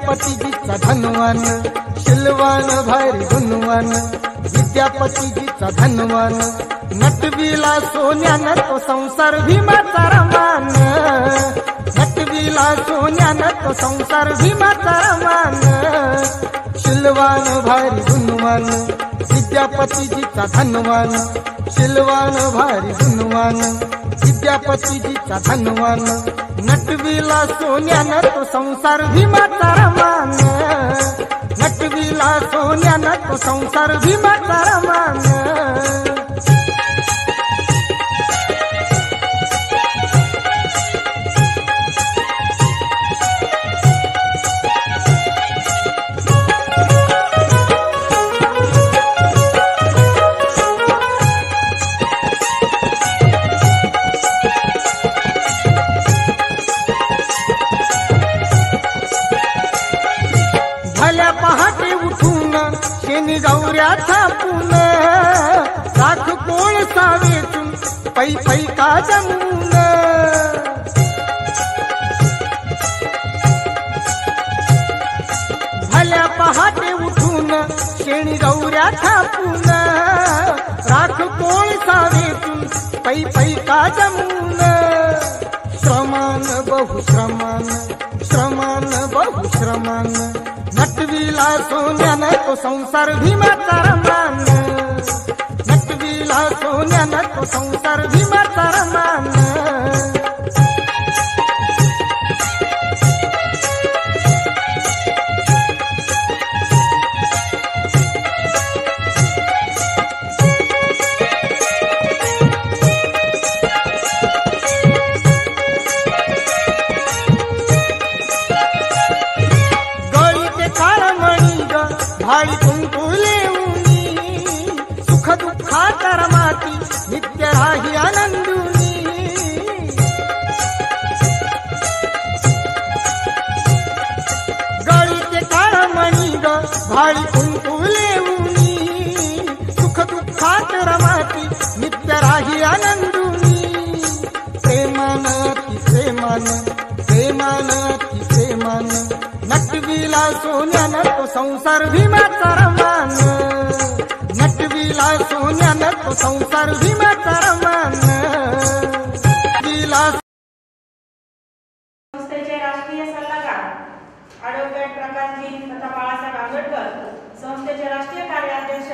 विद्यापतीजीचा धनवान शिलवान भारी गुणवान, विद्यापतीजीचा धनवान नटविला सोन्यानं तो संसार भीमाचा रमान, नटविला सोन्यानं तो संसार भीमाचा रमान, शिलवान भारी गुणवान विद्यापतीजीचा धनवान, शिलवान भारी गुणवान विद्यापतीजीचा धनवान नटविला सोन्यानं तो संसार भीमाचा रमान, नटविला सोन्यानं तो संसार भीमाचा रमान। भल्या पहाटे उठून शेणी गौऱ्या छापून, राख कोळसा वेचून पै पै का जमून, भल्या पहाटे उठून शेणी गौऱ्या छापून, राख कोळसा वेचून पै पै का जमून, श्रमान बहुश्रमान श्रमान बहुश्रमान नटविला सोन्यानं तो संसार भीमाचा रमान, नटविला सोन्यानं तो संसार भीमाचा रमान। भाळी कुंकुले उनी सुख दुःखात रमाती नित्य राही आनंदुनी, गळीचे काळमणी ग भाळी कुंकुले उनी सुख दुःखात रमाती नित्य राही आनंदुनी, प्रेमान ती प्रेमान प्रेमान ती प्रेमान नटविला सोन्यानं तो संसार भीमाचा रमान, नटविला सोन्यानं तो संसार भीमाचा रमान। संस्थेचे राष्ट्रीय सल्लागार ॲडव्होकेट प्रकाशजी तथा बाळासाहेब आंबेडकर, संस्थेचे राष्ट्रीय कार्याध्यक्ष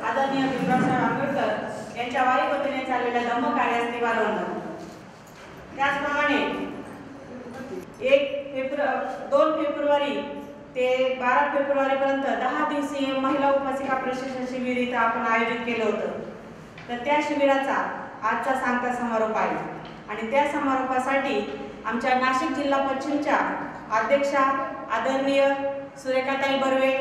आदरणीय भीमरावसाहेब आंबेडकर यांच्या वारी वतीने चाललेल्या धम्म कार्यास निवारण वंदन। त्याचप्रमाणे 2 फेब्रुवारी ते 12 फेब्रुवारीपर्यंत 10 दिवसीय महिला उपासिका प्रशिक्षण शिबिर इथं आपण आयोजित केलं होतं। तर त्या शिबिराचा आजचा सांगता समारोप आहे आणि त्या समारोपासाठी आमच्या नाशिक जिल्हा पश्चिमच्या अध्यक्षा आदरणीय सुरेखाताई बर्वे,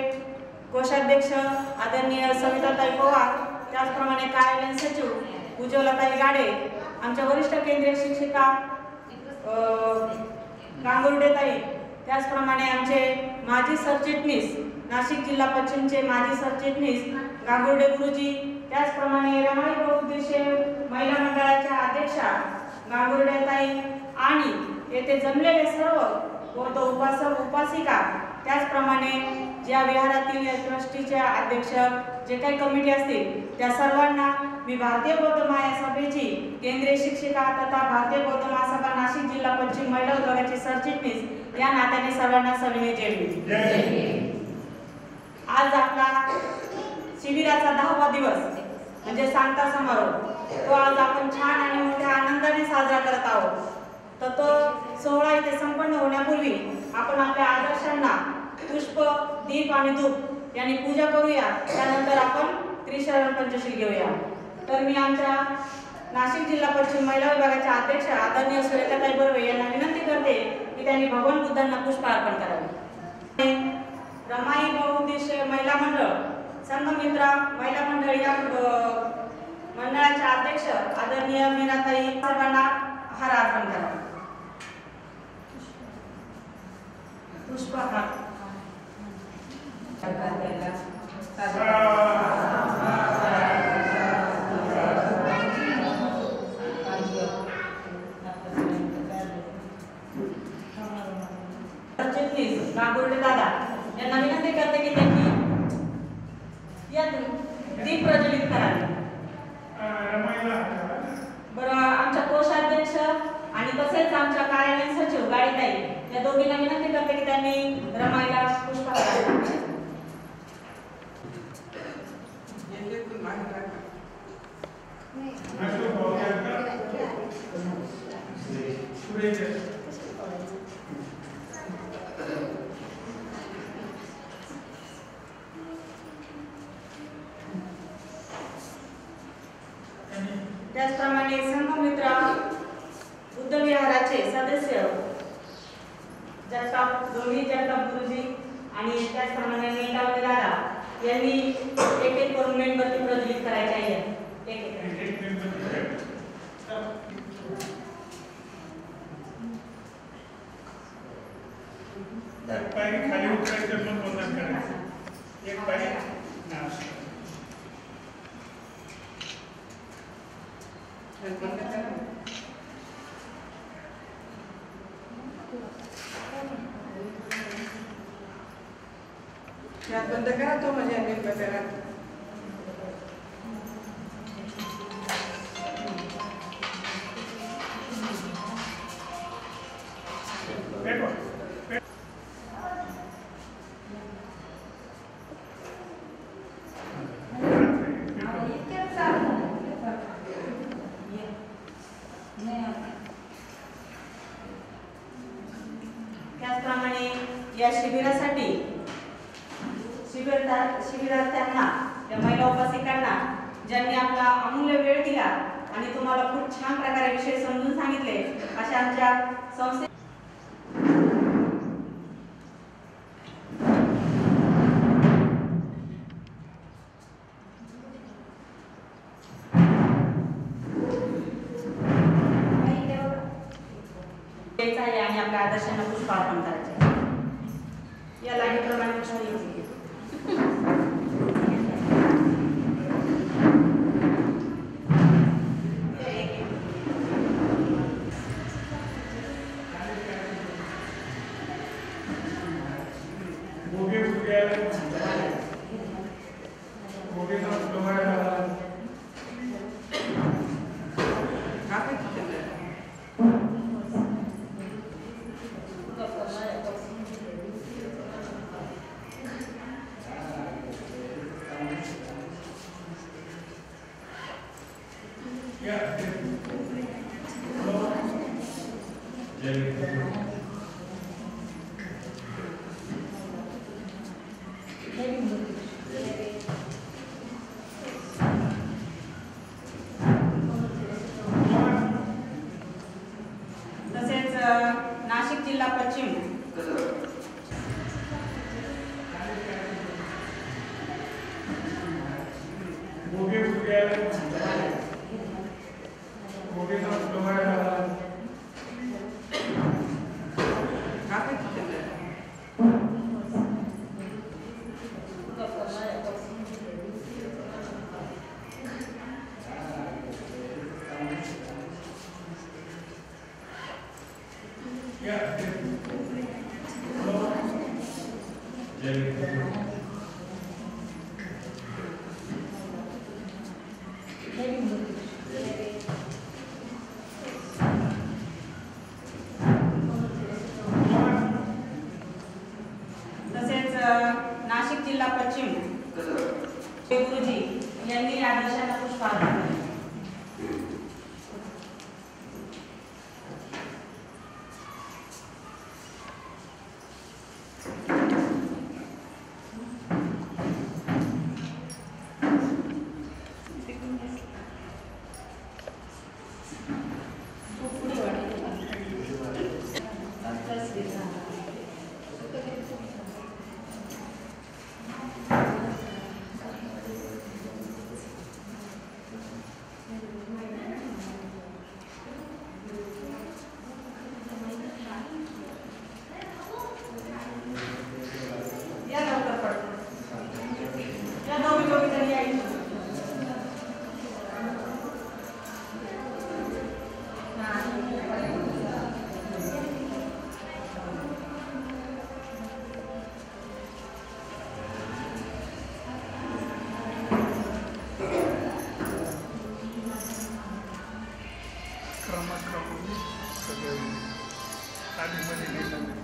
कोषाध्यक्ष आदरणीय सविताताई पवार, त्याचप्रमाणे कार्यालयीन सचिव उज्ज्वलाताई गाडे, आमच्या वरिष्ठ केंद्रीय शिक्षिका गांगुर्डेताई, त्याचप्रमाणे आमचे माजी सरचिटणीस नाशिक जिल्हा पश्चिमचे माजी सरचिटणीस गांगुर्डे गुरुजी, त्याचप्रमाणे रमाई बहुउद्देशीय महिला मंडळाच्या अध्यक्षा गांगुर्डेताई आणि येथे जमलेले सर्व उपासक उपासिका, त्याचप्रमाणे ज्या विहारातील ट्रस्टीचे अध्यक्ष जे काही कमिटी असतील त्या सर्वांना मी भारतीय बौद्ध महासभेची केंद्रीय शिक्षिका तथा भारतीय बौद्ध महासभा नाशिक जिल्हा पश्चिम महिला विभागाची सरचिटणीस या नात्याने सर्वांना सविनय जय। आज आपला शिबिराचा 10वा दिवस म्हणजे सांगता समारोप, तो आज आपण छान आणि मोठ्या आनंदाने साजरा करत आहोत। तर तो सोहळा इथे संपन्न होण्यापूर्वी आपण आपल्या आदर्शांना पुष्प, दीप आणि धूप यांनी पूजा करूया, त्यानंतर आपण त्रिशरण पंचशील घेऊया। तर मी आमच्या नाशिक जिल्हा पश्चिम महिला विभागाच्या अध्यक्ष आदरणीय सुरेखाताई बर्वे यांना विनंती करते की त्यांनी भगवान बुद्धांना पुष्प अर्पण करावे। रमाई बहुउद्देशीय महिला मंडळ संघमित्रा महिला मंडळ या मंडळाच्या अध्यक्ष आदरणीय मीनाताई सर्वांना हार अर्पण करा। पुष्पहार सरचिटणीस गांगुर्डे दादा, त्यांना विनंती करते की त्यांनी यातून दीप प्रज्वलित करावे. बरं, आमच्या कोषाध्यक्ष आणि तसेच आमच्या कार्यालयीन सचिव गाडीताई या दोघींना विनंती करते की त्यांनी रमाईला पुष्पहार घालावे. त्याचप्रमाणे संघमित्र बुद्धविहाराचे सदस्य दोन्ही जगताप गुरुजी आणि त्याचप्रमाणे नेटावले दादा यांनी एक एक करून मेणबत्ती प्रज्वलित करायची आहे. खाली उतरायचं पण बंधन करायचं. एक पाय बंद करा तो म्हणजे आम्ही करा. त्याचप्रमाणे या शिबिरासाठी शिबिरार्थ्यांना या महिला उपासिकांना ज्यांनी आपला अमूल्य वेळ दिला आणि तुम्हाला खूप छान प्रकारे विषय समजून सांगितले अशा आमच्या संस्थे आणि आपल्या आदर्शांना पुष्पार्पण करायचे. या लाईनीप्रमाणे तसेच नाशिक जिल्हा पश्चिम क्रमांकापूर्वी सगळे थालीमध्ये नेलं.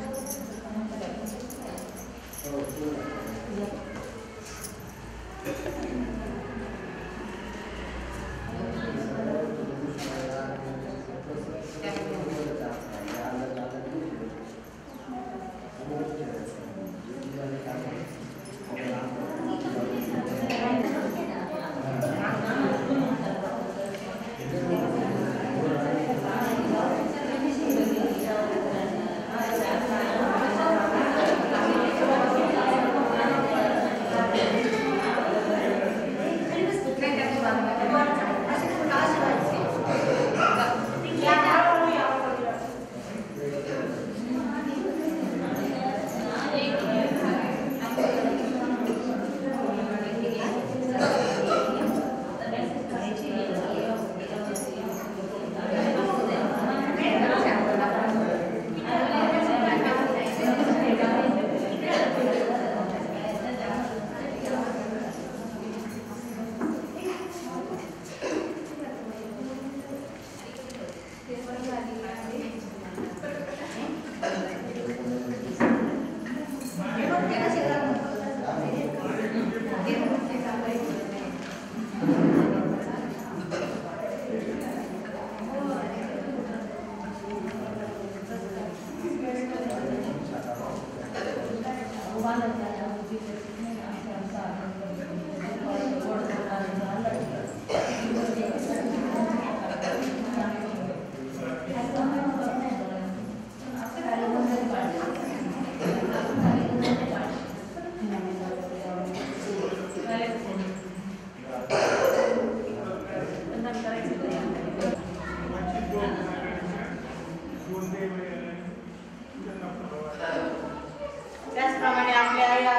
त्याचप्रमाणे आपल्या या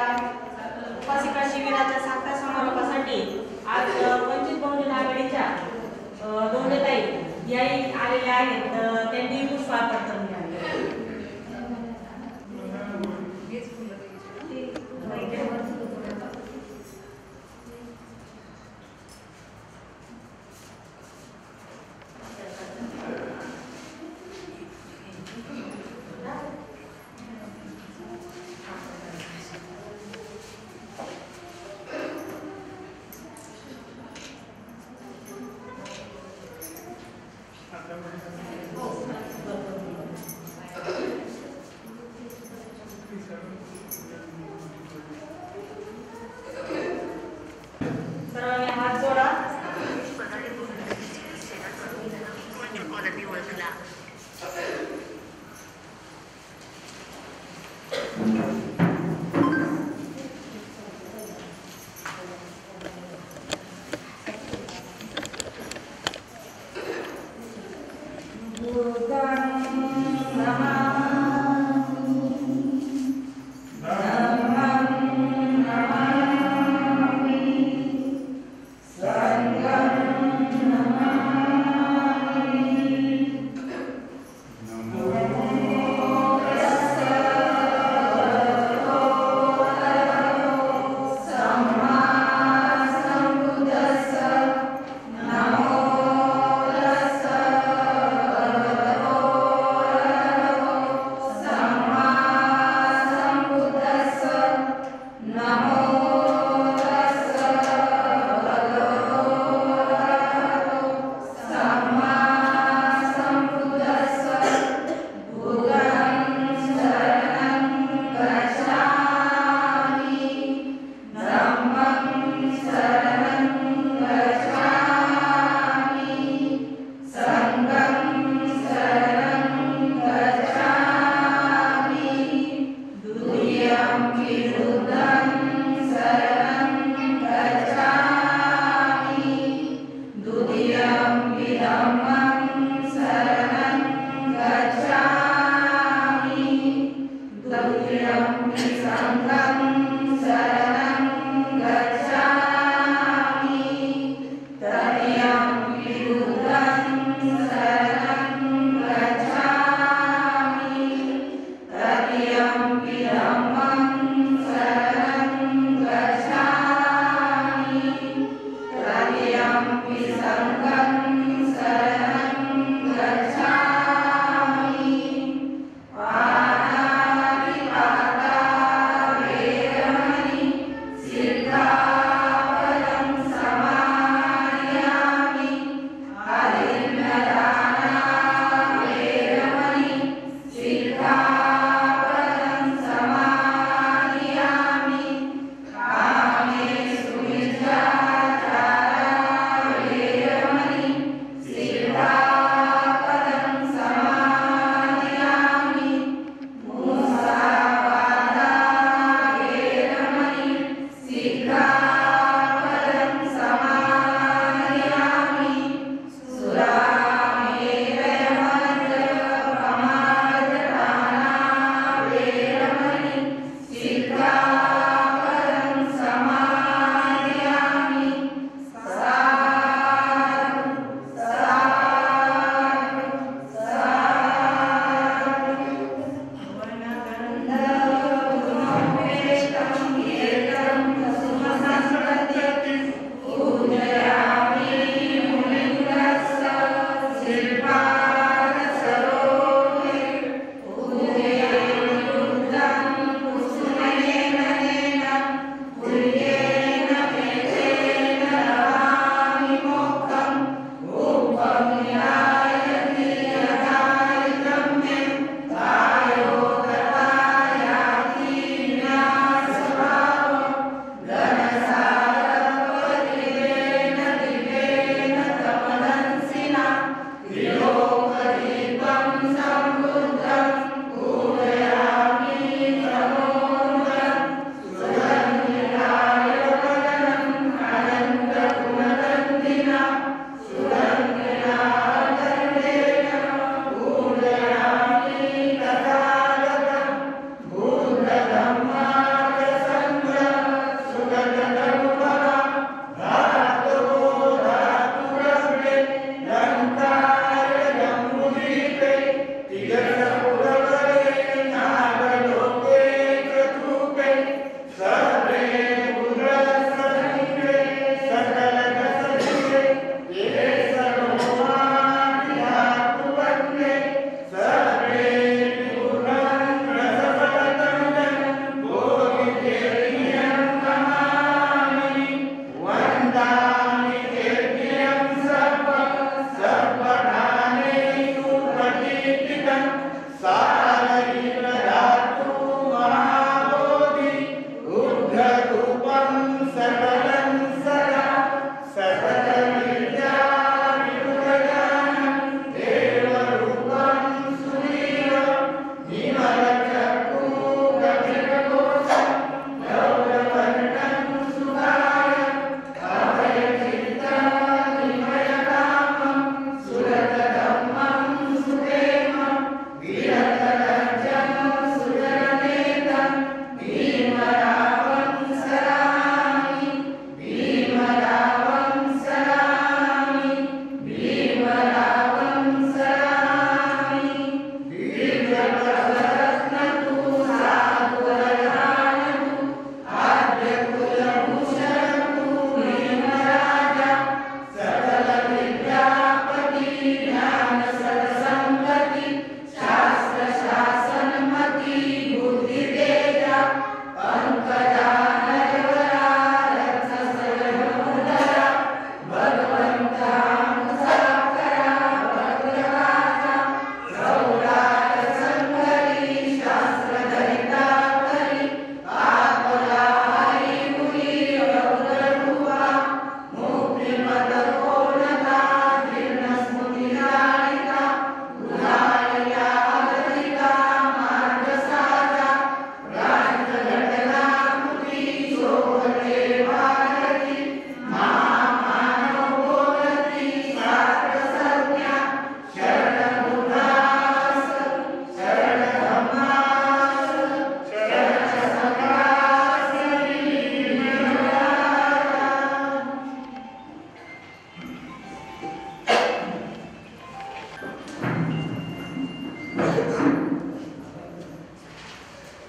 उपासिका शिबिराच्या साखळा समारोपासाठी आज वंचित बहुजन आघाडीच्या दोंडेताई याही आलेल्या आहेत. त्यांनी पुष्पार्पण करून घ्यावे. सर्वांनी हात जोडा.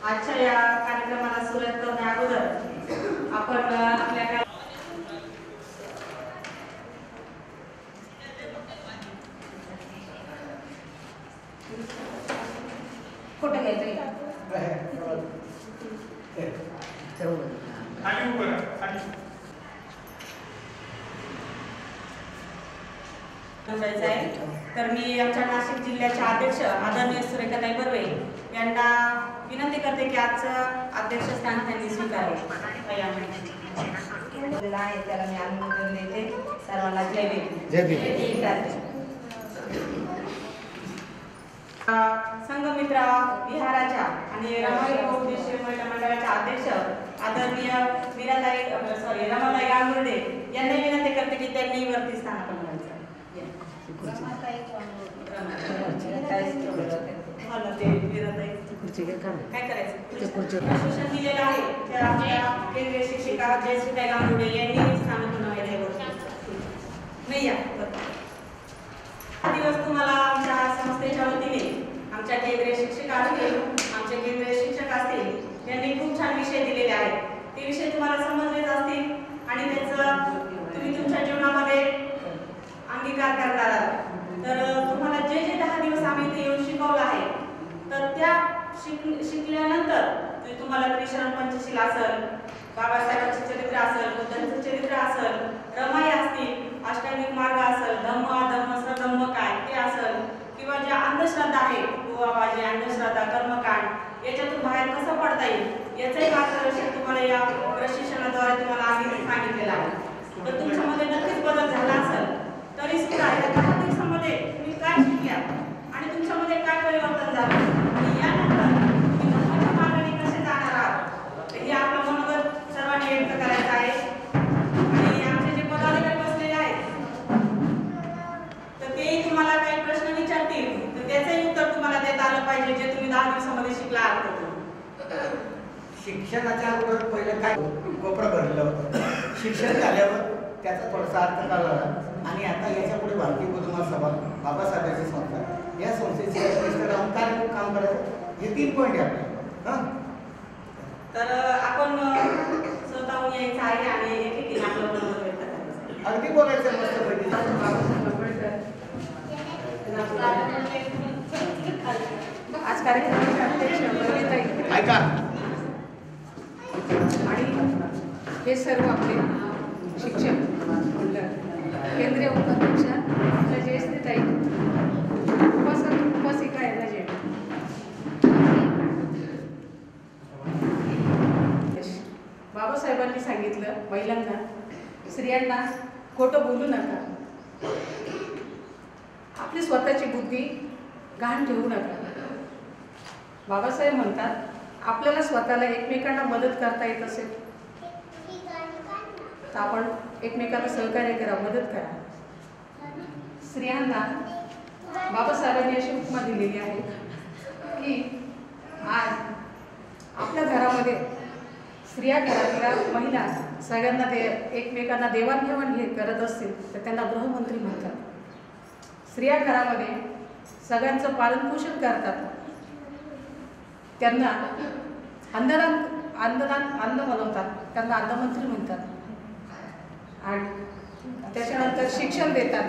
आजच्या या कार्यक्रमाला सुरुवात करण्या अगोदर आपण आपल्या फोटो घ्यायचा खाली उभं राहा, खाली. आहे. तर मी आमच्या नाशिक जिल्ह्याच्या अध्यक्ष आदरणीय सुरेखाताई बर्वे यांना विनंती करते की आजचं अध्यक्षस्थान त्यांनी स्वीकारावे. आहे त्याला मी अनुमोदन देते. सर्वांना जय भीम. जय भीम. संघमित्रा विहाराच्या आणि रमाई बहुउद्देशीय महिला मंडळाच्या अध्यक्ष आदरणीय रमाताई गांगुर्डे यांना विनंती करते की त्यांनी वरती स्थानापन्न व्हायचं. काय करायचं प्रशिक्षण दिलेलं आहे त्या आपल्या केंद्रीय शिक्षिका जयश्रीताई गांगुर्डे यांनी स्थानापन्न व्हायचं नाही. दिवस तुम्हाला आमच्या संस्थेच्या वतीने आमच्या केंद्रीय शिक्षिका असतील, आमचे केंद्रीय शिक्षक असतील यांनी खूप छान विषय दिलेले आहेत. ते विषय तुम्हाला समजलेच असतील आणि त्याचं तुम्ही तुमच्या जीवनामध्ये अंगीकार करणार आहात. तर तुम्हाला जे 10 दिवस आम्ही इथे येऊन शिकवलं आहे तर त्या शिकल्यानंतर तुम्हाला त्रिशरण पंचशील असेल, बाबासाहेबांचे चरित्र असेल, बुद्धांचं चरित्र असेल, रमाई असतील, अष्टांगिक मार्ग असेल, धम्म अधम्म सधम्म काय ते असेल किंवा ज्या अंधश्रद्धा आहेत बाबाजी अंधश्रद्धा कर्मकांड याच्यातून बाहेर कसं पडता येईल याचंही मार्गदर्शन तुम्हाला या प्रशिक्षणाद्वारे तुम्हाला आम्ही सांगितलेलं आहे. तर तुमच्यामध्ये नक्कीच बदल झाला असेल तरी सुद्धा या 10 दिवसामध्ये तुम्ही काय शिकल्या आणि तुमच्यामध्ये काय परिवर्तन झालं आणि यानंतर तुम्ही धर्माच्या मार्गाने कसे जाणार आहात हे आपलं मनोगत सर्वांनी व्यक्त करायचं आहे. आणि आमचे जे पदाधिकारी बसलेले आहेत तर तेही तुम्हाला काही प्रश्न विचारतील तर त्याचंही उत्तर तुम्हाला देता आलं पाहिजे जे तुम्ही 10 दिवसामध्ये शिकला आहात. शिक्षणाच्या अगोदर पहिलं काय कोपरा भरलेलं होतं. शिक्षण झाल्यावर त्याचा थोडासा अर्थ कळला आणि आता याच्या पुढे भारतीय बौद्ध सभा बाबासाहेबांची संस्था या संस्थेची राहून काय काम करायचं हे 3 पॉईंट आहे आपले. तर आपण स्वतःहून यायचं आहे आणि एक आपलं मनोगत व्यक्त करायचं. अगदी बोलायचं मस्त पैकी. आज कार्यक्रमाचे अध्यक्ष ऐका आणि हे सर्व आपले शिक्षक मंडळ केंद्रीय उपाध्यक्ष आपल्या जयश्रीताई उपासिका यांना जे बाबासाहेबांनी सांगितलं महिलांना स्त्रियांना खोटं बोलू नका, आपली स्वतःची बुद्धी गहाण ठेवू नका. बाबासाहेब म्हणतात आपल्याला स्वतःला एकमेकांना मदत करता येत असेल तर आपण एकमेकांना सहकार्य करा, मदत करा. स्त्रियांना बाबासाहेबांनी अशी उपमा दिलेली आहे की आज आपल्या घरामध्ये स्त्रिया घरातल्या महिला सगळ्यांना एकमेकांना देवाणघेवाण करत असतील तर त्यांना गृहमंत्री म्हणतात. स्त्रिया घरामध्ये सगळ्यांचं पालनपोषण करतात, त्यांना अन्न बनवतात, त्यांना अन्नमंत्री म्हणतात. आणि त्याच्यानंतर शिक्षण देतात,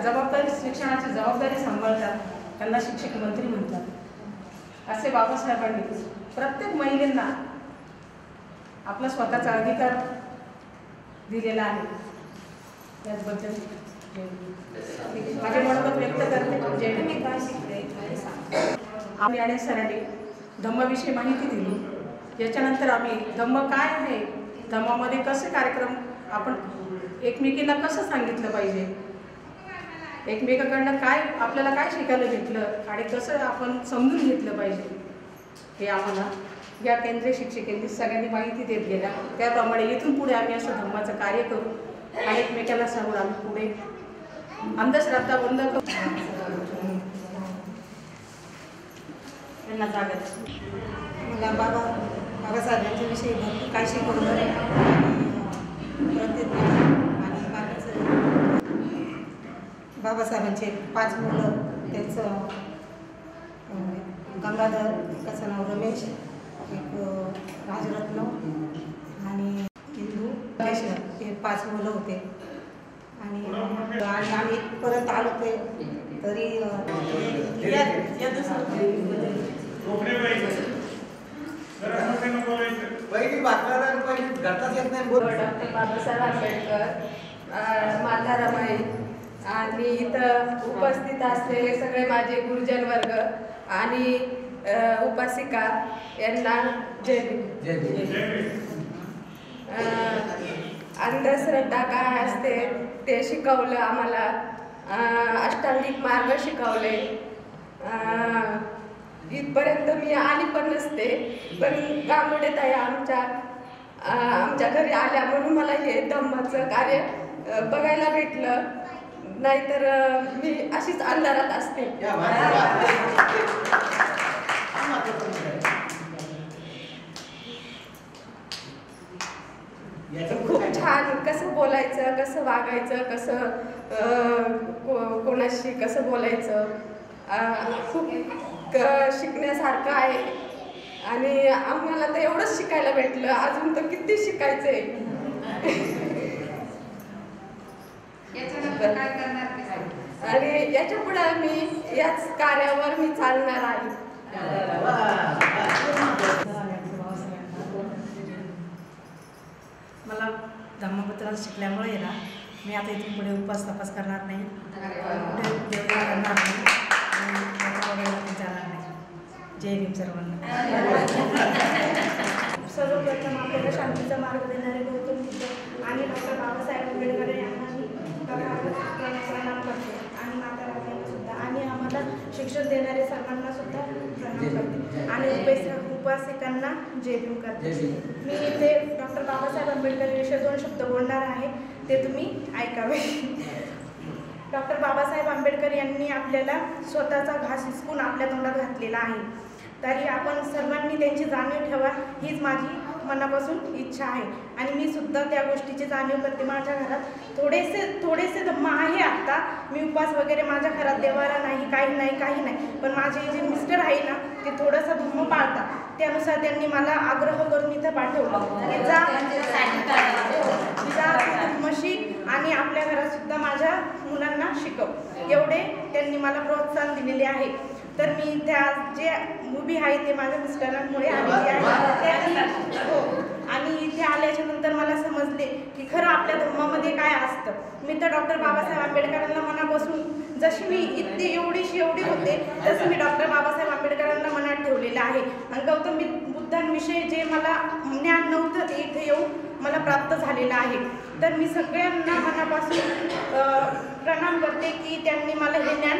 शिक्षणाची जबाबदारी सांभाळतात, त्यांना शिक्षक मंत्री म्हणतात. असे बाबासाहेबांनी प्रत्येक महिलेंना आपला स्वतःचा अधिकार दिलेला आहे. त्याचबद्दल माझे मनोगत व्यक्त करते. जय भीम. आम्ही आणि सरांनी धम्माविषयी माहिती दिली. याच्यानंतर आम्ही धम्म काय आहे, धम्मामध्ये कसे कार्यक्रम आपण एकमेकींना कसं सांगितलं पाहिजे, एकमेकांकडनं काय आपल्याला काय शिकायला भेटलं आणि कसं आपण समजून घेतलं पाहिजे हे आम्हाला या केंद्रीय शिक्षिकेंनी सगळ्यांनी माहिती देत गेल्या. त्याप्रमाणे इथून पुढे आम्ही असं धम्माचं कार्य करू आणि एकमेकांना सांगून आम्ही पुढे अंधश्रद्धा बंद करू. मला बाबासाहेबांच्या विषयी भरपूर काय शिकवलं आणि बाबासाहेबांचे 5 मुलं, त्यांचं गंगाधर, एकाचं नाव रमेश, एक राजरत्न आणि हिंदू हे 5 मुलं होते आणि आम्ही परत आलो ते तरी पहिली बातम्या पहिली घरताच येत नाही. डॉक्टर बाबासाहेब आंबेडकर, माता रमाई आणि इथं उपस्थित असलेले सगळे माझे गुरुजन वर्ग आणि उपासिका यांना जय भीम. अंधश्रद्धा काय असते ते शिकवलं आम्हाला, अष्टांगिक मार्ग शिकवले. इथपर्यंत मी आली पण नसते, पण गांगुडे ताई आमच्या घरी आल्या म्हणून मला हे धम्माचं कार्य बघायला भेटलं, नाहीतर मी अशीच अंधारात असते. खूप छान कसं बोलायचं, कसं वागायचं, कसं कोणाशी कसं बोलायचं, खूप शिकण्यासारखं आहे. आणि आम्हाला तर एवढंच शिकायला भेटलं, अजून तर किती शिकायचंय. आणि याच्या पुढे मी याच कार्यावर मी चालणार आहे. मला धम्मपत्र शिकल्यामुळे ना मी आता इथून पुढे उपास तपास करणार नाही, पुढे देवदेव करणार नाही आणि जाणार नाही. जय भीम सर्वांना. सर्वप्रथम आपल्याला शांतीचा मार्ग देणारे गौतम बुद्ध आणि डॉक्टर बाबासाहेब आंबेडकर यांना मी प्रणाम करते आणि माता रामांना सुद्धा आणि आम्हाला शिक्षण देणारे सर्वांना सुद्धा प्रणाम करते आणि उपासिकांना जय भीम करते. मी इथे डॉक्टर बाबासाहेब आंबेडकर विषयी 2 शब्द बोलणार आहे, ते तुम्ही ऐकावे. डॉक्टर बाबासाहेब आंबेडकर यांनी आपल्याला स्वतःचा घास हिसकून आपल्या तोंडात घातलेला आहे, तरी आपण सर्वांनी त्यांची जाणीव ठेवा हीच माझी मनापासून इच्छा आहे. आणि मी सुद्धा त्या गोष्टीची जाणीव करते. माझ्या घरात थोडेसे धम्म आहे. आत्ता मी उपवास वगैरे माझ्या घरात देवाला नाही, काही नाही, पण माझे जे मिस्टर आहे ना ते थोडंसं धम्म पाळतात. त्यानुसार त्यांनी मला आग्रह करून इथं पाठवलं की जा धम्म शिक आणि आपल्या घरात सुद्धा माझ्या मुलांना शिकव. एवढे त्यांनी मला प्रोत्साहन दिलेले आहे. तर मी त्या जे उभी आहे ते माझ्या मिस्टरांमुळे आलेली आहे. हो, आणि इथे आल्याच्या नंतर मला समजले की खरं आपल्या धम्मामध्ये काय असतं. मी तर डॉक्टर बाबासाहेब आंबेडकरांना मनापासून जशी मी एवढी होते तसं मी डॉक्टर बाबासाहेब आंबेडकरांना मनात ठेवलेलं आहे. आणि गौतम बुद्धांविषयी जे मला ज्ञान नव्हतं ते इथे येऊन मला प्राप्त झालेलं आहे. तर मी सगळ्यांना मनापासून प्रणाम करते की त्यांनी मला हे ज्ञान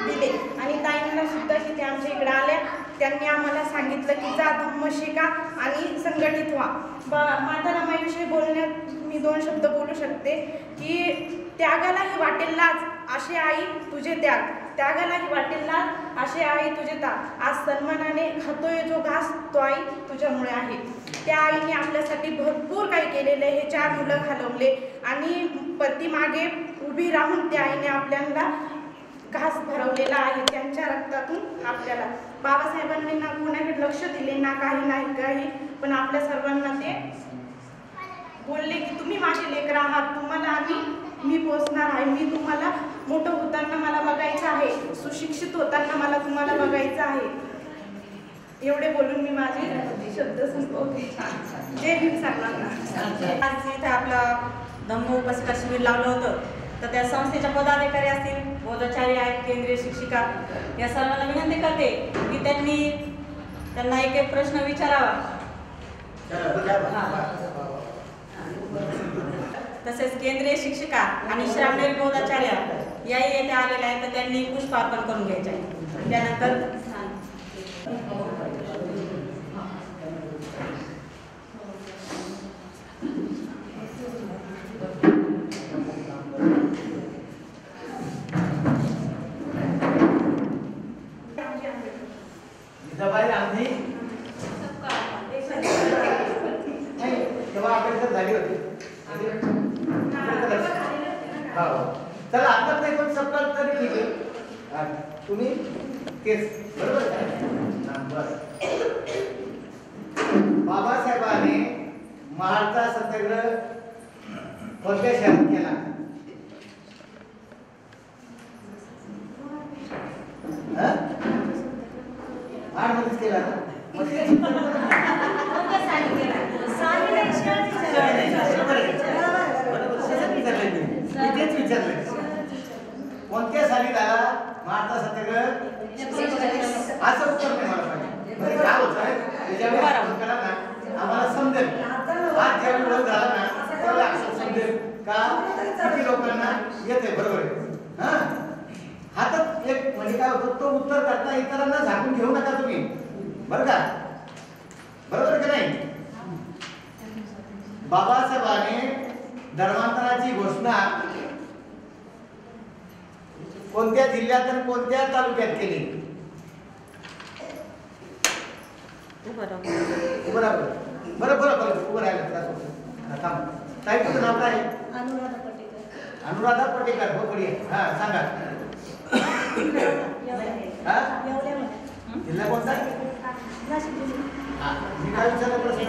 दिले. आणि ताईंना सुद्धा की त्या आमच्या इकडे आल्या, त्यांनी आम्हाला सांगितलं की जा धम्म शिका आणि संघटित व्हा. माता रमाईविषयी बोलण्यात मी 2 शब्द बोलू शकते की त्यागालाही वाटेल लाज असे आई तुझे त्यागालाही वाटेल लाज असे आई तुझे ताग. आज सन्मानाने खातोय जो घास तो आई तुझ्यामुळे आहे. त्या आईने आपल्यासाठी भरपूर काही केलेले. हे 4 मुलं घालवले आणि पतीमागे उभी राहून त्या आईने आपल्याला घास भरवलेला आहे. त्यांच्या रक्तातून आपल्याला बाबासाहेबांनी ना कोणाकडे लक्ष दिले ना काही, पण आपल्या सर्वांना ते बोलले की तुम्ही माझे लेकरं आहात, तुम्हाला मी पोचणार आहे. मी तुम्हाला मोठं होताना मला बघायचं आहे, सुशिक्षित होताना मला तुम्हाला बघायचं आहे. एवढे बोलून मी माझे शब्द संपवते. जय भीम सर्वांना. आज इथे आपलं धम्म उपासिका शिबिर लावलं होतं, तर त्या संस्थेच्या पदाधिकारी असतील, बोधाचार्य आहेत, केंद्रीय शिक्षिका, या सर्वांना विनंती करते की त्यांना एक प्रश्न विचारावा. तसेच केंद्रीय शिक्षिका आणि श्रावणी बोधाचार्य याही येथे आलेल्या आहेत, तर त्यांनी पुष्पार्पण करून घ्यायचे आहे. त्यानंतर झाली होती. चला आता नाही पण सप्ताह तरी ठीक आहे. तुम्ही केस बरोबर. महाडचा सत्याग्रह कोणत्या शहरात केला? महाडमध्येच केला ना? कोणत्या साली झाला महाडचा सत्याग्रह? असं उत्तर नाही मला पाहिजे. काय होत आम्हाला समजेल. आज ज्या वेळेस झाला ना त्याला असं समजेल का किती लोकांना येते. बरोबर आहे. हातात एक म्हणजे काय होतं, तो उत्तर करता इतरांना झाकून घेऊ नका तुम्ही, बरं का? बरोबर का नाही? बाबासाहेबांनी धर्मांतराची घोषणा कोणत्या जिल्ह्यात आणि कोणत्या तालुक्यात केली? उभं राहिलं त्रास होतो. थांब. ताई तुझं नाव काय? अनुराधा पटेकर. हो पुढे. हा सांगा. जिल्हा कोणता? मी काय विचारलं प्रश्न?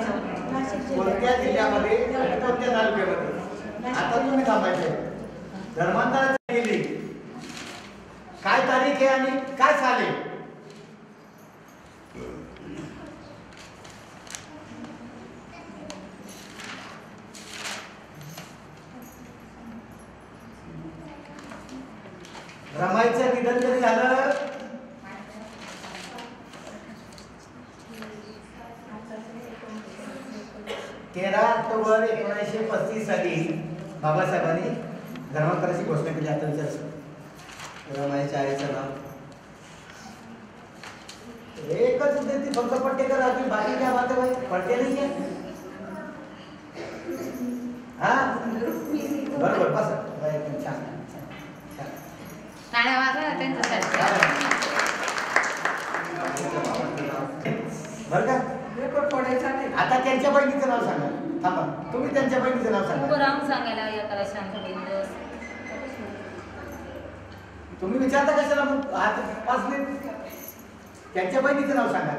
कोणत्या जिल्ह्यामध्ये आणि कोणत्या तालुक्यामध्ये? आता तुम्ही थांबायचे. धर्मांतराची केली काय तारीख आहे आणि काय साल आहे? रमाईचं निधन कधी झालं? ऑक्टोबर 1935 साली बाबासाहेबांनी धर्मांतराची घोषणा केली. आता विचार रमाईच्या आईचं नाव एकच होते, ती फक्त पट्टेकर होती. बाकी काय बात आहे भाई? पडते नाही आहे. हा बरोबर. बस छान. बर का? आता त्यांच्या बहिणीचं नाव सांगा. थांबा, तुम्ही त्यांच्या बहिणीचं नाव सांगा. तुम्ही विचारता कशाला मग? आता 5 मिनिट. त्यांच्या बहिणीचं नाव सांगा.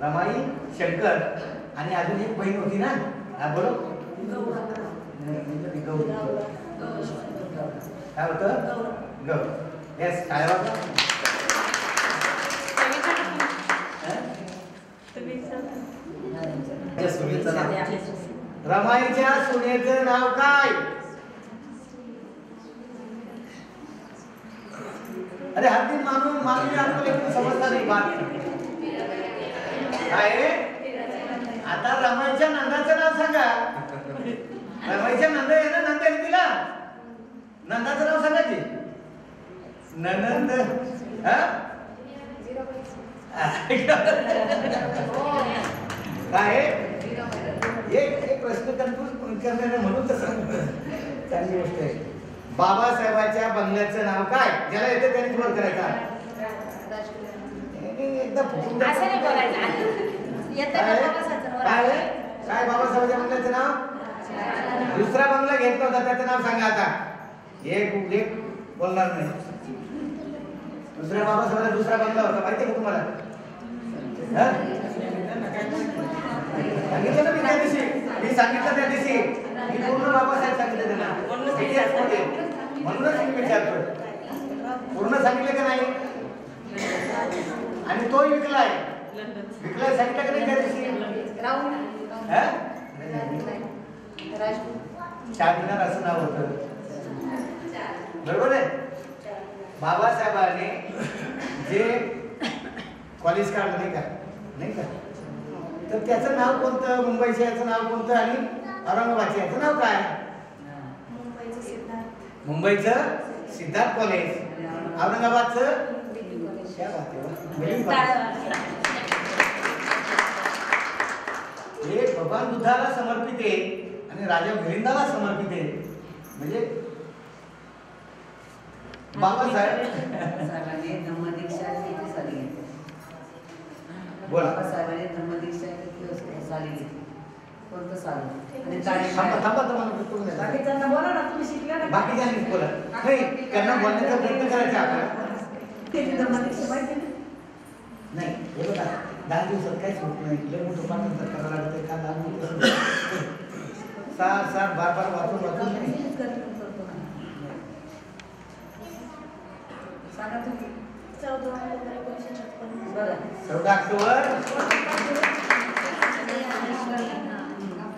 रमाई, शंकर आणि अजून एक बहीण होती ना, बरोबर? काय होतं? गौ. येस. काय होतं? रमाईच्या सुनेचं नाव काय? अरे हद्दी मानून आपल्याला समजता नाही बात काय. आता रमाईच्या नंदाचं नाव सांगा. रमाईच्या नंद आहे ना, नंद आहे तिला. नंदाचं नाव सांगा की. ननंद. काय एक प्रश्न कन्फ्यूज करणारे म्हणून तर चांगली गोष्ट आहे. बाबासाहेबांच्या बंगल्याचं नाव काय? ज्याला येतं त्याने क्लोज करायचा. एकदा काय बाबासाहेबांच्या बंगल्याचं नाव? दुसरा बंगला घेतला होता त्याचं नाव सांगा. आता एक बोलणार नाही. दुसऱ्या बाबासाहेबांचा दुसरा बंगला होता माहिती का तुम्हाला? सांगितलं ना मी त्या दिवशी. मी सांगितलं त्या दिवशी. मी पूर्ण बाबासाहेब सांगितलं त्यांना. म्हणूनच मी विचारतो. पूर्ण सांगितलं का नाही? आणि तोही विकलाय सांगितलं का नाही त्या दिवशी? चारमिनार असं नाव होतं. बरोबर आहे. बाबासाहेबांनी जे कॉलेज काढलं नाही का, तर त्याचं नाव कोणतं? मुंबईच्या याचं नाव कोणतं आणि औरंगाबादच्या याचं नाव काय? मुंबईचं सिद्धार्थ कॉलेज, औरंगाबादचं हे भगवान बुद्धाला समर्पित आहे आणि राजा मिलिंदाला समर्पित आहे. म्हणजे बाबासाहेबांनी धम्मदीक्षा किती साली घेतली? बोला. बाबासाहेबांनी धम्मदीक्षा किती साली घेतली? कोणतं साल? बाकीच्यांना बोला ना, तुम्ही शिकल्या ना. बाकीच्यांनीच बोला. नाही, त्यांना बोलण्याचा प्रयत्न करायचा आपण. त्याची धम्मदीक्षा माहिती ना? नाही हे बघा 10 दिवसात काहीच होत नाही. लय मोठं पाठांतर करायला लागतं का लहान सार बार वाचून नाही. सांगा तुम्ही 14 ऑक्टोबर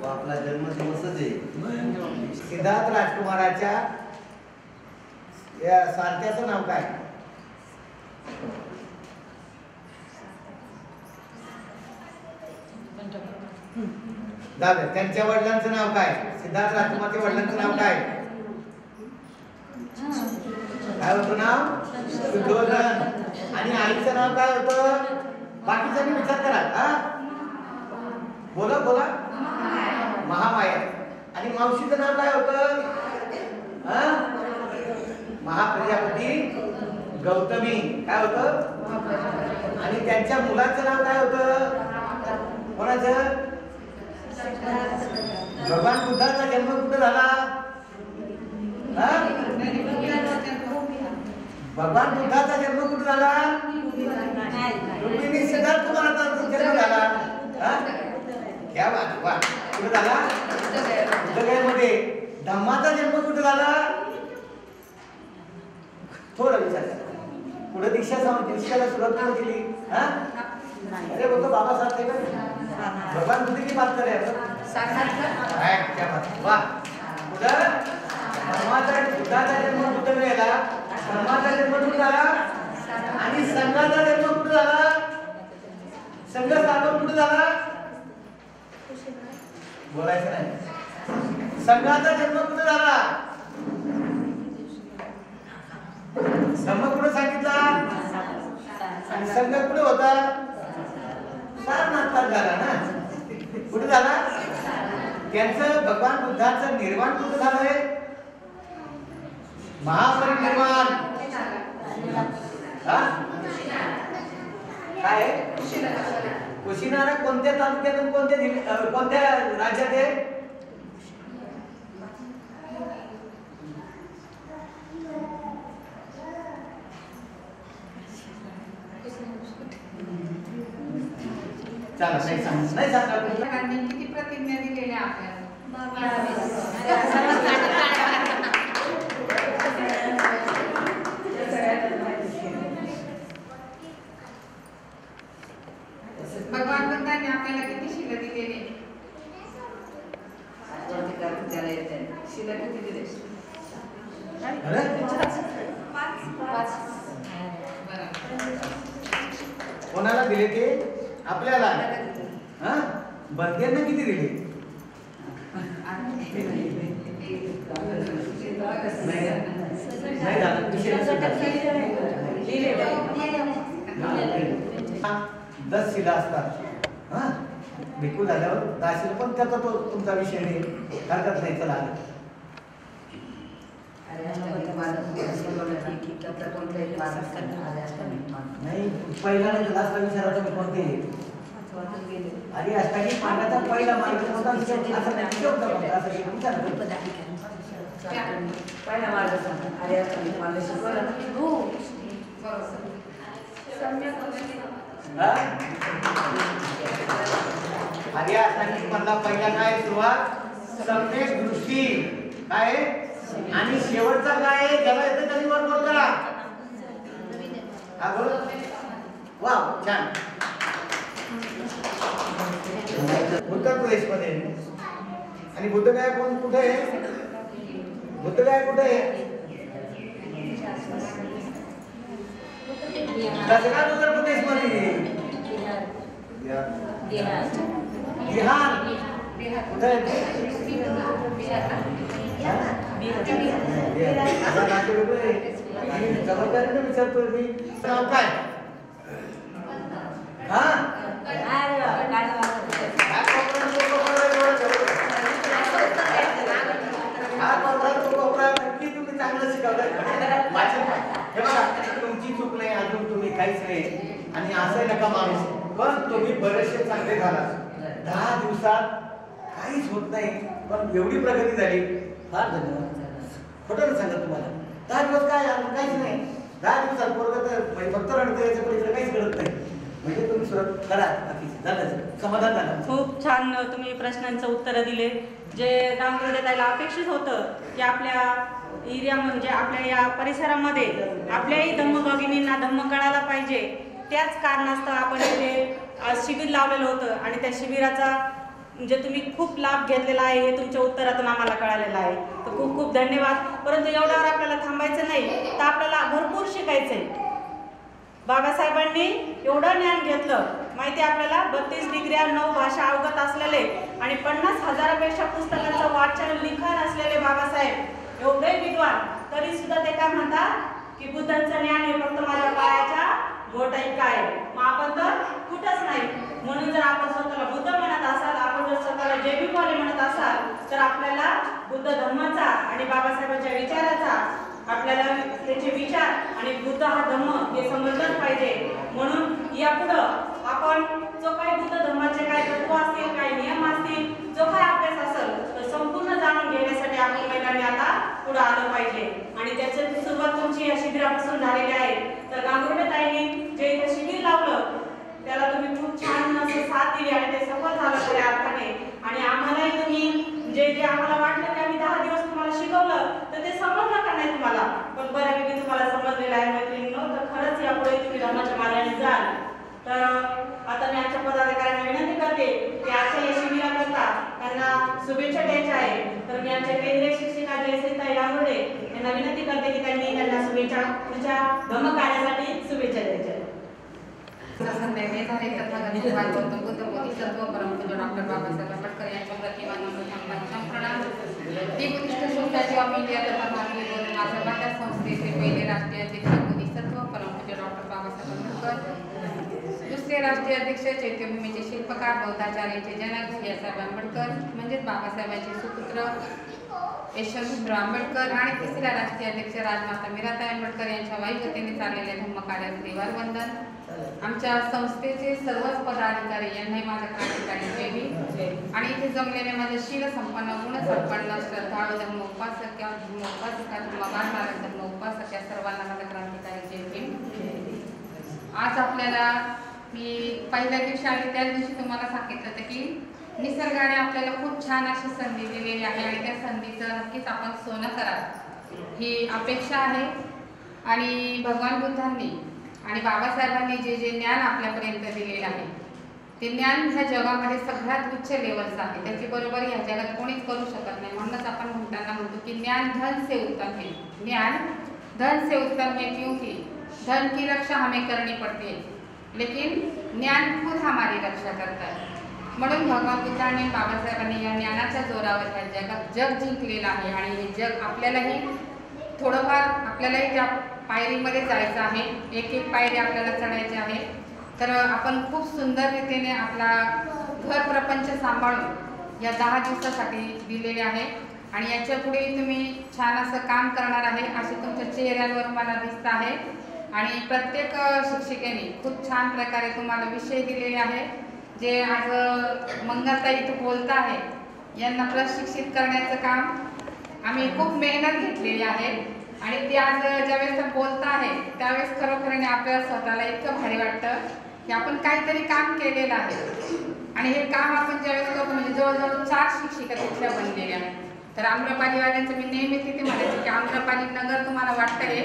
आपला जन्मदिवसच आहे. सिद्धार्थ राजकुमाराच्या या सारथ्याचं नाव काय? दादा त्यांच्या वडिलांचं नाव काय? सिद्धार्थ राजकुमारच्या वडिलांचं नाव काय? काय होतं नाव? सुद्धोधन. आणि आईचं नाव काय होतं? बाकीच्यांनी विचार करा. बोला बोला. महामाया. आणि मावशीचं नाव काय होतं? महाप्रजापती गौतमी. काय होतं? आणि त्यांच्या मुलाचं नाव काय होतं? कोणाचं? भगवान बुद्धाचा जन्म कुठे झाला? भगवान बुद्धाचा जन्म कुठे झाला? रुक्मिणी सिद्धार्थ कुमाराचा जन्म झाला. क्या बात. वा. कुठे झाला? बुद्धगयेमध्ये. धम्माचा जन्म कुठे झाला? थोडा विचार करा. पुढे दीक्षाला सुरुवात कोण केली? अरे बोलतो बाबासाहेब भगवान बुद्ध की बात करे. क्या बात. वा. बुद्धाचा जन्म कुठे मिळाला? धर्माचा जन्म कुठे झाला? आणि संघाचा जन्म कुठे झाला? संघ स्थापन कुठे झाला? बोलायचं नाही. संघाचा जन्म कुठे झाला? धम्म कुठे सांगितला? संघ कुठे होता? सारनाथात झाला ना. कुठे झाला? त्यांचं भगवान बुद्धाचं निर्माण कुठे झालंय? महापरिनिर्वाण. काय? कुशीनारा कोणत्या तालुक्यातून कोणत्या राज्यात आहे? चला नाही सांगा. किती प्रतिज्ञा दिलेल्या आपल्याला? भगवान बुद्धांनी आपल्याला किती शिला दिलेली? शिला किती दिले? कोणाला दिले ते? आपल्याला. बंद्यांना किती दिले? नाही झालं. 10 शिला असतात. बिलकुल झाल्यावर 10 शिला. पण त्याचा तो तुमचा विषय नाही. हरकत नाही. चला नाही. पहिला नाही लास्टला विचारा तुम्ही कोणते? आणि अष्टांगिक मार्गाचा पहिला मार्ग कोणता? पहिला मार्ग सांगा. अरे अष्टांगिक मार्ग शिकवला ना. आर्य अष्टांगिक मधला पहिला काय सुरुवात? सम्यक दृष्टी. काय? आणि शेवटचा काय? ज्याला येतं त्यांनी बरोबर करा. हा बोल. वाव छान. उत्तर प्रदेश मध्ये. आणि बुद्धगया कोण कुठे आहे? बुद्धगया कुठे आहे? दक्षिण उत्तर प्रदेश मध्ये. बिहार कुठे आहे? जबाबदारीने विचारतोय मी. नाव काय? तुम्ही चांगलं शिकवलं. हे बघा तुमची चूक नाही. अजून तुम्ही काहीच नाही. आणि असं नका माणूस. पण तुम्ही बरेचसे चांगले झाला. 10 दिवसात काहीच होत नाही. पण एवढी प्रगती झाली. फार धन्यवाद. खोटं नाही सांगत तुम्हाला. 10 दिवस काय काहीच नाही. 10 दिवसात पोरगं तर फक्त रडतं. याच्या पलीकडे काहीच करत नाही. सुरुवात करा. झालं समाधान झालं. खूप छान तुम्ही प्रश्नांचं उत्तरं दिले. जे गांगुर्डे अपेक्षित होतं की आपल्या एरिया म्हणजे आपल्या या परिसरामध्ये आपल्याही धम्मभगिनींना धम्म कळायला पाहिजे, त्याच कारणास्तव आपण इथे आज शिबिर लावलेलं होतं आणि त्या शिबिराचा म्हणजे तुम्ही खूप लाभ घेतलेला आहे हे तुमच्या उत्तरातून आम्हाला कळालेलं आहे. तर खूप खूप धन्यवाद. परंतु एवढ्यावर आपल्याला थांबायचं नाही, तर आपल्याला भरपूर शिकायचं आहे. बाबासाहेबांनी एवढं ज्ञान घेतलं माहिती आपल्याला, 32 डिग्र्या 9 भाषा अवगत असलेले आणि 50,000पेक्षा पुस्तकांचं वाचन लिखाण असलेले बाबासाहेब एवढे विद्वान, तरी सुद्धा ते काय म्हणतात की बुद्धांचं ज्ञान हे फक्त माझ्या पायाच्या बोटा इतकं आहे. मग आपण तर कुठंच नाही. म्हणून जर आपण स्वतःला बुद्ध म्हणत असाल, आपण जर स्वतःला जेबीवाले म्हणत असाल, तर आपल्याला बुद्ध धम्माचा आणि बाबासाहेबांच्या विचाराचा आपल्याला त्याचे विचार आणि बुद्ध हा धम्म हे समजलंच पाहिजे. म्हणून यापुढं आपण जो काही बुद्ध धम्माचे काय तत्व असतील, काही नियम असतील, जो काही अभ्यास असेल, तर संपूर्ण जाणून घेण्यासाठी आपण महिलांनी आता पुढे आलं पाहिजे. आणि त्याची सुरुवात तुमची या शिबिरापासून झालेली आहे. तर गांगुर्डे ताईंनी जे इथे शिबिर लावलं त्याला तुम्ही खूप छान असे साथ दिली आणि ते सफल झालं खऱ्या अर्थाने. आणि आम्हालाही तुम्ही जे आम्हाला वाटलं की आम्ही 10 दिवस तुम्हाला शिकवलं, तर ते समजलं का नाही तुम्हाला, पण बऱ्यापैकी तुम्हाला समजलेलं आहे मैत्रिणींनो. तर खरंच यापुढे तुम्ही धर्माच्या मार्गाने जाल. तर आता मी आजच्या पदाधिकाऱ्यांना विनंती करते की आजच्या या शिबिराकरता त्यांना शुभेच्छा द्यायच्या आहे. तर मी आमच्या केंद्रीय शिक्षिका जयश्रीताई गांगुर्डे यांना विनंती करते की त्यांना शुभेच्छा तुमच्या धम्म कार्यासाठी शुभेच्छा द्यायच्या. संध्याकाळी झाले तथागत गौतम बुद्ध बोधिसत्व परमपूज्य डॉक्टर बाबासाहेब आंबेडकर यांच्या प्रतिमानांना प्रणाम. दी बुद्धिस्ट सोसायटी ऑफ इंडिया तथा भारतीय बौद्ध महासभाच्या संस्थेचे पहिले राष्ट्रीय अध्यक्ष बोधिसत्व परमपूज्य डॉक्टर बाबासाहेब आंबेडकर, दुसरे राष्ट्रीय अध्यक्ष चैत्यभूमीचे शिल्पकार बौद्धाचार्यांचे जनक भैयासाहेब आंबेडकर म्हणजेच बाबासाहेबांचे सुपुत्र यशवंतराव आंबेडकर आणि तिसऱ्या राष्ट्रीय अध्यक्ष राजमाता मीराताई आंबेडकर यांच्या वायुगतीने चाललेल्या धम्मकार्यात त्रिवार वंदन. आमच्या संस्थेचे सर्वच पदाधिकारी यांनाही माझा क्रांतिकारी जय. आणि इथे जमलेले माझे शील संपन्न गुण संपन्न श्रद्धाळू धर्म उपासक धर्मवान धर्म उपासक या सर्वांना माझा क्रांतिकारी जय. आज आपल्याला मी पहिल्या दिवशी आणि त्याच दिवशी तुम्हाला सांगितलं होतं की निसर्गाने आपल्याला खूप छान अशी संधी दिलेली आहे आणि त्या संधीचं नक्कीच आपण सोनं करा ही अपेक्षा आहे. आणि भगवान बुद्धांनी आणि बाबासाहेबांनी जे जे ज्ञान आपल्यापर्यंत दिलेलं आहे ते ज्ञान ह्या जगामध्ये सगळ्यात उच्च लेवलचं आहे. त्याची बरोबरी ह्या जगात कोणीच करू शकत नाही. म्हणूनच आपण म्हणताना म्हणतो की ज्ञान धन से उत्तम है. ज्ञान धन से उत्तम है क्योंकि धन की रक्षा हमें करनी पड़ती है लेकिन ज्ञान खुद हमारी रक्षा करता है. म्हणून भगवान बुद्धांनी बाबासाहेबांनी या ज्ञानाच्या जोरावर ह्या जगात जग जिंकलेलं आहे. आणि हे जग आपल्यालाही थोडंफार आपल्यालाही त्या पायरीमध्ये जायचं आहे. एक एक पायरी आपल्याला चढायची आहे. तर आपण खूप सुंदर रीतीने आपला घर प्रपंच सांभाळून या 10 दिवसासाठी दिलेले आहे. आणि याच्या पुढे तुम्ही छान असं काम करणार आहे असे तुमच्या चेहऱ्यांवर मला दिसत आहे. आणि प्रत्येक शिक्षिकेने खूप छान प्रकारे तुम्हाला विषय दिलेले आहे. जे आज मंगलताई इथं बोलत आहे यांना प्रशिक्षित करण्याचं काम आम्ही खूप मेहनत घेतलेली आहे. आणि ते आज ज्यावेळेस बोलत आहे त्यावेळेस खरोखरीने आपल्याला स्वतःला इतकं भारी वाटतं की आपण काहीतरी काम केलेलं आहे. आणि हे काम आपण ज्यावेळेस करतो म्हणजे जवळजवळ 4 शिक्षिका तिथल्या बनलेल्या आहेत. तर आम्रपालीवाल्यांचं मी नेहमी तिथे म्हणायचे की आम्रपाली नगर तुम्हाला वाटतंय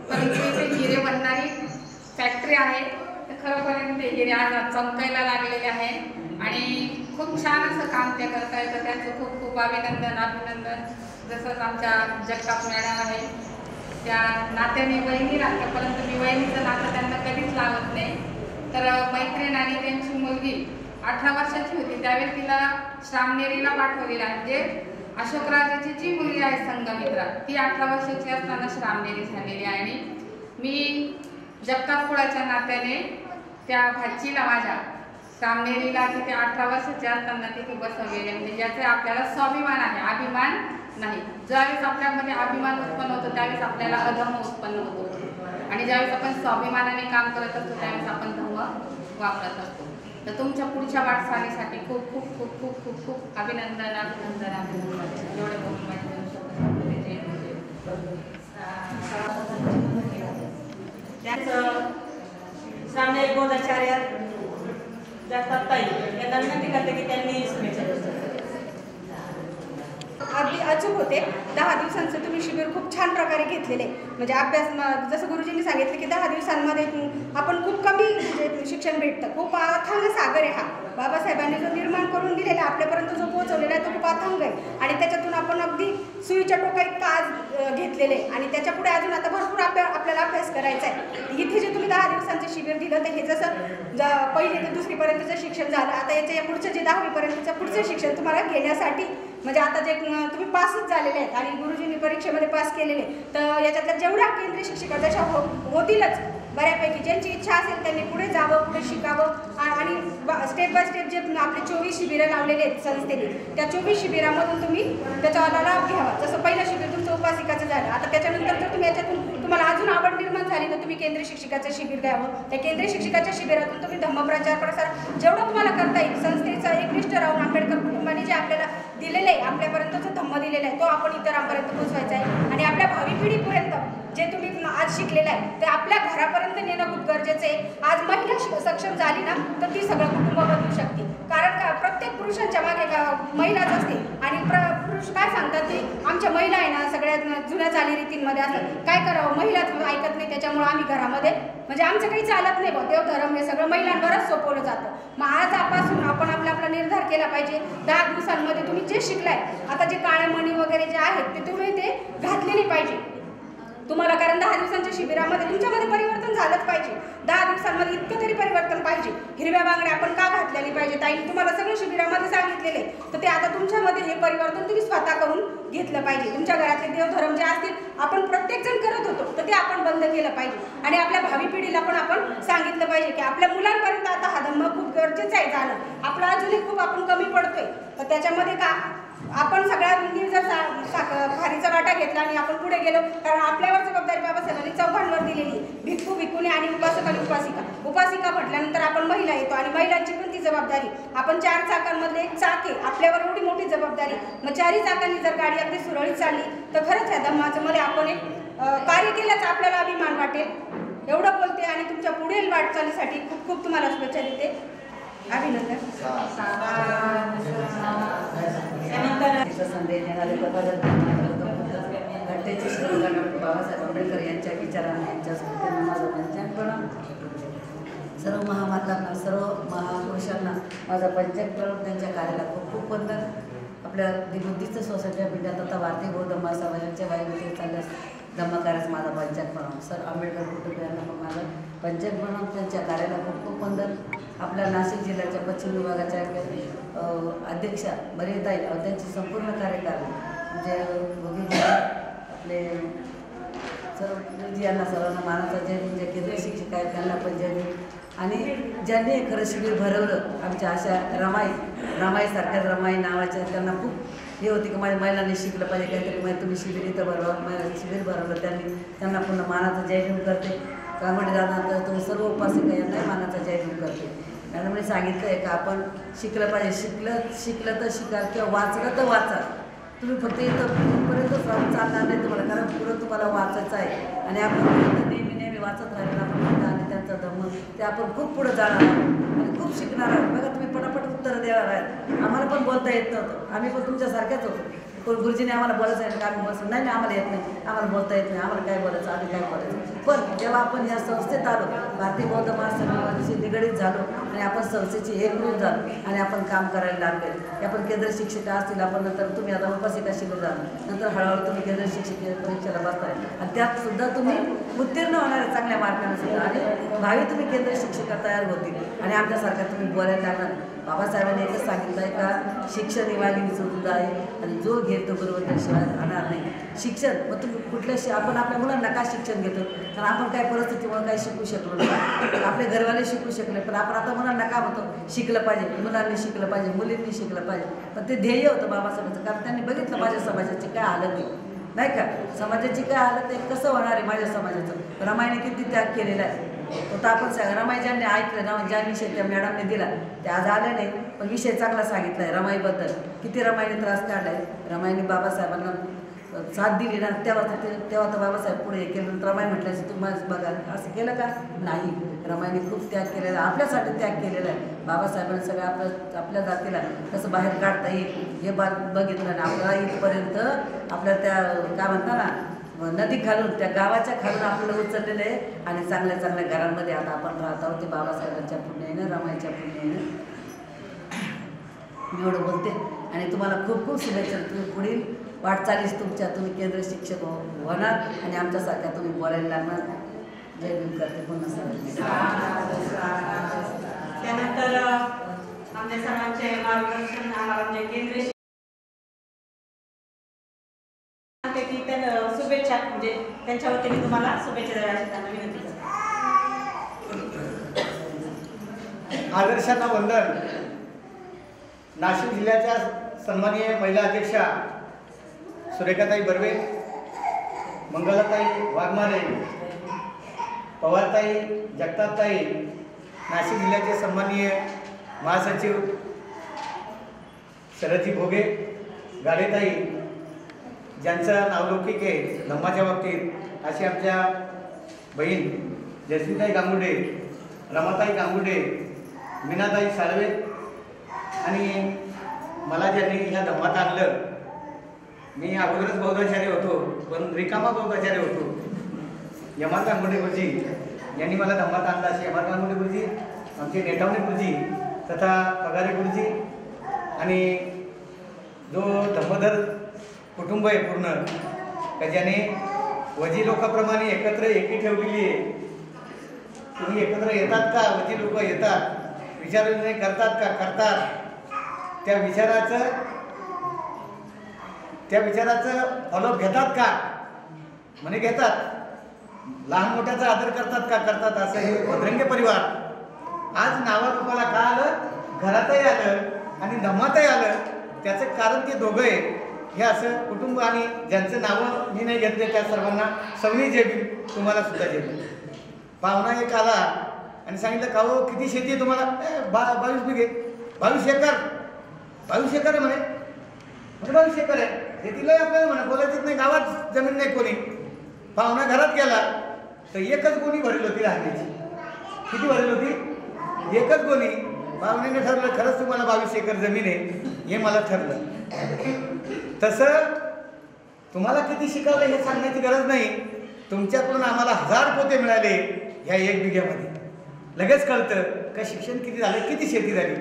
परंतु इथे हिरे बनणारी फॅक्टरी आहे. तर खरोखरीने ते हिरे आज चमकायला लागलेले आहे आणि खूप छान असं काम ते करता येतं. त्यांचं खूप खूप अभिनंदन. जसंच आमच्या जगताप मॅडम आहे त्या नात्याने वहिनी लागतं परंतु मी वहिनीचं नातं त्यांना कधीच लावत नाही. तर मैत्रीण आणि त्यांची मुलगी 18 वर्षाची होती त्यावेळी तिला श्रामनेरीला पाठवलेला आहे. जे अशोकराजाची जी मुलगी आहे संगमित्रा ती 18 वर्षाची असताना श्रामनेरी झालेली आहे. आणि मी जगतापकुळाच्या नात्याने त्या भाचीला माझ्या श्रामनेरीला तिथे 18 वर्षाची असताना तिथे बसवलेले म्हणजे ज्याचा आपल्याला स्वाभिमान आहे, अभिमान नाही. ज्यावेळेस आपल्यामध्ये अभिमान उत्पन्न होतो त्यावेळेस आपल्याला अधम उत्पन्न होतो आणि ज्यावेळेस आपण स्वाभिमानाने काम करत असतो त्यावेळेस आपण धम्म वापरत असतो. तर तुमच्या पुढच्या वाटचालीसाठी खूप खूप खूप खूप खूप खूप अभिनंदन. एवढे बोलून त्याचं सामने बौद्धाचार्य जातात ताई यांना विनंती करते की त्यांनी शुभेच्छा द्याव्या. अगदी अचूक होते. 10 दिवसांचं तुम्ही शिबिर खूप छान प्रकारे घेतलेले. म्हणजे अभ्यास जसं गुरुजींनी सांगितलं की 10 दिवसांमध्ये आपण खूप कमी म्हणजे शिक्षण भेटतं. खूप अथांग सागर आहे हा. बाबासाहेबांनी जो निर्माण करून दिलेला आपल्यापर्यंत जो पोहोचवलेला आहे तो खूप अथांग आहे आणि त्याच्यातून आपण अगदी सुईच्या टोकाईत आज घेतलेले आणि त्याच्या पुढे अजून आता भरपूर आपल्याला अभ्यास करायचा आहे. इथे जे तुम्ही 10 दिवसांचं शिबिर दिलं तर हे जसं पहिली ते दुसरीपर्यंतचं शिक्षण झालं, आता या पुढचं जे 10वी पर्यंतचं पुढचं शिक्षण तुम्हाला घेण्यासाठी म्हणजे आता जे तुम्ही पासच झालेले आहेत आणि गुरुजींनी परीक्षेमध्ये पास केलेले तर याच्यातल्या जेवढ्या केंद्रीय शिक्षिका जशा होतीलच बऱ्यापैकी ज्यांची इच्छा असेल त्यांनी पुढे जावं, पुढे शिकावं आणि स्टेप बाय स्टेप जे आपले 24 शिबिरं लावलेले आहेत संस्थेने त्या 24 शिबिरामधून तुम्ही त्याचा लाभ घ्यावा. जसं पहिलं शिबिर तुमचं उपासिकाचं झालं, आता त्याच्यानंतर जर तुम्ही याच्यातून तुम्हाला अजून आवड निर्माण झाली तर तुम्ही केंद्रीय शिक्षिकाचं शिबिर घ्यावं. त्या केंद्रीय शिक्षिकाच्या शिबिरातून तुम्ही धम्मप्रचार प्रसार जेवढं तुम्हाला करता येईल संस्थेचा एकनिष्ठ राहून आंबेडकर कुटुंबाने जे आपल्याला दिलेलं आहे आपल्यापर्यंत जो धम्म दिलेला आहे तो आपण इतरांपर्यंत पोहोचवायचा आहे आणि आपल्या भावी पिढीपर्यंत जे तुम्ही आज शिकलेलं आहे ते आपल्या घरापर्यंत नेणं खूप गरजेचं आहे. आज महिला सक्षम झाली ना तर ती सगळं कुटुंब बदलू शकते. कारण का प्रत्येक पुरुषांच्या मागे महिलाच असते आणि पुरुष काय सांगतात की आमच्या महिला आहे ना सगळ्यात जुन्या चालीरीतींमध्ये असतात, काय करावं महिलाच ऐकत नाही त्याच्यामुळे आम्ही घरामध्ये म्हणजे आमचं काही चालत नाही बा देवधर्म हे सगळं महिलांवरच सोपवलं जातं. मग आजपासून आपण आपला निर्धार केला पाहिजे. 10 दिवसांमध्ये तुम्ही जे शिकलाय आता जे काळे मणी वगैरे जे आहेत ते तुम्ही ते घातलेली पाहिजे तुम्हाला. कारण 10 दिवसांच्या शिबिरामध्ये तुमच्यामध्ये परिवर्तन झालंच पाहिजे. 10 दिवसांमध्ये इतकं तरी परिवर्तन पाहिजे. हिरव्या बांगड्या आपण का घातलेली पाहिजे ताईने तुम्हाला सगळं शिबिरामध्ये सांगितलेले तर ते आता तुमच्यामध्ये हे परिवर्तन तुम्ही स्वतः करून घेतलं पाहिजे. तुमच्या घरातले देवधर्म जे असतील आपण प्रत्येकजण करत होतो तर ते आपण बंद केलं पाहिजे आणि आपल्या भावी पिढीला पण आपण सांगितलं पाहिजे की आपल्या मुलांपर्यंत आता हा धम्म खूप गरजेचं आहे जाणं. आपला अजूनही खूप आपण कमी पडतोय तर त्याच्यामध्ये का आपण सगळ्यांनी जर खारीचा वाटा घेतला आणि आपण पुढे गेलो कारण आपल्यावर जबाबदारी बाबासाहेबांनी चौघांवर दिलेली भिक्खू भिक्खुनी आणि उपासक आणि उपासिका म्हटल्यानंतर आपण महिला येतो आणि महिलांची पण ती जबाबदारी. आपण 4 चाकांमधले एक चाक आहे आपल्यावर एवढी मोठी जबाबदारी. मग 4ही चाकांनी जर गाडी अगदी सुरळीत चालली तर खरंच ह्या धम्माचं मध्ये आपण एक कार्य केल्याचा आपल्याला अभिमान वाटेल. एवढं बोलते आणि तुमच्या पुढील वाटचालीसाठी खूप खूप तुम्हाला शुभेच्छा देते. अभिनंदन. संदेश देणारे घटनेचे श्री डॉक्टर बाबासाहेब आंबेडकर यांच्या विचारांना यांच्या स्मृतींना माझं पंचायतपणा. सर्व महामातांना सर्व महापुरुषांना माझा पंचायतपणा त्यांच्या कार्याला खूप खूप वंदन. आपल्या बुद्धीचं सोसायटी पिंड्यात आता भारतीय बौद्ध महासभाच्या वायुगतीत चालल्यास धम्मकार्यास माझा पंचायतपणा. सर आंबेडकर कुटुंबियांना पण माझं पंचायतपणा त्यांच्या कार्याला खूप खूप वंदन. आपल्या नाशिक जिल्ह्याच्या पश्चिम विभागाच्या अध्यक्षा बरेताई त्यांची संपूर्ण कार्यकाळ म्हणजे आपले सर्व यांना सर्वांना मानाचा जय. जे केंद्रीय शिक्षिका आहेत त्यांना पण जय आणि ज्यांनी खरं शिबिर भरवलं आमच्या अशा रमाईसारख्याच रमाई नावाच्या त्यांना खूप हे होती की माझ्या महिलांनी शिकलं पाहिजे काहीतरी माहिती तुम्ही शिबिर इथं शिबिर भरवलं त्यांना पुन्हा मानाचा जय घेऊन करते. कांगोडे दादा तुम्ही सर्व उपासिका यांनाही मानाचा जय घेऊन करते. मॅडमने सांगितलं आहे का आपण शिकलं पाहिजे. शिकलं तर शिकाल किंवा वाचलं तर वाचा. तुम्ही फक्त इथंपर्यंत राहून चालणार नाही तुम्हाला कारण पुढं तुम्हाला वाचायचं आहे आणि आपण नेहमी वाचत राहिलं आपण आणि त्यांचा धम्म ते आपण खूप पुढं जाणार आहोत आणि खूप शिकणार आहोत. बघा तुम्ही पटापट उत्तरं देणार आहेत. आम्हाला पण बोलता येत नव्हतं. आम्ही पण तुमच्यासारख्याच होतो. पण गुरुजीने आम्हाला बोलायचं आहे का आम्ही बसून नाही आम्हाला येत नाही आम्हाला बोलता येत नाही आम्हाला काय बोलायचं आम्ही काय बोलायचं. पण जेव्हा आपण या संस्थेत आलो भारतीय बौद्ध महासंघाशी निगडीत झालो आणि आपण संस्थेची एकरूप झालो आणि आपण काम करायला लागले. आपण केंद्रीय शिक्षिका असतील आपण नंतर तुम्ही आता उपासिका शिबिर झालं नंतर हळूहळू तुम्ही केंद्रीय शिक्षिके परीक्षेला बसताय आणि त्यात सुद्धा तुम्ही उत्तीर्ण होणार आहे चांगल्या मार्काने सुद्धा आणि भावी तुम्ही केंद्रीय शिक्षिका तयार होतील आणि आमच्यासारख्या तुम्ही बोलायला लागणार. बाबासाहेबांनी एकच सांगितलं आहे का शिक्षण ही वाघिणी सुद्धा आहे आणि जो घेतो तो गुरुवंताशिवाय राहणार नाही. शिक्षण मग तुम्ही कुठल्या आपण आपल्या मुलांना का शिक्षण घेतो कारण आपण काय परिस्थितीमुळे काही शिकू शकलो नाही. आपले घरवाले शिकू शकले पण आपण आता मुलांना का म्हणतो शिकलं पाहिजे मुलांनी शिकलं पाहिजे मुलींनी शिकलं पाहिजे. पण ते ध्येय होतं बाबासाहेबांचं कारण त्यांनी बघितलं माझ्या समाजाची काय हालत आहे नाही का समाजाची काय हालत आहे कसं होणार आहे माझ्या समाजाचं. रमाईने किती त्याग केलेला आहे तो आपण रमाई ज्यांनी ऐकलं ना ज्या विषय त्या मॅडमने दिला ते आज आले नाही पण विषय चांगला सांगितला आहे रमाईबद्दल. किती रमाईने त्रास काढला आहे. रमाईने बाबासाहेबांना साथ दिली ना तेव्हा तर बाबासाहेब पुढे हे केलं. रमाई म्हटल्याशी तुम्हाला बघा असं केलं का नाही. रमाईने खूप त्याग केलेला आहे, आपल्यासाठी त्याग केलेला आहे. बाबासाहेबांनी सगळं आपल्या जातीला कसं बाहेर काढता येईल हे बघितलं ना. आपल्याला इथपर्यंत आपल्या त्या काय म्हणता ना नदी खालून त्या गावाच्या खालून आपल्याला उचललेलं आहे आणि चांगल्या चांगल्या घरांमध्ये आता आपण राहत आहोत. ते बाबासाहेबांच्या पुण्यानं रमाईच्या पुण्यानं मी एवढं बोलते आणि तुम्हाला खूप खूप शुभेच्छा. तुम्ही पुढील वाटचालीस तुम्ही केंद्र शिक्षक होणार आणि आमच्यासारख्या तुम्ही बोलायला लागणार. जय भीम करते पुन्हा त्यानंतर आमच्या सर्वांचे मार्गदर्शन आमचे केंद्रीय शुभेच्छा म्हणजे त्यांच्या वतीने तुम्हाला शुभेच्छा द्याव्या अशी त्यांना विनंती करते. आदर्शांना वंदन. नाशिक जिल्ह्याच्या सन्माननीय महिला अध्यक्षा सुरेखाताई बर्वे, मंगलाताई वाघमारे, पवारताई, जगतापताई, नाशिक जिल्ह्याचे सन्माननीय महासचिव शरदजी भोगे, गाडेताई ज्यांचं नावलौकिक आहे धम्माच्या बाबतीत, अशी आमच्या बहीण जयश्रीताई गांगुडे, रमाताई गांगुडे, मीनाताई साळवे आणि मला ज्यांनी ह्या धम्मात आणलं. मी अगोदरच बौद्धाचार्य होतो पण रिकामा बौद्धाचार्य होतो. यमात गांगुडे गुरुजी यांनी मला धम्मात आणला. असे यमात गांगुडे गुरुजी, आमचे नेटावणे गुरुजी तथा पगारे गुरुजी आणि जो धम्मधर कुटुंब आहे पूर्ण का ज्याने वजी लोकांप्रमाणे एकत्र एकी ठेवलेली आहे. तुम्ही एकत्र येतात का? वजी लोक येतात. विचारविनिमय करतात का? करतात. त्या विचाराचं फॉलोअप घेतात का? म्हणे घेतात. लहान मोठ्याचा आदर करतात का? करतात. असं हे भद्रंगे परिवार आज नावारूपाला का आलं? घरातही आलं आणि धम्मातही आलं. त्याचं कारण ते दोघं आहे. हे असं कुटुंब आणि ज्यांचं नावं मी नाही घेतले त्या सर्वांना सवनी जय भीम. तुम्हाला सुद्धा जय भीम. पाहुणा एक आला आणि सांगितलं का हो किती शेती आहे तुम्हाला? 22 बिघे. 22 एकर. 22 एकर आहे म्हणे. 22 एकर आहे. शेतीलाही आपल्याला म्हणे बोलायचंच नाही. गावात जमीन नाही कोणी. पाहुणा घरात गेला तर एकच गोणी भरली होती राहण्याची. किती भरली होती? एकच गोणी. पाहुण्याने ठरलं खरंच तुम्हाला 22 एकर जमीन आहे हे मला ठरलं. तसं तुम्हाला किती शिकवलं हे सांगण्याची गरज नाही. तुमच्याकडून आम्हाला 1000 पोते मिळाले ह्या 1 बिघ्यामध्ये. लगेच कळतं का शिक्षण किती झालं, किती शेती झाली.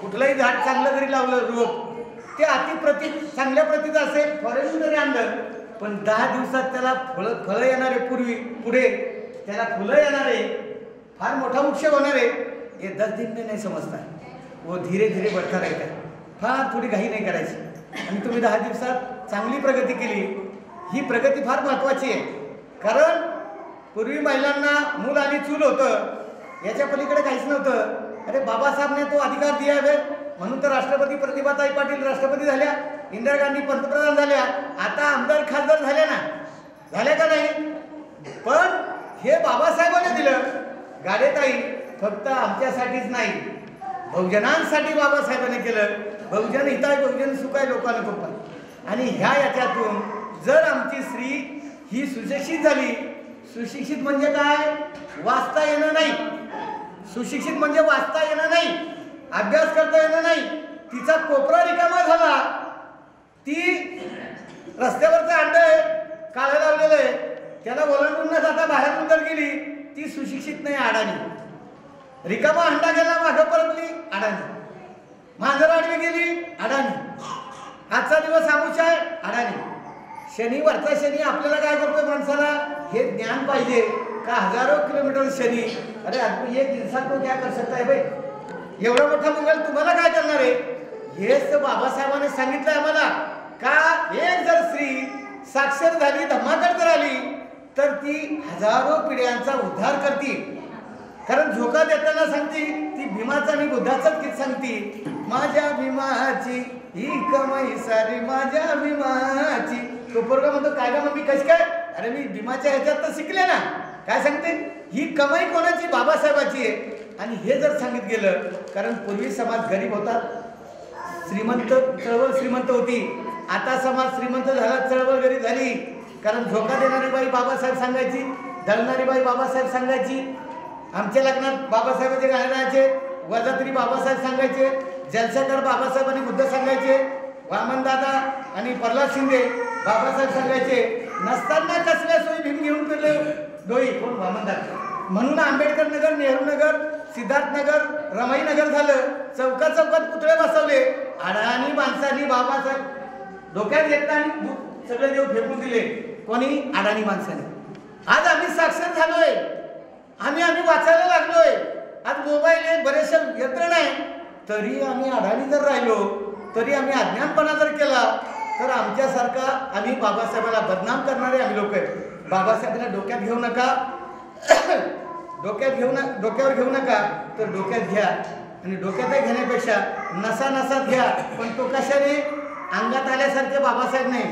कुठलंही झाड चांगलं जरी लावलं रोप ते चांगल्या प्रतीचं असेल, फॉरेन जरी आणलं पण 10 दिवसात त्याला फळं येणारे पुढे त्याला फुलं येणारे फार मोठा वृक्ष होणारे हे 10 दिन में नाही समजता. वो धीरे धीरे बढ़ता रहता है. फार थोडी घाई नाही करायची. आणि तुम्ही 10 दिवसात चांगली प्रगती केली. ही प्रगती फार महत्त्वाची आहे. कारण पूर्वी महिलांना मूल आणि चूल होतं. याच्या पलीकडे काहीच नव्हतं. अरे बाबासाहेबने तो अधिकार दिया है म्हणून तर राष्ट्रपती प्रतिभाताई पाटील राष्ट्रपती झाल्या, इंदिरा गांधी पंतप्रधान झाल्या, आता आमदार खासदार झाल्या ना. झाल्या का नाही? पण हे बाबासाहेबांनी दिलं. गाडेताई फक्त आमच्यासाठीच नाही बहुजनांसाठी बाबासाहेबांनी केलं. बहुजन हिताय बहुजन सुखाय लोकांना कोपाय. आणि याच्यातून जर आमची स्त्री ही सुशिक्षित झाली. सुशिक्षित म्हणजे काय? वाचता येणं नाही. सुशिक्षित म्हणजे वाचता येणं नाही, अभ्यास करता येणं नाही. तिचा कोपरा रिकामा झाला. ती रस्त्यावरचं अंड आहे काळं लावलेलं आहे त्याला ओलांडून न जाता बाहेरून जर गेली ती सुशिक्षित नाही, अडाणी. रिकामा अंडा गेला मागं परतली अडाणी. मांजर आडवी गेली अडाणी. आजचा दिवस आमुषा आहे अडाणी. शनिवारचा शनी आपल्याला काय करतोय माणसाला हे ज्ञान पाहिजे का हजारो किलोमीटर शनी. अरे आदमी एक इंसान को क्या कर सकता है भाई? एवढा मोठा मंगल तुम्हाला काय करणार आहे? हेच बाबासाहेबांनी सांगितलं आम्हाला का एक जर स्त्री साक्षर झाली धम्माकड जर आली तर ती हजारो पिढ्यांचा उद्धार करते. कारण झोका देताना सांगते ती भीमाचा आणि बुद्धाचाच गीत सांगते. माझ्या भीमाची ही कमाई सारी माझ्या भीमाची. तो पोरगा म्हणतो काय का मम्मी कशी काय? अरे मी भीमाच्या ह्याच्यात तर शिकले ना. काय सांगते? ही कमाई कोणाची? बाबासाहेबाची आहे. आणि हे जर सांगित गेलं कारण पूर्वी समाज गरीब होता, चळवळ श्रीमंत होती. आता समाज श्रीमंत झाला, चळवळ गरी झाली. कारण झोका देणारी बाई बाबासाहेब सांगायची, दळणारी बाई बाबासाहेब सांगायची. आमच्या लग्नात बाबासाहेबांचे गाणे राहायचे, वजातरी बाबासाहेब सांगायचे, जलसाकर बाबासाहेब आणि बुद्ध सांगायचे, वामनदादा आणि प्रल्हाद शिंदे बाबासाहेब सांगायचे. नसताना कसल्या सोयी भीम घेऊन फिरले डोई कोण वामनदादा. म्हणून आंबेडकर नगर, नेहरू नगर, सिद्धार्थ नगर, रमाई नगर झालं. चौकात चौकात पुतळे बसवले. अडाणी माणसांनी बाबासाहेब डोक्यात घेतला आणि सगळे देव फेकून दिले. कोणी? अडाणी माणसाने. आज आम्ही साक्षर झालोय, आम्ही वाचायला लागलोय. आज मोबाईल आहे, बरेचसे यंत्र नाही, तरी आम्ही अडाणी जर राहिलो, तरी आम्ही अज्ञानपणा जर केला, तर आमच्यासारखा आम्ही बाबासाहेबाला बदनाम करणारे आम्ही लोक आहेत. बाबासाहेबांना डोक्यात घेऊ नका, डोक्यावर घेऊ नका, तर डोक्यात घ्या. आणि डोक्यात घेण्यापेक्षा नसा नसात घ्या. पण तो कशाने? अंगात आल्यासारखे बाबासाहेब नाही,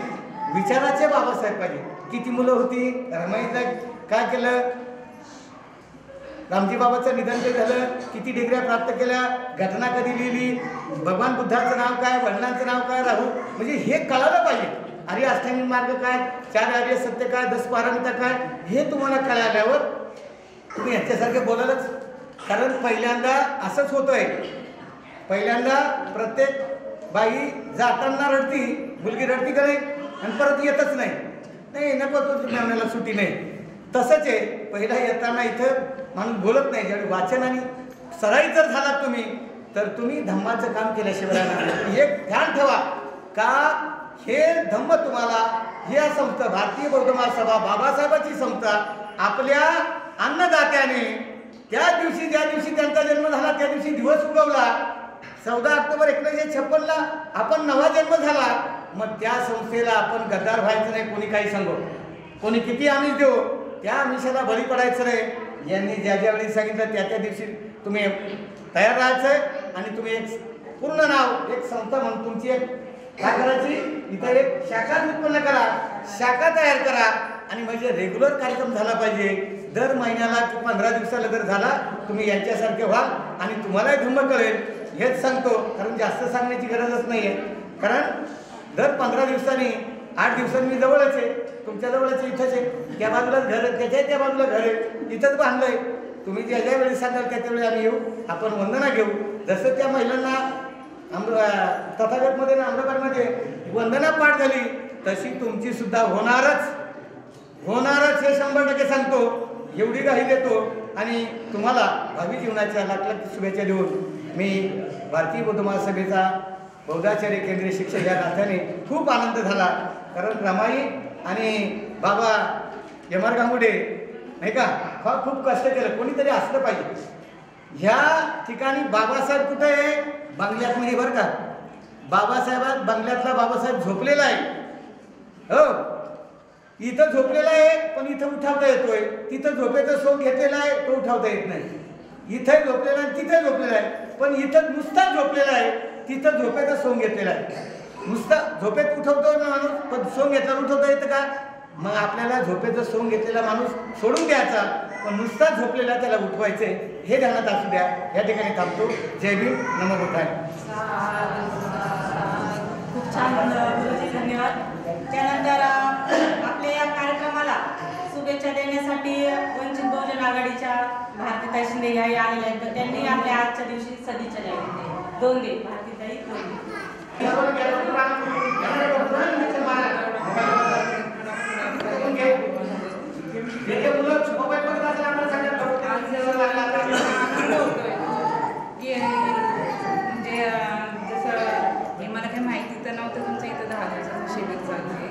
विचाराचे बाबासाहेब पाहिजे. किती मुलं होती रमाईला, काय केलं? रामजी बाबाचं निधन ते झालं, किती डिग्र्या प्राप्त केल्या, घटना कधी लिहिली, भगवान बुद्धाचं नाव काय, वडिलांचं नाव काय, राहू, म्हणजे हे कळायला पाहिजे. आर्य अष्टांगिक मार्ग काय, 4 आर्य सत्य काय, 10 पारमिता काय, हे तुम्हाला कळाल्यावर तुम्ही याच्यासारखे बोलालच. कारण पहिल्यांदा असंच होतंय, पहिल्यांदा प्रत्येक बाई जाताना रडती, मुलगी रडती का नाही, आणि परत येतच नाही, नाही नको तुझ्या मेवण्याला सुट्टी नाही. तसंच आहे, पहिला येताना इथं माणूस बोलत नाही. ज्यावेळी वाचन आणि सराई जर झालात तुम्ही, तर तुम्ही धम्माचं काम केल्याशिवाय नाही. एक ध्यान ठेवा का हे धम्म तुम्हाला, ही संस्था भारतीय बौद्ध महासभा बाबासाहेबांची संस्था आपल्या अन्नदात्याने त्या दिवशी, ज्या दिवशी त्यांचा जन्म झाला त्या दिवशी दिवस उगवला. 14 ऑक्टोबर 1956ला आपण नवा जन्म झाला. मग त्या संस्थेला आपण गद्दार व्हायचं नाही. कोणी काही सांगो, कोणी किती आमिष देऊ, त्या आमिषाला बळी पडायचं नाही. यांनी ज्या ज्यावेळी सांगितलं त्या दिवशी तुम्ही तयार राहायचं. आणि तुम्ही एक पूर्ण नाव, एक संस्था म्हणून तुमची एक काय करायची, इथं एक शाखा उत्पन्न करा, शाखा तयार करा. आणि म्हणजे रेग्युलर कार्यक्रम झाला पाहिजे. दर महिन्याला की 15 दिवसाला जर झाला, तुम्ही यांच्यासारखे व्हाल आणि तुम्हालाही धम्म कळेल. हेच सांगतो, कारण जास्त सांगण्याची गरजच नाही आहे. कारण दर 15 दिवसांनी 8 दिवसांनी मी जवळच आहे, तुमच्या जवळच इथंच आहे. त्या बाजूलाच घर आहे, त्याच्या त्या बाजूला घर आहे, इथंच बांधलंय. तुम्ही ज्या ज्या वेळी सांगाल त्या त्यावेळी आम्ही येऊ, आपण वंदना घेऊ. जसं त्या महिलांना तथागतमध्ये आणि अमराबादमध्ये वंदना पाठ झाली, तशी तुमची सुद्धा होणारच हे 100% सांगतो. एवढी काही देतो. आणि तुम्हाला भावी जीवनाच्या लाख लाख शुभेच्छा देऊन मी भारतीय बौद्ध महासभेचा बौद्धाचार्य केंद्रीय शिक्षक या नात्याने खूप आनंद झाला. कारण रमाई आणि बाबा एम.आर. गांगुडे नाही का, खूप कष्ट केलं. कोणीतरी असलं पाहिजे. ह्या ठिकाणी बाबासाहेब कुठे आहे? बंगल्यात नाही बरं का. बाबासाहेब बंगल्यातला बाबासाहेब झोपलेला आहे. हो, इथं झोपलेला आहे, पण इथं उठावता येतोय. तिथं झोपेचं सोंग घेतलेला आहे, तो उठावता येत नाही. इथे झोपलेला आहे, तिथे झोपलेला आहे, पण इथं नुसता झोपलेला आहे, तिथं झोपेचं सोंग घेतलेला आहे. नुसता झोपेत उठवतो ना माणूस, पण सोंग घेतल्यावर उठवता येतं का? मग आपल्याला झोपेचं सोंग घेतलेला माणूस सोडून द्यायचा, पण नुसता झोपलेला त्याला उठवायचंय. हे ध्यानात असू द्या. या ठिकाणी थांबतो. जय भीम, नमो बुद्धाय. खूप छान गुरुजी, धन्यवाद. त्यानंतर आपल्या या कार्यक्रमाला शुभेच्छा देण्यासाठी वंचित बहुजन आघाडीच्या भारतीताई शिंदे ह्याही आलेल्या आहेत. तर त्यांनी आपल्या आजच्या दिवशी सदिच्छा द्यावी. 2 दे भारतीताई, 2 दे. म्हणजे जसं मला काही माहिती तर नव्हतं तुमचं इथं 10 दिवसाचं शिबिर चालू आहे.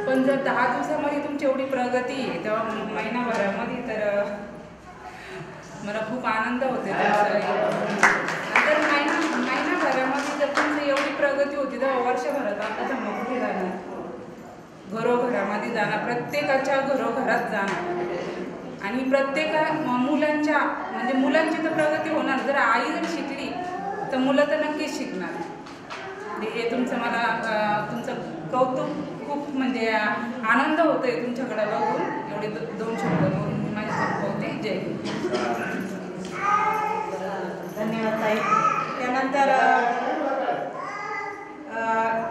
पण जर 10 दिवसामध्ये तुमची एवढी प्रगती आहे, तेव्हा महिनाभरामध्ये तर मला खूप आनंद होते. तर महिनाभरामध्ये जर तुमची एवढी प्रगती होती, तेव्हा वर्षभरात आता धम्म कुठे जाणार? घरोघरामध्ये जाणार, प्रत्येकाच्या घरोघरात जाणार. आणि प्रत्येक मुलांच्या म्हणजे मुलांची तर प्रगती होणार. जर आई जर शिकली तर मुलं तर नक्कीच शिकणार. हे तुमचं मला तुमचं कौतुक खूप म्हणजे आनंद होतोय तुमच्याकडे बघून. एवढे 2 शब्द बोलून मी माझ्या संपवते. जय धन्यवाद ताई. त्यानंतर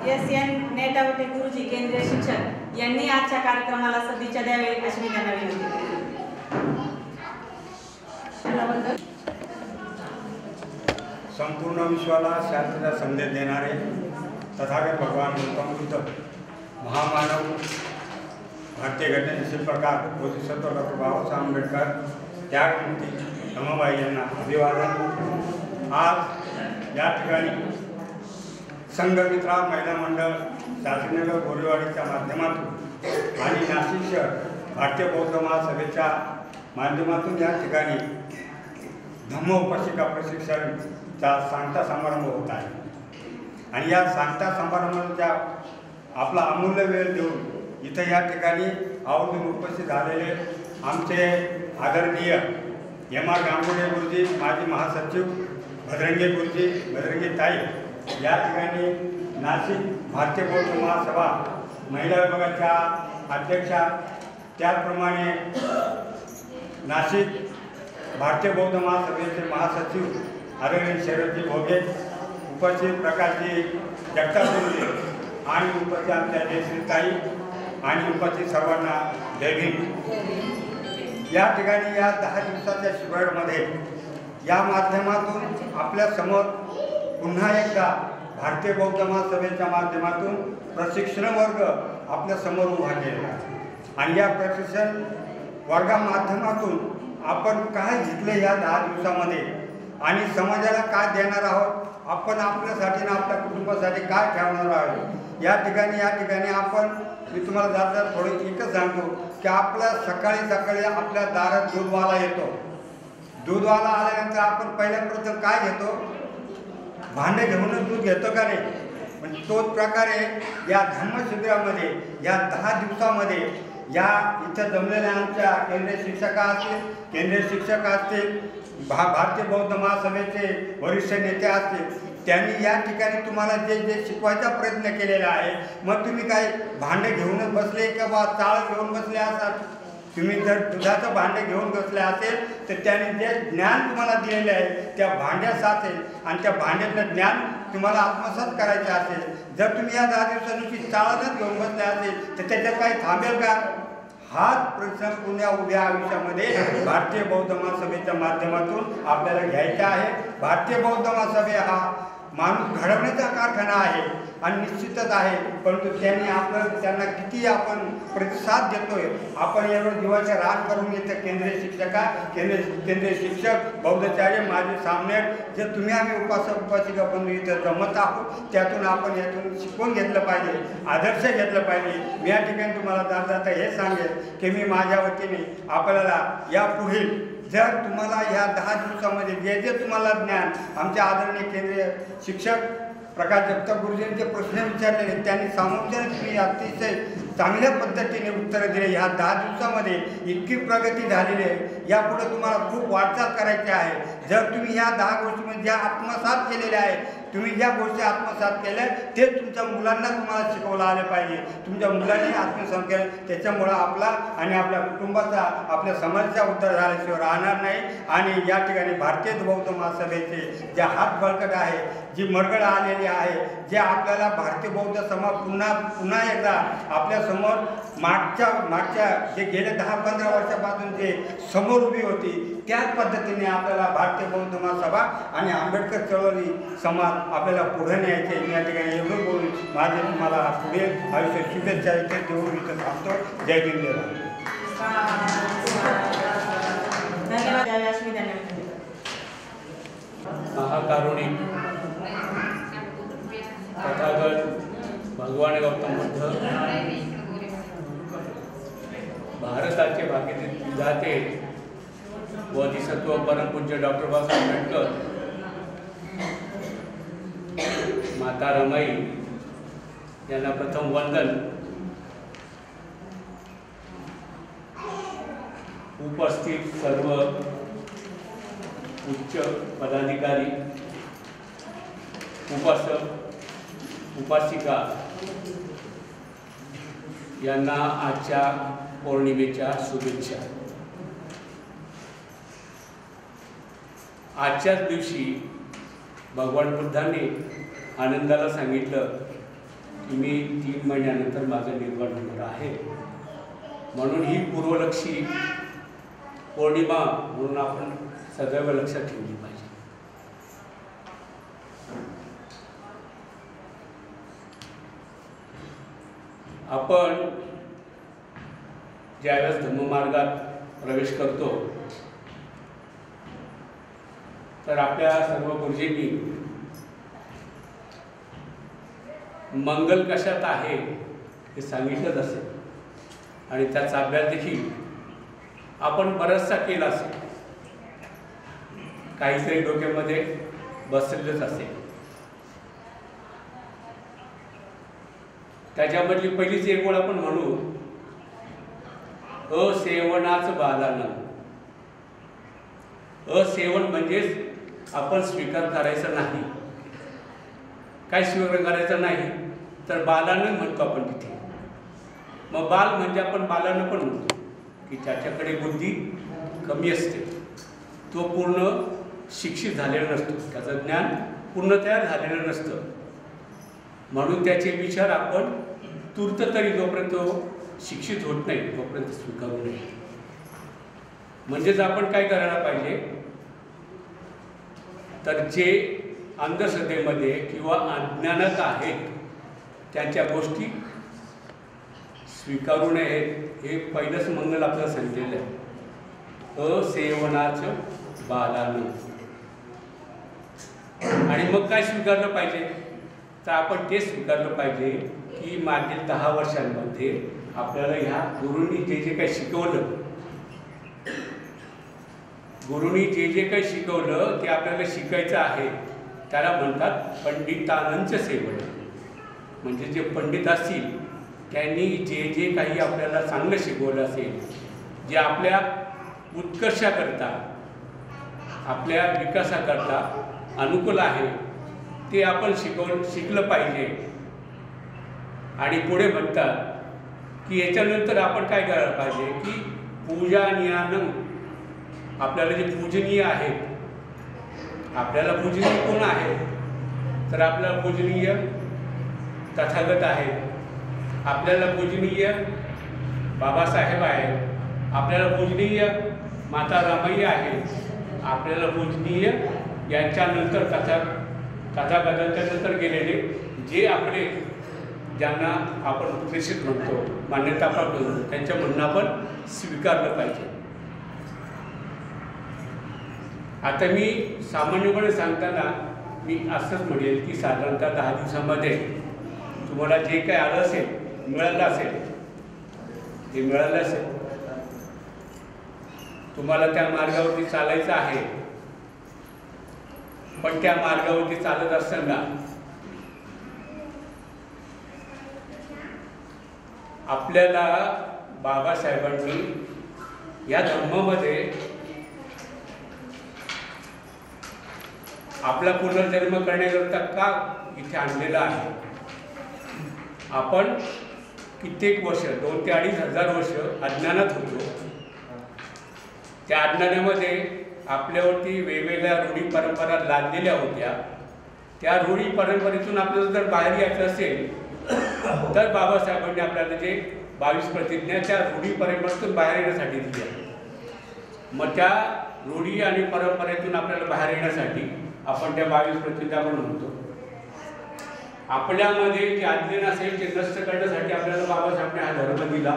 SN नेट नेटावटे गुरुजी केंद्रीय शिक्षक यांनी आजच्या कार्यक्रमाला सदिच्छा द्यावी अशी मी त्यांना विनंती करते. संपूर्ण विश्वाला शांतीचा संदेश देणारे तथागत भगवान गौतम बुद्ध महामानव भारतीय घटनेचे शिल्पकार बोधिसत्व डॉक्टर बाबासाहेब आंबेडकर त्यागमूर्ती रमाबाई यांना अभिवादन. आज या ठिकाणी संघमित्रा महिला मंडळ शास्त्रीनगर गोरेवाडीच्या माध्यमातून आणि नाशिक शहर भारतीय बौद्ध महासभेच्या माध्यमातून या ठिकाणी धम्मोपशिका प्रशिक्षणचा सांगता समारंभ होत आहे. आणि या सांगता समारंभाच्या आपला अमूल्य वेळ देऊन इथं या ठिकाणी आवर्जून उपस्थित झालेले आमचे आदरणीय M.R. गांगुडे गुरुजी, माजी महासचिव भद्रंगे गुरुजी, भद्रंगे ताई, या ठिकाणी नाशिक भारतीय बौद्ध महासभा महिला विभागाच्या अध्यक्षा, त्याचप्रमाणे नाशिक भारतीय बौद्ध महासभेचे महासचिव आदरणीय शरदजी भोगे, उपस्थित प्रकाशजी जगताप गुरुजी आणि उपस्थित आमच्या जयश्रीताई आणि उपस्थित सर्वांना जय भीम. या ठिकाणी या 10 दिवसाच्या शिबिरामध्ये या माध्यमातून आपल्यासमोर पुन्हा एकदा भारतीय बौद्ध महासभेच्या माध्यमातून प्रशिक्षण वर्ग आपल्यासमोर उभा केलेला आहे. आणि या प्रशिक्षण वर्गा माध्यमातून आपण काय घेतलं या 10 दिवसामध्ये आणि समाजाला काय देणार आहोत, आपण आपल्यासाठी आणि आपल्या कुटुंबासाठी काय ठेवणार आहोत. या ठिकाणी आपण मी तुम्हाला जाता थोडं एकच सांगतो की आपल्या सकाळी आपल्या दारात दूधवाला येतो. दूधवाला आल्यानंतर आपण पहिल्या प्रथम काय घेतो, भांडे घेऊनच दूध घेतो का नाही. म्हणजे तोच प्रकारे या धम्मशिबिरामध्ये या 10 दिवसामध्ये या इथं जमलेल्या आमच्या केंद्रीय शिक्षक असतील, भारतीय बौद्ध महासभेचे वरिष्ठ नेते असतील, त्यांनी या ठिकाणी तुम्हाला जे शिकवायचा प्रयत्न केलेला आहे. मग तुम्ही काय भांडे घेऊनच बसले किंवा चाळ घेऊन बसले असाल. तुम्ही जर दुधाचं भांडे घेऊन बसले असेल तर त्याने जे ज्ञान तुम्हाला दिलेले आहे त्या भांड्यात असेल आणि त्या भांड्यातलं ज्ञान तुम्हाला आत्मसात करायचं असेल. जर तुम्ही या 10 दिवसांची चाळणच घेऊन बसले असेल तर त्याच्यात काही थांबेल का. हाच प्रश्न पुण्या उभ्या आयुष्यामध्ये भारतीय बौद्ध महासभेच्या माध्यमातून आपल्याला घ्यायचा आहे. भारतीय बौद्ध महासभे हा माणूस घडवण्याचा कारखाना आहे आणि निश्चितच आहे, परंतु त्यांना किती आपण प्रतिसाद देतोय. आपण एवढं जीवाचे रान करून इथं केंद्रीय शिक्षक बौद्धाचार्य माझे सामने जे तुम्ही आम्ही उपासिका बनून इथं जमत आहोत, त्यातून आपण यातून शिकवून घेतलं पाहिजे, आदर्श घेतलं पाहिजे. मी या ठिकाणी तुम्हाला जाता हे सांगेल की मी माझ्या वतीने आपल्याला यापुढील जर तुम्हाला या 10 दिवसामध्ये जे तुम्हाला ज्ञान आमचे आदरणीय केंद्रीय शिक्षक प्रकाश जगताप गुरुजींचे प्रश्न विचारलेले त्यांनी सामोपचाराने तुम्ही अतिशय चांगल्या पद्धतीने उत्तरं दिले. ह्या 10 दिवसामध्ये इतकी प्रगती झालेली आहे. यापुढे तुम्हाला खूप वाटचाल करायची आहे. जर तुम्ही ह्या 10 गोष्टीमध्ये ज्या आत्मसात केलेल्या आहेत, तुम्ही ज्या गोष्टी आत्मसात केल्या ते तुमच्या मुलांना तुम्हाला शिकवलं आलं पाहिजे. तुमच्या मुलांनी आत्मसात केलं त्याच्यामुळं आपला आणि आपल्या कुटुंबाचा आपल्या समाजाचा उद्धार झाल्याशिवाय राहणार नाही. आणि या ठिकाणी भारतीय बौद्ध महासभेचे जे हात बळकट आहे, जी मरगळ आलेली आहे, जे आपल्याला भारतीय बौद्ध समाज पुन्हा एकदा आपल्यासमोर मागच्या जे गेले 10-15 वर्षापासून जे समोर उभी होती त्याच पद्धतीने आपल्याला भारतीय बौद्ध महासभा आणि आंबेडकर चळवळी समाज आपल्याला पुढे न्यायचे. या ठिकाणी एवढं बोलून माझे तुम्हाला पुढे आयुष्य शुभेच्छा इथे देऊन इथं थांबतो. जय हिंद. महाकारुणिक तथागत भगवान गौतम बुद्ध भारताचे भाग्यतीत विधाते बोधिसत्व परमपूज्य डॉक्टर बाबासाहेब आंबेडकर, माता रमाई यांना प्रथम वंदन. उपस्थित सर्व उच्च पदाधिकारी, उपासक, उपासिका यांना आजच्या पौर्णिमेच्या शुभेच्छा. आजच्याच दिवशी भगवान बुद्धांनी आनंदाला सांगितलं मी 3 महिन्यानंतर माझं निर्वाण होणार आहे. म्हणून ही पूर्वलक्षी पौर्णिमा म्हणून आपण सदैव लक्षात ठेवली पाहिजे. आपण ज्यावेळेस धम्ममार्गात प्रवेश करतो तर आपल्या सर्व गुरुजींनी मंगल कशात आहे हे सांगितलंच असेल आणि त्याचा अभ्यास देखील आपण बराचसा केला असेल. काहीतरी डोक्यामध्ये बसलेलंच असेल. त्याच्यामधली पहिलीच एक ओळ आपण म्हणू, असेवनाच बालानं. असेवन म्हणजेच आपण स्वीकार करायचा नाही. काय स्वीकार करायचा नाही तर बालानं म्हणतो आपण तिथे. मग बाल म्हणजे आपण बालानं पण म्हणतो की त्याच्याकडे बुद्धी कमी असते, तो पूर्ण शिक्षित झालेला नसतो, त्याचं ज्ञान पूर्ण तयार झालेलं नसतं. म्हणून त्याचे विचार आपण तूर्त तरी जोपर्यंत शिक्षित होत नाही तोपर्यंत स्वीकारू नये. म्हणजेच आपण काय करायला पाहिजे तर जे अंधश्रद्धेमध्ये किंवा अज्ञानात आहेत त्यांच्या गोष्टी स्वीकारू नयेत. हे पहिलंच मंगल आपल्याला सांगितलेलं आहे, असेवनाचं बालानं. आणि मग काय स्वीकारलं पाहिजे तर आपण ते स्वीकारलं पाहिजे की मागील 10 वर्षांमध्ये आपल्याला ह्या गुरूंनी जे जे काही शिकवलं, गुरूंनी जे जे काही शिकवलं ते आपल्याला शिकायचं आहे. त्याला म्हणतात पंडितानंच सेवन. म्हणजे जे पंडित असतील त्यांनी जे जे काही आपल्याला चांगलं शिकवलं असेल, जे आपल्या उत्कर्षाकरता आपल्या विकासाकरता अनुकूल आहे ते आपण शिकलं पाहिजे. आणि पुढे म्हणतात की याच्यानंतर आपण काय करायला पाहिजे की पूजानियानं. आपल्याला जे पूजनीय आहेत, आपल्याला पूजनीय कोण आहे तर आपल्याला पूजनीय तथागत आहेत, आपल्याला पूजनीय बाबासाहेब आहेत, आपल्याला पूजनीय माता रामाई आहे, आपल्याला पूजनीय यांच्यानंतर तथागतांच्या नंतर गेलेले जे आपले ज्यांना आपण प्रेषित म्हणतो, मान्यता प्राप्त म्हणतो, त्यांच्या म्हणणं आपण स्वीकारलं पाहिजे. आता मी सामान्यपणे सांगताना मी असंच म्हणेल की साधारणतः 10 दिवसामध्ये तुम्हाला जे काही आलं असेल, मिळालं असेल, ते मिळालं असेल. तुम्हाला त्या मार्गावरती चालायचं आहे. पण त्या मार्गावरती चालत असताना आपल्याला बाबासाहेबांनी या धर्मामध्ये आपला पुनर्जन्म करण्याकरता का इथे आणलेला आहे. आपण कित्येक वर्ष 2,000 ते 2,500 वर्ष अज्ञानात होतो. त्या अज्ञानामध्ये आपल्यावरती वेगवेगळ्या रूढी परंपरा लादलेल्या होत्या. त्या रूढी परंपरेतून आपल्याला जर बाहेर यायचं असेल तर बाबासाहेबांनी आपल्याला जे 22 प्रतिज्ञा त्या रूढी परंपरेतून बाहेर येण्यासाठी दिल्या. मग त्या रूढी आणि परंपरेतून आपल्याला बाहेर येण्यासाठी आपण त्या 22 प्रतिज्ञा पण म्हणतो. आपल्यामध्ये जे अज्ञान असेल ते नष्ट करण्यासाठी आपल्याला बाबासाहेबांनी हा धर्म दिला.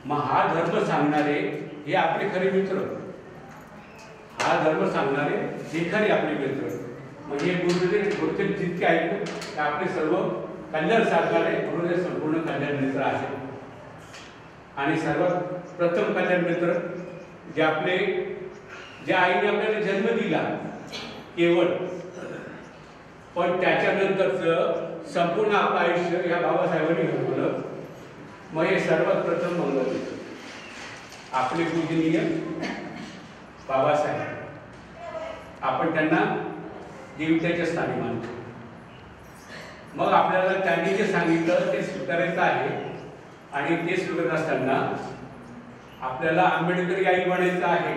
मग हा धर्म सांगणारे हे आपले खरे मित्र, हा धर्म सांगणारे हे खरे आपले मित्र. म्हणजे गुरुदेव जितके आहेत ते आपले सर्व कल्याण साधणारे म्हणून हे संपूर्ण कल्याण मित्र आहेत. आणि सर्वात प्रथम कल्याण मित्र जे आपले, ज्या आईने आपल्याला जन्म दिला केवळ, पण त्याच्यानंतरचं संपूर्ण आपलं आयुष्य या बाबासाहेबांनी घडवलं. मग हे सर्वात प्रथम मंगल आपले पूजनीय बाबासाहेब. आपण त्यांना देवतेच्या स्थानी मानतो. मग आपल्याला त्यांनी जे सांगितलं ते स्वीकारायचं आहे. आणि ते स्वीकारत असताना आपल्याला आंबेडकरी आई बनायचं आहे.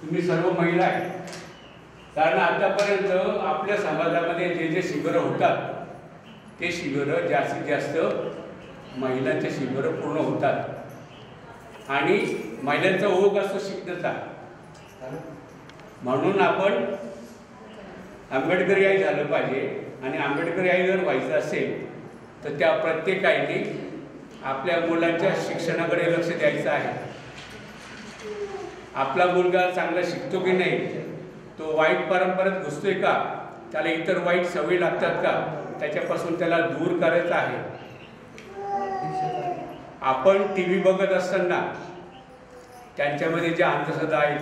तुम्ही सर्व महिला आहे. कारण आतापर्यंत आपल्या समाजामध्ये जे जे शिबिरं होतात ते शिबिरं जास्तीत जास्त महिलांचे शिबिरं पूर्ण होतात. आणि महिलांचा ओघ असतो शिकण्याचा. म्हणून आपण आंबेडकरी आई झालं पाहिजे. आणि आंबेडकरी आई जर व्हायचं असेल तर त्या प्रत्येकाने आपल्या मुलांच्या शिक्षणाकडे लक्ष द्यायचं आहे. आपला मुलगा चांगला शिकतो की नाही, तो वाईट परंपरेत घुसतोय का, त्याला इतर वाईट सवयी लागतात का, त्याच्यापासून त्याला दूर करायचं आहे. आपण टी व्ही बघत असताना त्यांच्यामध्ये ज्या अंधश्रद्धा आहेत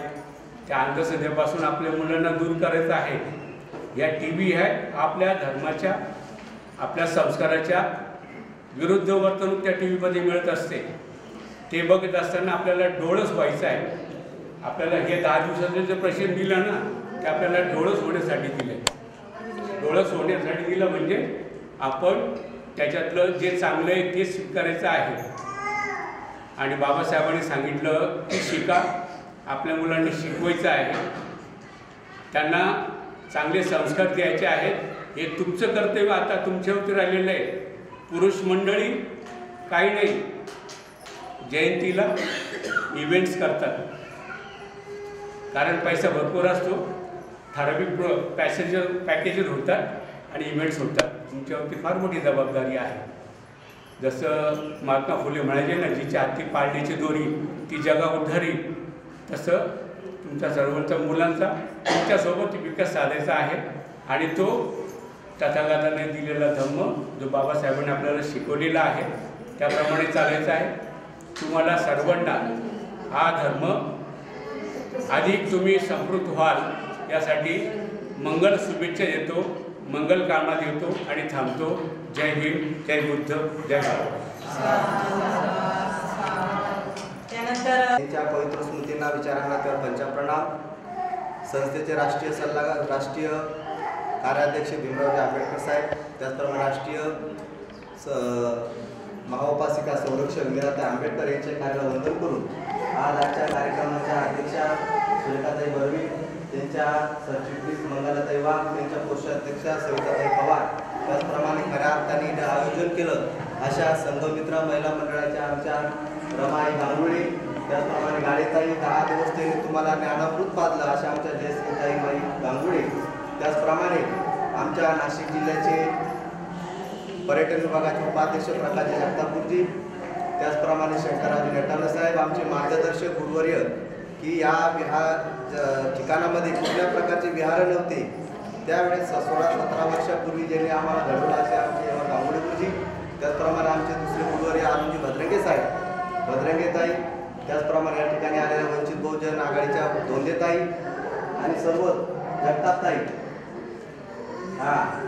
त्या अंधश्रद्धेपासून आपल्या मुलांना दूर करायचं आहे. या टी व्ही आहे आपल्या धर्माच्या, आपल्या संस्काराच्या विरुद्ध वर्तणूक त्या टी व्हीमध्ये मिळत असते. ते बघत असताना आपल्याला डोळस व्हायचं आहे. आपल्याला हे 10 दिवसाचं जे प्रशिक्षण दिलं ना ते आपल्याला डोळस होण्यासाठी दिलं. डोळस होण्यासाठी दिलं म्हणजे आपण त्याच्यातलं जे चांगलं आहे ते स्वीकारायचं आहे. आणि बाबासाहेबांनी सांगितलं की शिका, आपल्या मुलांनी शिकवायचं आहे, त्यांना चांगले संस्कार द्यायचे आहेत. हे तुमचं कर्तव्य आता तुमच्यावरती राहिलेलं आहे. पुरुष मंडळी काही नाही, जयंतीला इव्हेंट्स करतात कारण पैसा भरपूर असतो, ठराविक पॅकेजेस होतात आणि इव्हेंट्स होतात. तुमच्यावरती फार मोठी जबाबदारी आहे. जसं महात्मा फुले म्हणायचे ना, जिच्या हाती पाळण्याची दोरी ती जगा उद्धारी, तसं तुमच्या सर्वांच्या मुलांचा तुमच्यासोबत विकास साधायचा आहे. आणि तो तथागताने दिलेला धम्म जो बाबासाहेबांनी आपल्याला शिकवलेला आहे त्याप्रमाणे चालायचं आहे. तुम्हाला सर्वांना हा धर्म अधिक तुम्ही समृद्ध व्हाल यासाठी मंगल शुभेच्छा देतो, मंगल कामना देतो आणि थांबतो. जय हिंद, जय बुद्ध, जय भारत. त्यांच्या पवित्र स्मृतींना विचारांना तर पंचप्रणाम. संस्थेचे राष्ट्रीय सल्लागार, राष्ट्रीय कार्याध्यक्ष भीमरावजी आंबेडकर साहेब, त्याचप्रमाणे राष्ट्रीय महाउपासिका संरक्षक मीराताई आंबेडकर यांच्या कार्याला वंदन करून आज आजच्या कार्यक्रमाच्या अध्यक्षा सुरेखाताई बर्वी, त्यांच्या सरचिटणीस मंगलाताई वाघ, त्यांच्या कोषाध्यक्षा सविताताई पवार, त्याचप्रमाणे खऱ्या अर्थाने आयोजन केलं अशा संघमित्रा महिला मंडळाच्या आमच्या रमाई गांगुळे, त्याचप्रमाणे गाडेताई 10 दिवस त्यांनी तुम्हाला ज्ञानामृत पाजलं अशा आमच्या जयश्रीताई बाई गांगुळे, त्याचप्रमाणे आमच्या नाशिक जिल्ह्याचे पर्यटन विभागाचे उपाध्यक्ष प्रकाश जगतापूरजी, त्याचप्रमाणे शंकरराव नेटाले साहेब, आमचे मार्गदर्शक गुरुवर्य की या ठिकाणामध्ये कुठल्या प्रकारचे विहार नव्हते त्यावेळेस 16-17 वर्षापूर्वी ज्यांनी आम्हाला घडवलं असे आमचे गांगुळे गुरुजी, त्याचप्रमाणे आमचे दुसरे गुरुवर्य अरुणजी भद्रंगे साहेब, भद्रंगेताई, त्याचप्रमाणे या ठिकाणी आलेल्या वंचित बहुजन आघाडीच्या दोंदेताई आणि सर्व जगतापताई,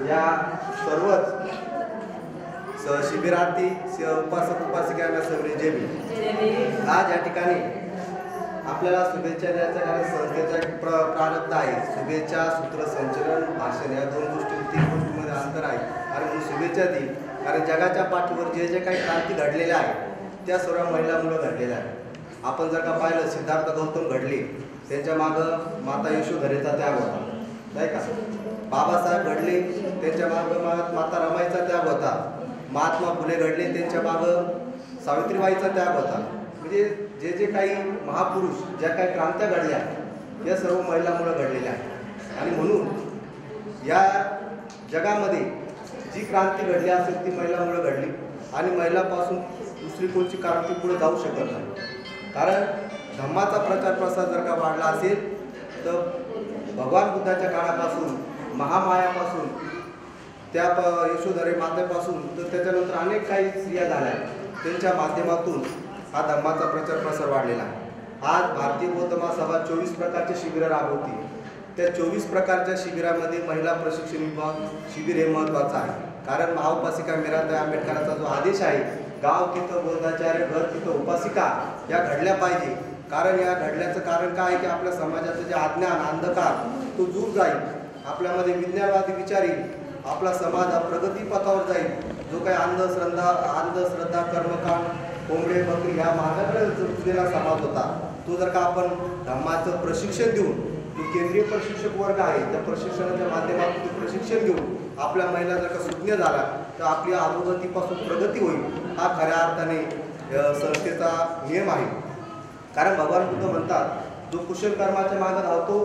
या सर्वच शिबिरार्थी उपासक उपासिकांना सर्व जय भीम. आज या ठिकाणी आपल्याला शुभेच्छा द्यायचं कारण संस्थेचा प्रारब्ध आहे. शुभेच्छा, सूत्रसंचलन, भाषण या 2 गोष्टी 3 गोष्टींमध्ये अंतर आहे. आणि म्हणून शुभेच्छा देईल कारण जगाच्या पाठीवर जे जे काही क्रांती घडलेल्या आहेत त्या सर्व महिलांमुळे घडलेल्या आहेत. आपण जर का पाहिलं सिद्धार्थ गौतम घडले, त्यांच्या मागं माता यशोधरेचा त्याग होता नाही का. बाबासाहेब घडले, त्यांच्या मागं माता रमाईचा त्याग होता. महात्मा फुले घडले, त्यांच्या मागं सावित्रीबाईचा त्याग होता. म्हणजे जे जे काही महापुरुष ज्या काही क्रांत्या घडल्या या सर्व महिलांमुळे घडलेल्या आहेत. आणि म्हणून या जगामध्ये जी क्रांती घडली असेल ती महिलांमुळे घडली. आणि महिलांपासून दुसरी कोणची क्रांती पुढे जाऊ शकत नाही. कारण धम्माचा प्रचार प्रसार जर का वाढला असेल तर भगवान बुद्धाच्या काळापासून, महामायापासून, त्या यशोधरे मातेपासून तर त्याच्यानंतर अनेक काही स्त्रिया झाल्या, त्यांच्या माध्यमातून हा धम्माचा प्रचार प्रसार वाढलेला आहे. आज भारतीय बौद्ध महासभा 24 प्रकारचे शिबिरं राबवते. त्या 24 प्रकारच्या शिबिरामध्ये महिला प्रशिक्षण विभाग शिबिर हे महत्त्वाचं आहे. कारण महाउपासिका मीराताई आंबेडकरांचा जो आदेश आहे, गाव तिथं बोधाचार्य, घर तिथं उपासिका, या घडल्या पाहिजे. कारण या घडल्याचं कारण काय आहे की आपल्या समाजाचं जे अज्ञान, अंधकार तो दूर जाईल, आपल्यामध्ये विज्ञानवादी विचार येईल, आपला समाज हा प्रगतीपथावर जाईल. जो काही अंधश्रद्धा, कर्मकांड, कोंबडे बकरी ह्या मार्गाकडे जुळलेला समाज होता तो जर का आपण धम्माचं प्रशिक्षण देऊन जो केंद्रीय प्रशिक्षक वर्ग आहे त्या प्रशिक्षणाच्या माध्यमातून प्रशिक्षण घेऊन आपल्या महिला जर का सुज्ञ झाला तर आपली अधोगतीपासून प्रगती होईल, हा खऱ्या अर्थाने संस्थेचा नियम आहे. कारण भगवान बुद्ध म्हणतात, जो कुशल कर्माच्या मागं धावतो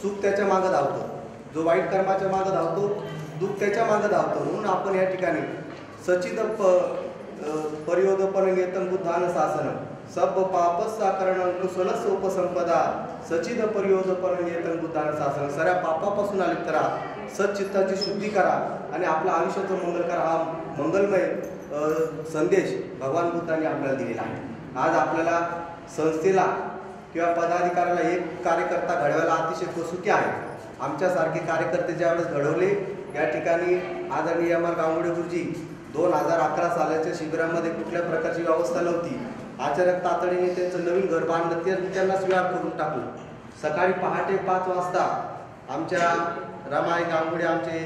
सुख त्याच्या मागं धावतं, जो वाईट कर्माच्या मागं धावतो दुःख त्याच्या मागं धावतं. म्हणून आपण या ठिकाणी सचिद परियोदपन येतं बुद्धान शासनम सब पापसाकरण कुशलस उपसंपदा सचिद परियोदपन येतं बुद्धान शासन. साऱ्या पापापासून अलिप्त राहा, सच्चित्ताची शुद्धी करा आणि आपलं आयुष्याचं मंगल करा. हा मंगलमय संदेश भगवान बुद्धांनी आपल्याला दिलेला आहे. आज आपल्याला संस्थेला किंवा पदाधिकाऱ्याला एक कार्यकर्ता घडवायला अतिशय कसुकी आहे. आमच्यासारखे कार्यकर्ते ज्यावेळेस घडवले, या ठिकाणी आदरणीय एम.आर. गांगुडे गुरुजी 2011 सालाच्या शिबिरामध्ये कुठल्या प्रकारची व्यवस्था नव्हती. अचानक तातडीने त्यांचं नवीन घर बांधलं, त्यांना स्वीकार करून टाकलं. सकाळी पहाटे 5 वाजता आमच्या रमाई गांगुडे, आमचे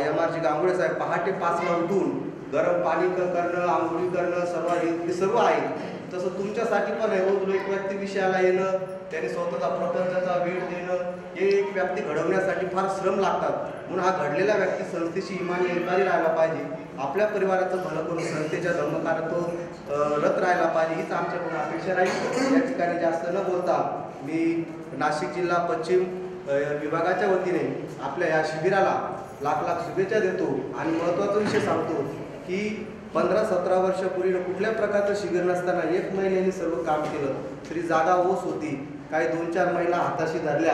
एम.आर.जी. गांगुडे साहेब पहाटे 5ला उठून गरम पाणी करणं, आंघोळी करणं, सर्व आहे. तसं तुमच्यासाठी पण आहे. रोज एक व्यक्ती विषयाला येणं, त्याने स्वतःचा प्रपंचाचा वेळ देणं, हे एक व्यक्ती घडवण्यासाठी फार श्रम लागतात. म्हणून हा घडलेला व्यक्ती संस्थेची इमानी राहायला पाहिजे, आपल्या परिवाराचं भलं करून संस्थेच्या धर्मकार्यात तो रत राहायला पाहिजे, हीच आमच्याकडून अपेक्षा राहील. या ठिकाणी जास्त न बोलता मी नाशिक जिल्हा पश्चिम विभागाच्या वतीने आपल्या या शिबिराला लाख शुभेच्छा देतो. आणि महत्त्वाचा विषय सांगतो की 15-17 वर्षापूर्वी कुठल्या प्रकारचं शिबिर नसताना एक महिलेने सर्व काम केलं तरी जागा ओस होती. काही 2-4 महिला हाताशी धरल्या,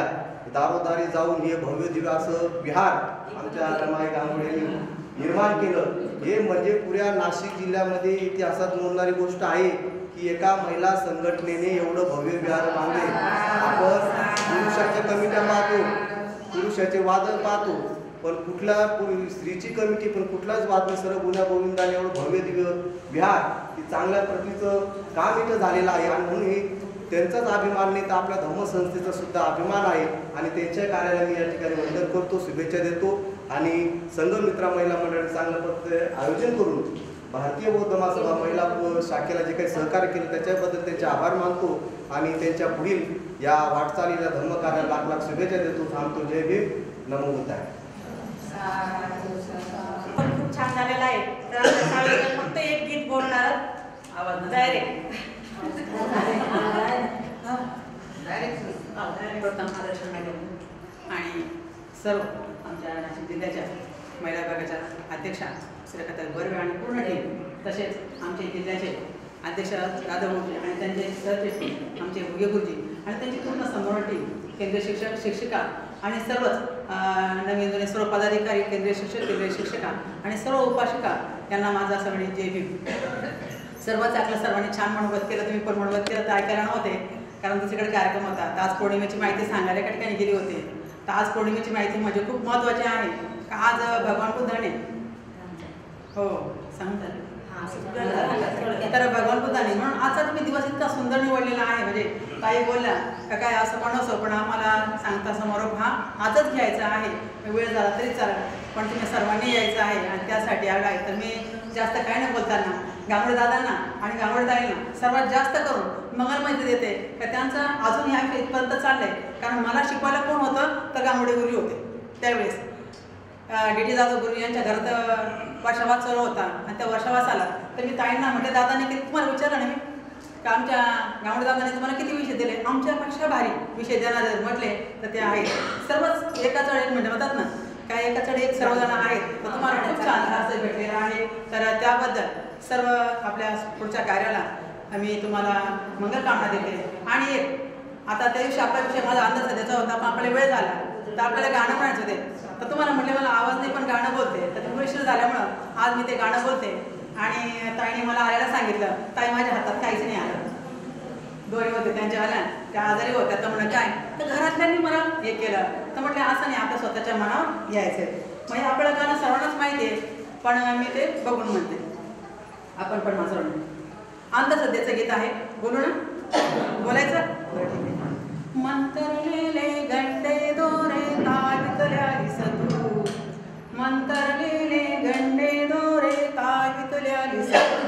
दारोदारी जाऊन हे भव्य दिव्य असं विहार आमच्या रमाई गांगुडेंनी निर्माण केलं. हे म्हणजे पुऱ्या नाशिक जिल्ह्यामध्ये इतिहासात नोंदणारी गोष्ट आहे की एका महिला संघटनेने एवढं भव्य विहार बांधले. आपण पुरुषाच्या कमिट्या पाहतो, पुरुषाचे वादन पाहतो, पण कुठला स्त्रीची कमिटी पण कुठलाच वाद सर्व गुन्हा गोविंदाने एवढं भव्य दिव्य विहार की चांगल्या प्रतीचं काम इथं झालेलं आहे. आणि म्हणून हे त्यांचाच अभिमान नाही तर आपल्या धम्मसंस्थेचा सुद्धा अभिमान आहे. आणि त्यांच्या कार्याला मी या ठिकाणी वंदन करतो, शुभेच्छा देतो. आणि संघमित्रा महिला मंडळाने चांगलं पद्धतीने आयोजन करून भारतीय बौद्ध महासभा महिला शाखेला जे काही सहकार्य केलं त्याच्याबद्दल त्यांचे आभार मानतो. आणि त्यांच्या पुढील या वाटचालीला धर्मकार्याला लाख शुभेच्छा देतो. थांबतो. जय भीम. नमो बुद्धाय. पण खूप छान झालेला आहे. तर फक्त एक गीत बोलणार आवाज डायरेक्ट प्रथम आदर्श मॅडम आणि सर्व आमच्या नाशिक जिल्ह्याच्या महिला विभागाच्या अध्यक्षा श्रीकथा बर्वे आणि पूर्ण टीम, तसेच आमचे जिल्ह्याचे अध्यक्ष राधाभाऊजी आणि त्यांचे सरचिटणीस आमचे भुगे गुरुजी आणि त्यांची पूर्ण संपूर्ण टीम, केंद्रीय शिक्षक शिक्षिका आणि सर्वच नवीन सर्व पदाधिकारी, केंद्रीय शिक्षक, केंद्रीय शिक्षिका आणि सर्व उपासिका यांना माझा सगळे जय भीम. सर्वच आपल्या सर्वांनी छान मनोगत केलं. तुम्ही पण मनोगत केलं तर ऐकायला नव्हते, कारण दुसरीकडे कार्यक्रम होता. तर आज पौर्णिमेची माहिती सांगायला एका ठिकाणी गेली होती. तर आज पौर्णिमेची माहिती म्हणजे खूप महत्त्वाची आहे. का आज भगवान बुद्धाने हो सांगतात तर भगवान बुद्धाने म्हणून आजचा तुम्ही दिवस इतका सुंदर निवडलेला आहे. म्हणजे काही बोलल्या का काय असं म्हणसो, पण आम्हाला सांगता समारोप हा आजच घ्यायचा आहे. वेळ झाला तरी चालेल, पण तुम्ही सर्वांनी यायचं आहे आणि त्यासाठी आला आहे. तर मी जास्त काय नाही बोलताना गांगुडे दादांना आणि गांगुडे ताईंना सर्वात जास्त करून मंगलमैत्री देते का त्यांचं अजून ह्या इथपर्यंत चाललंय. कारण मला शिकवायला कोण होतं तर गांगुडे गुरुजी होते. त्यावेळेस डी जाधव गुरुजी यांच्या घरात वर्षावास चालू होता आणि त्या वर्षावासाला तर मी ताईंना म्हटले, दादाने किती तुम्हाला विचारलं नाही का आमच्या गांगुडे दादाने तुम्हाला किती विषय दिले, आमच्यापेक्षा भारी विषय देणार जर म्हटले तर ते आहेत. सर्वच एकाचड एक म्हणजे म्हणतात ना, काय एकाचड एक सर्वजण आहेत. तर तुम्हाला खूप छान असं भेटलेलं आहे. तर त्याबद्दल सर्व आपल्या पुढच्या कार्याला मी तुम्हाला मंगलकामना देते. आणि एक आता त्या दिवशी आपला विषय माझा अंदाज सध्याचा होता, पण आपल्याला वेळ झाला तर आपल्याला गाणं म्हणायचं होते. तर तुम्हाला म्हटले मला आवाज नाही पण गाणं बोलते, तर ते उशीर झाल्यामुळं आज मी ते गाणं बोलते. आणि ताईने मला आल्याला सांगितलं, ताई माझ्या हातात काहीच नाही आलं, दोरी होते त्यांच्या आल्या, त्या आजारी होत्या. तर म्हणलं काय, तर घरातल्यांनी मला हे केलं. तर म्हटलं असं नाही, आपल्या स्वतःच्या मनावर यायचं. म्हणजे आपल्याला गाणं सर्वांनाच माहिती आहे, पण मी ते बघून म्हणते. आपण पण माझं अंधश्रद्धेचं गीत आहे, बोलू ना, बोलायचं. मंतरलेले गंडे दोरे तावितल्या दिसतू, मंतरलेले गंडे दोरे तावितल्या दिसतू,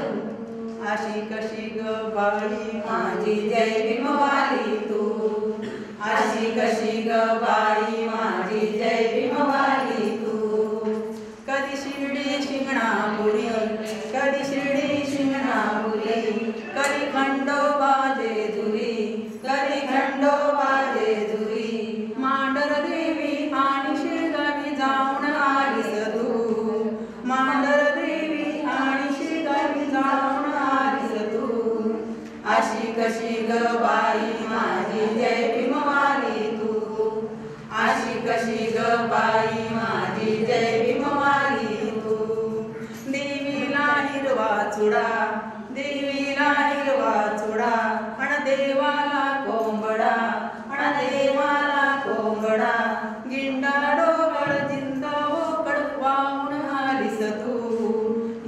अशी कशी ग बाळी माझी जय भीमवाली तू, अशी कशी ग बाई माझी जय भीमवाली तू. कधी शिर्डी शिंगणापुरी, कधी शिर्डी शिंगणापुरी, कधी खंडोबा जेजुरी, कधी खंडोबा जेजुरी. मांडर देवी आणि शेगावी जाऊन आलीस तू, मांडर देवी आणि शेगावी जाऊन आलीस तू. अशी कशी ग बाई माझी जय भीमवाली तू, अशी कशी ग बाई माझी जय भीमवाली तू. देवीला हिरवा चुडा, देवीला हिरवा चुडा, अण देवाला कोंबडा, अण देवाला कोंबडा. गिंडाडो बळ जिंदा बोकड वाहून आलीस तू,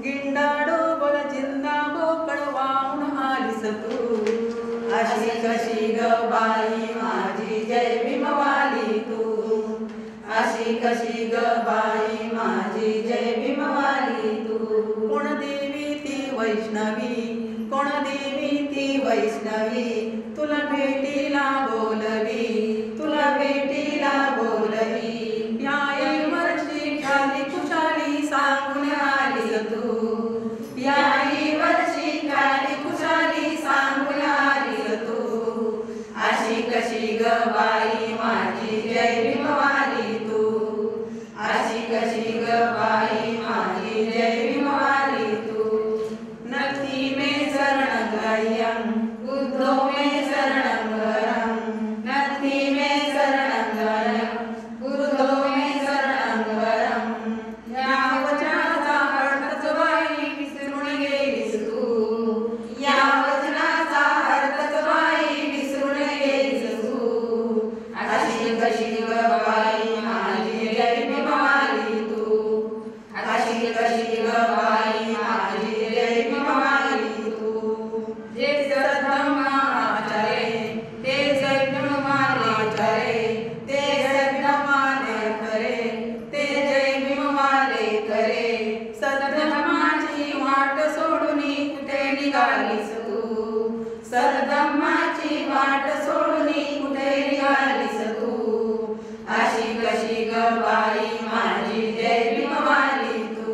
गिंडाडो बळ जिंदा बोकड वाहून आलीस तू. अशी कशी ग बाई माझी जय भीमवाली तू, अशी कशी ग बाई माझी जय भीमवाली तू. कोण देवी ती वैष्णवी, कोण देवी ती वैष्णवी, तुला भेटीला बोलवी, तुला भेटीला बोलवी. याही वर्षी खाली खुशाली सांगून आलीस तू, याही वर्षी खाली खुशाली सांगून आलीस तू. अशी कशी ग बाई माझी जय भीमवाली तू, अशी कशी ग बाई माझी जय भीमवाली तू. नक्की में शरण गयं, बुद्धो में शरण गरं, नक्की में शरण गयं, बुद्धो में शरण गरं. या वचनाचा अर्थच बाई विसरून गेलीस तू, या वचनाचा अर्थच बाई विसरून गेलीस तू. अशी कशी ग बाई माझी जय भीमवाली तू, अशी कशी ग बाई माझी जय भीमवाली तू. जे सद्धम्माचारे, ते सद्धम्माले ते सद्धम्माले करे, ते जय भीमवाले करे. सद्धम्माची वाट सोडून कुठे निघालीस तू, सद्धम्माची वाट सोडून कुठे निघालीस तू. अशी कशी ग बाई माझी जय भीमवाली तू,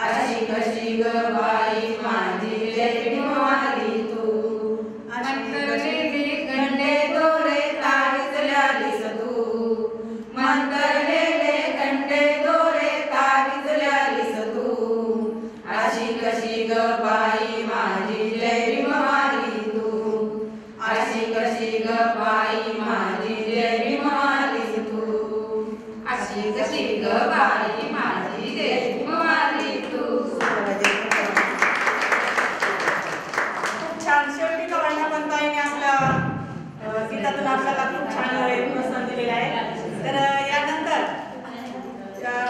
अशी कशी ग बाई माझी जय भीमवाली तू. मंतरलेले गंडे दोरे ताविजल्यालीस तू, मंतरलेले गंडे दोरे ताविजल्यालीस तू. अशी कशी ग बाई माझी जय भीमवाली तू, अशी कशी ग बाई माझी जय भीमवाली तू, अशी कशी ग बाई माझी जय भीमवाली तू. खूप छान. शेवटी कवळण्या पंताईने आपल्या गीतातून आपल्याला खूप छान प्रोत्साहन दिलेलं आहे. तर यानंतर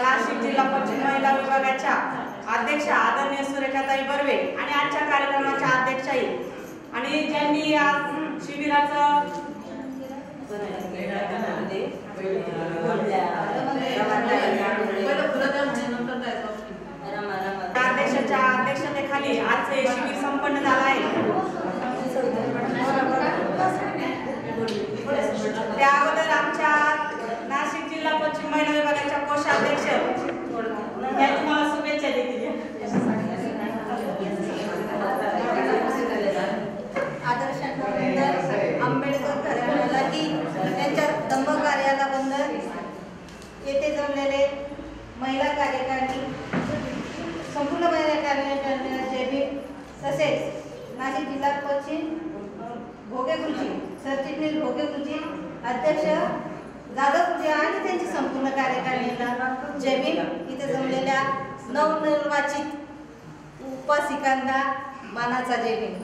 नाशिक जिल्हा पश्चिम महिला विभागाच्या अध्यक्षा आदरणीय सुरेखाताई बर्वे आणि आजच्या कार्यक्रमाच्या अध्यक्षाही आणि ज्यांनी या शिबिराचं अध्यक्षाच्या अध्यक्षतेखाली आजचे शिबिर संपन्न झालं आहे. त्या अगोदर आमच्या नाशिक जिल्हा पश्चिम महिला विभागाच्या कोषाध्यक्ष यांनी मला शुभेच्छा देतील. आदर्शांबद्दल आंबेडकर घराण्यालाही त्यांच्या दंभ कार्याला बंधन. येथे जमलेले महिला कार्यकारिणी, संपूर्ण महिला कार्यकारिणी, तसेच नाशिक जिल्हा पश्चिम भोगे गुरुजी, सरचिटणीस भोगे गुरुजी, अध्यक्ष जाधव गुरुजी आणि त्यांची संपूर्ण कार्यकारिणीला जय भीम. इथे जमलेल्या नवनिर्वाचित उपासिकांना मानाचा जय भीम.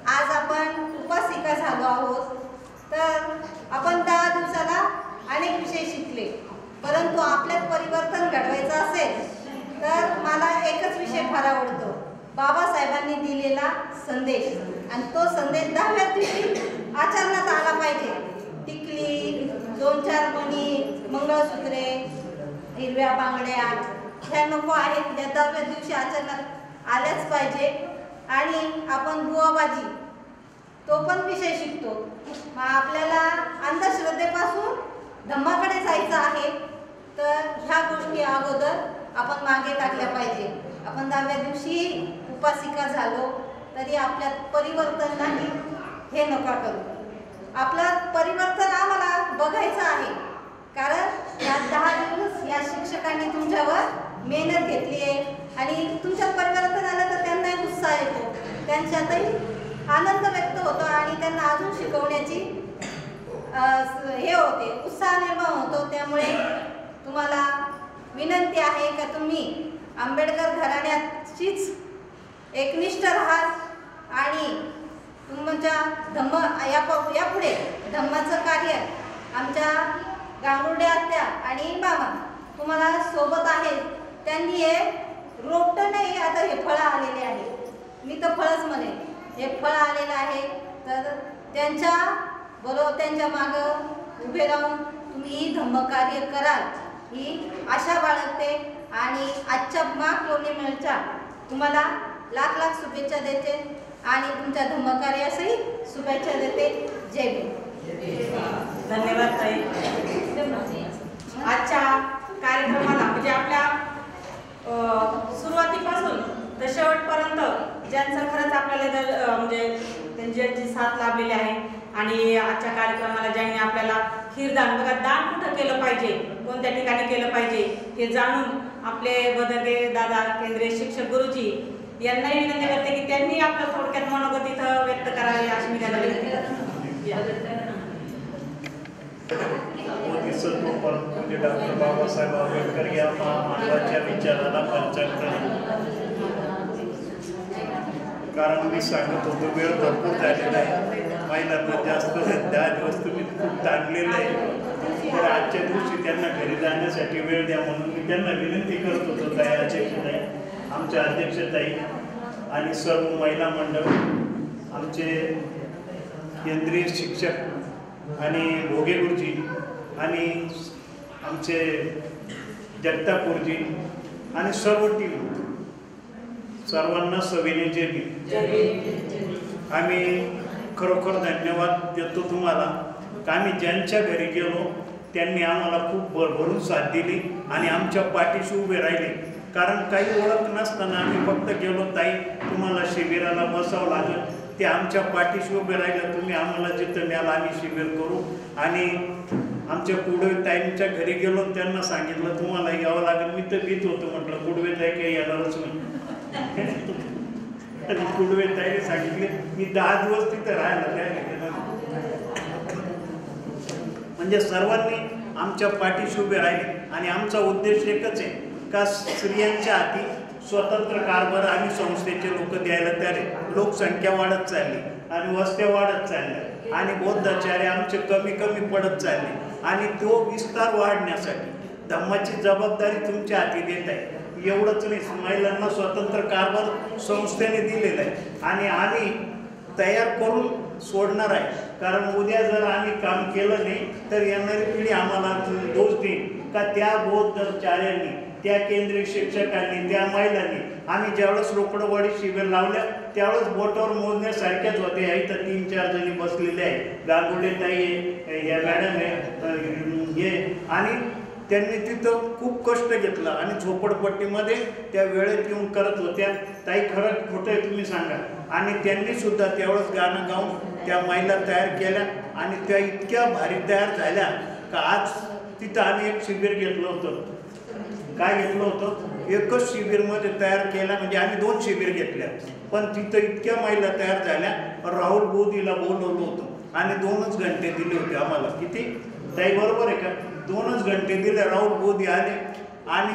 आज आपण उपासिका झालो आहोत. तर आपण 10 दिवसाला अनेक विषय शिकले, परंतु आपल्यात परिवर्तन घडवायचं असेल तर मला एकच विषय फार आवडतो, बाबासाहेबांनी दिलेला संदेश. आणि तो संदेश 10व्या दिवशी आचरणात आला पाहिजे. टिकली, 2-4 मणी, मंगळसूत्रे, हिरव्या बांगड्या ह्या नको आहेत, त्या 10व्या दिवशी आचरणात आल्याच पाहिजे. आणि आपण बुवाबाजी तो पण विषय शिकतो. मग आपल्याला अंधश्रद्धेपासून धम्माकडे जायचं आहे, तर ह्या गोष्टी अगोदर आपण मागे टाकल्या पाहिजे. आपण 10व्या दिवशी उपासिका झालो तरी आपल्यात परिवर्तन नाही हे नका करू. आपलं परिवर्तन आम्हाला बघायचं आहे, कारण या 10 दिवस या शिक्षकांनी तुमच्यावर मेहनत घेतली आहे आणि तुमच्यात परिवर्तन आलं तर त्यांनाही उत्साह येतो, त्यांच्यातही आनंद व्यक्त होतो आणि त्यांना अजून शिकवण्याची हे होते, उत्साह निर्माण होतो. त्यामुळे तुम्हाला विनंती आहे का तुम्ही आंबेडकर घराण्याचीच एकनिष्ठ राहा आणि तुमच्या यापुढे धम्माचं कार्य आमच्या गांगुर्डे आत्या आणि मामा तुम्हाला सोबत आहेत. त्यांनी हे रोपटं नाही, आता हे फळं आलेले आहे, मी तर फळच म्हणेन, हे फळ आलेलं आहे. तर त्यांच्या बरोबर त्यांच्या मागं उभे राहून तुम्ही ही धम्मकार्य कराल ही आशा बाळगते आणि आजच्या माघ पौर्णिमेच्या तुम्हाला लाख लाख शुभेच्छा देते आणि तुमच्या धम्मकार्यासही शुभेच्छा देते. जय भीम. धन्यवाद ताई. आजच्या कार्यक्रमाला म्हणजे आपल्या सुरुवातीपासून तर शेवटपर्यंत ज्यांचं खरंच आपल्याला म्हणजे त्यांची साथ लाभलेली आहे आणि आजच्या कार्यक्रमाला ज्यांनी आपल्याला खीरदान बघा दान कुठं केलं पाहिजे, कोणत्या ठिकाणी केलं पाहिजे हे जाणून आपले बदगे दादा केंद्रीय शिक्षक गुरुजी यांनाही विनंती करते की त्यांनी आपलं थोडक्यात मनोगत इथं व्यक्त करावे अशी मी त्यांना विनंती करते. बोधिसत्व परमपूज्य डॉक्टर बाबासाहेब आंबेडकर या महामानवाच्या विचाराला पंचायत, कारण मी सांगत होतो वेळ भरपूर झालेला आहे, महिलांना जास्त 10 दिवस तुम्ही खूप ताणलेलं आहे, तर आजच्या दिवशी त्यांना घरी जाण्यासाठी वेळ द्या म्हणून मी त्यांना विनंती करत होतो. ताई अध्यक्षताई, आमच्या अध्यक्षताई आणि सर्व महिला मंडळ, आमचे केंद्रीय शिक्षक आणि भोगे गुरुजी आणि आमचे जगताप गुरुजी आणि सर्व टीम, सर्वांना सविनय जय भीम. आम्ही खरोखर धन्यवाद देतो तुम्हाला. आम्ही ज्यांच्या घरी गेलो त्यांनी आम्हाला खूप भरभरून साथ दिली आणि आमच्या पाठीशी उभे राहिले, कारण काही ओळख नसताना आम्ही फक्त गेलो, ताई तुम्हाला शिबिराला बसावं लागेल, ते आमच्या पाठीशी उभे राहिले, तुम्ही आम्हाला जिथं न्याल आम्ही शिबिर करू. आणि आमच्या कुडवे ताईंच्या घरी गेलो त्यांना सांगितलं तुम्हाला यावं लागेल, मी तर भीत होतो, म्हटलं कुडवे ताई काही येणारच नाही. कुडवे ताईने सांगितले मी 10 दिवस तिथं राहायला तयार. म्हणजे सर्वांनी आमच्या पाठीशी उभे राहिले आणि आमचा उद्देश एकच आहे का स्त्रियांच्या हाती स्वतंत्र कारभार आम्ही संस्थेचे लोक द्यायला तयार आहे. लोकसंख्या वाढत चालली आणि वस्त्या वाढत चालल्या आणि बौद्धाचार्य आमचे कमी कमी पडत चालले आणि तो विस्तार वाढण्यासाठी धम्माची जबाबदारी तुमच्या हाती देत आहे. एवढंच नाही, महिलांना स्वतंत्र कारभार संस्थेने दिलेला आहे आणि आम्ही तयार करून सोडणार आहे, कारण उद्या जर आम्ही काम केलं नाही तर येणारी पिढी आम्हाला दोष देईल का त्या बौद्धाचार्यांनी, त्या केंद्रीय शिक्षकांनी, त्या महिलांनी. आम्ही ज्यावेळेस रोकडवाडी शिबिर लावल्या त्यावेळेस बोटावर मोजण्यासारख्याच होते. इथं 3-4 जणी बसलेले आहे, गांगुर्डे ताई आहे, या मॅडम आहे हे, आणि त्यांनी तिथं खूप कष्ट घेतलं आणि झोपडपट्टीमध्ये त्या वेळेत येऊन करत होत्या. ताई खरं खोटं आहे तुम्ही सांगा. आणि त्यांनी सुद्धा त्यावेळेस गाणं गाऊन त्या महिला तयार केल्या आणि त्या इतक्या भारी तयार झाल्या का आज तिथं आम्ही एक शिबिर घेतलं होतं. काय घेतलं होतं? एकच शिबिरमध्ये तयार केल्या, म्हणजे आम्ही 2 शिबिर घेतल्या, पण तिथं इतक्या महिला तयार झाल्या. राहुल बोधीला बोलवलं होतं आणि 2च घंटे दिले होते आम्हाला. किती ताई बरोबर आहे का? 2च घंटे दिले. राहुल बोधी आले आणि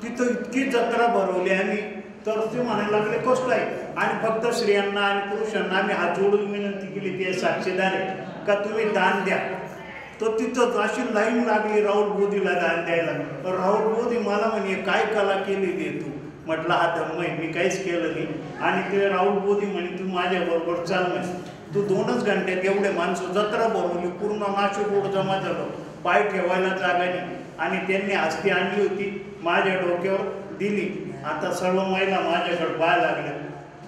तिथं इतकी जत्रा भरवली आम्ही, तर ते म्हणायला लागले कसं आहे. आणि फक्त स्त्रियांना आणि पुरुषांना आम्ही हात जोडून विनंती केली, ते साक्षीदार आहे का तुम्ही दान द्या. तर तिथं अशी लाईन लागली राहुल बोधीला दान द्यायला. तर राहुल बोधी मला म्हणे काय कला केली दे तू. म्हटलं हा धम्म आहे, मी काहीच केलं नाही. आणि ते राहुल बोधी म्हणे तू माझ्याबरोबर चाल म्हणे. तू 2च घंट्यात एवढे माणसं जत्रा भरवली, पूर्ण नाशिक रोड जमा झालं, पाय ठेवायला जागा नाही. आणि त्यांनी हस्ती आणली होती, माझ्या डोक्यावर दिली. आता सर्व महिला माझ्याकडे पाहायला लागल्या.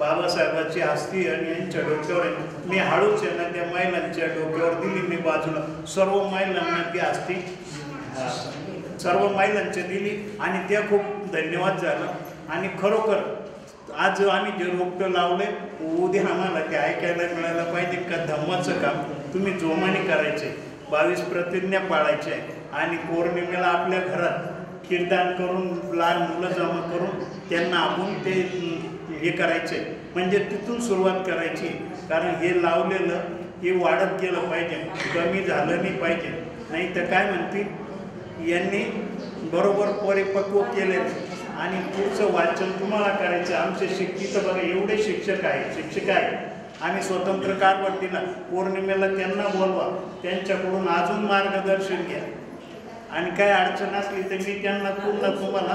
बाबासाहेबांची अस्थी आणि यांच्या डोक्यावर मी हळूच आहे ना त्या महिलांच्या डोक्यावर दिली, मी बाजूला सर्व महिलांना ती अस्थी सर्व महिलांची दिली आणि त्या खूप धन्यवाद झालं. आणि खरोखर आज आम्ही जे रोपटं लावले उद्या आम्हाला ते ऐकायला मिळायला पाहिजे का धम्माचं काम तुम्ही जोमाने करायचे, 22 प्रतिज्ञा पाळायच्या आणि पौर्णिमेला आपल्या घरात कीर्तन करून लहान मुलं जमा करून त्यांना आपण ते हे करायचे, म्हणजे तिथून सुरुवात करायची. कारण हे लावलेलं हे वाढत गेलं पाहिजे, कमी झालं नाही पाहिजे. नाही तर काय म्हणते यांनी बरोबर परिपक्व केले आणि पुढचं वाचन तुम्हाला करायचं. आमचे तिथं बघा एवढे शिक्षक आहेत, आम्ही स्वतंत्र कारभार दिला. पौर्णिमेला त्यांना बोलवा, त्यांच्याकडून अजून मार्गदर्शन घ्या आणि काय अडचण असली तर मी त्यांना पूर्ण तुम्हाला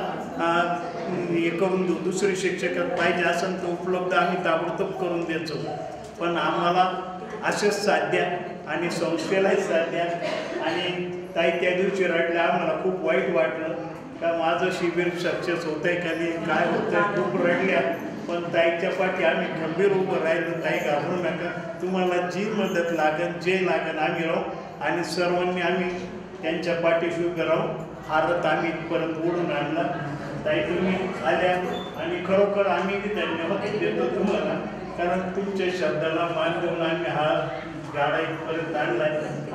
हे करून देऊ. दुसरे शिक्षक पाहिजे असेल तर उपलब्ध आम्ही ताबडतोब करून द्यायचो. पण आम्हाला असेच साध्या आणि संस्थेलाही साध्या. आणि ताई त्या दिवशी रडल्या, आम्हाला खूप वाईट वाटलं का माझं शिबिर सक्सेस होत आहे का नाही, काय होतं आहे, खूप रडल्या. पण ताईच्या पाठी आम्ही खंबीर उभं राहिलो. ताई घाबरू नका, तुम्हाला जी मदत लागेल जे लागेल आम्ही राहू आणि सर्वांनी आम्ही त्यांच्या पाठीशी उभं राहू. हारत आम्ही इथपर्यंत ओढून आणला. ताई तुम्ही आल्या आणि खरोखर आम्ही धन्यवाद देतो तुम्हाला, कारण तुमच्या शब्दाला मान देऊन आम्ही हा गाडा इथपर्यंत आणला.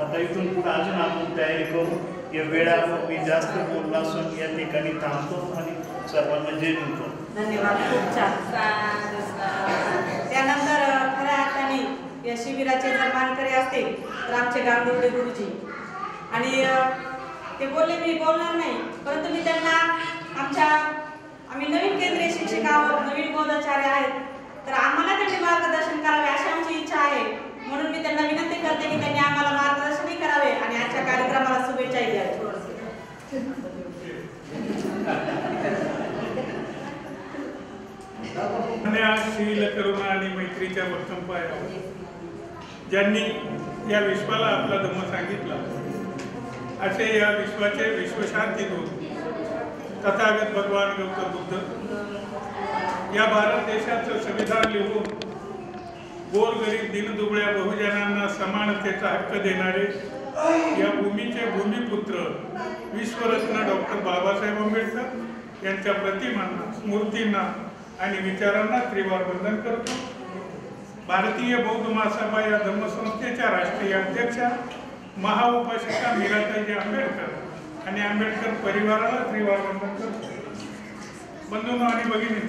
आता इथून पुढे अजून आपण तयारी करू. या वेळावर मी जास्त बोलला असून या ठिकाणी थांबतो आणि सर्वांना जय म्हणतो. धन्यवाद, खूप छान. त्यानंतर खऱ्या अर्थाने या शिबिराचे जर मानकरी असतील तर आमचे गांगुर्डे गुरुजी. आणि ते बोलले मी बोलणार नाही, परंतु मी त्यांना आम्ही नवीन केंद्रीय शिक्षक आहोत, नवीन बोधाचार्य आहेत, तर आम्हाला त्यांनी मार्गदर्शन करावे अशी आमची इच्छा आहे. म्हणून मी त्यांना विनंती करते की त्यांनी आम्हाला मार्गदर्शनही करावे आणि आजच्या कार्यक्रमाला शुभेच्छाही द्याव्या. शील करुणा आणि मैत्रीच्या उत्तम पाया ज्यांनी या विश्वाला आपला धम्म सांगितला, असे या विश्वाचे विश्वशांती दूत तथागत भगवान गौतम बुद्ध या भारत देशाचं संविधान लिहून गोरगरीब दीनदुबळ्या बहुजनांना समानतेचा हक्क देणारे या भूमीचे भूमिपुत्र विश्वरत्न डॉक्टर बाबासाहेब आंबेडकर यांच्या प्रतिमांना, स्मृतींना आणि विचारांना त्रिवार वंदन करतो. भारतीय बौद्ध महासभा या धम्मसंस्थेच्या राष्ट्रीय अध्यक्षा महाउपासिका मीराताई आंबेडकर आणि आंबेडकर परिवाराला त्रिवार वंदन करतो. बंधूंनो आणि भगिनी,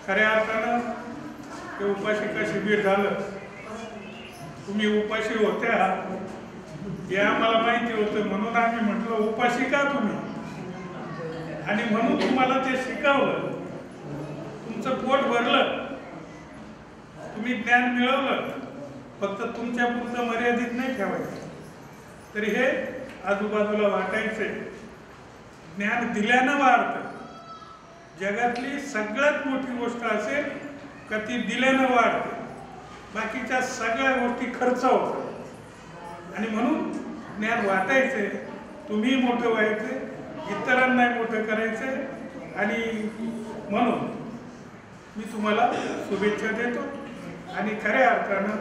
खऱ्या अर्थानं ते उपासिका शिबिर झालं. तुम्ही उपाशी होत्या हे आम्हाला माहिती होतं, म्हणून आम्ही म्हटलं उपासिका तुम्ही, आणि म्हणून तुम्हाला ते शिकवलं. तुमचं पोट भरलं, तुम्ही ज्ञान मिळवलं, फक्त तुमच्या पुरतं मर्यादित नाही ठेवायचं. तर हे आजूबाजूला वाटायचे. ज्ञान दिल्यानं वाढतं. जगातली सगळ्यात मोठी गोष्ट असेल का ती दिल्यानं वाढते. बाकीच्या सगळ्या गोष्टी खर्च होतात. आणि म्हणून ज्ञान वाटायचे, तुम्ही मोठं व्हायचे, इतरांना मोठं करायचे. आणि म्हणून मी तुम्हाला शुभेच्छा देतो. आणि खऱ्या अर्थानं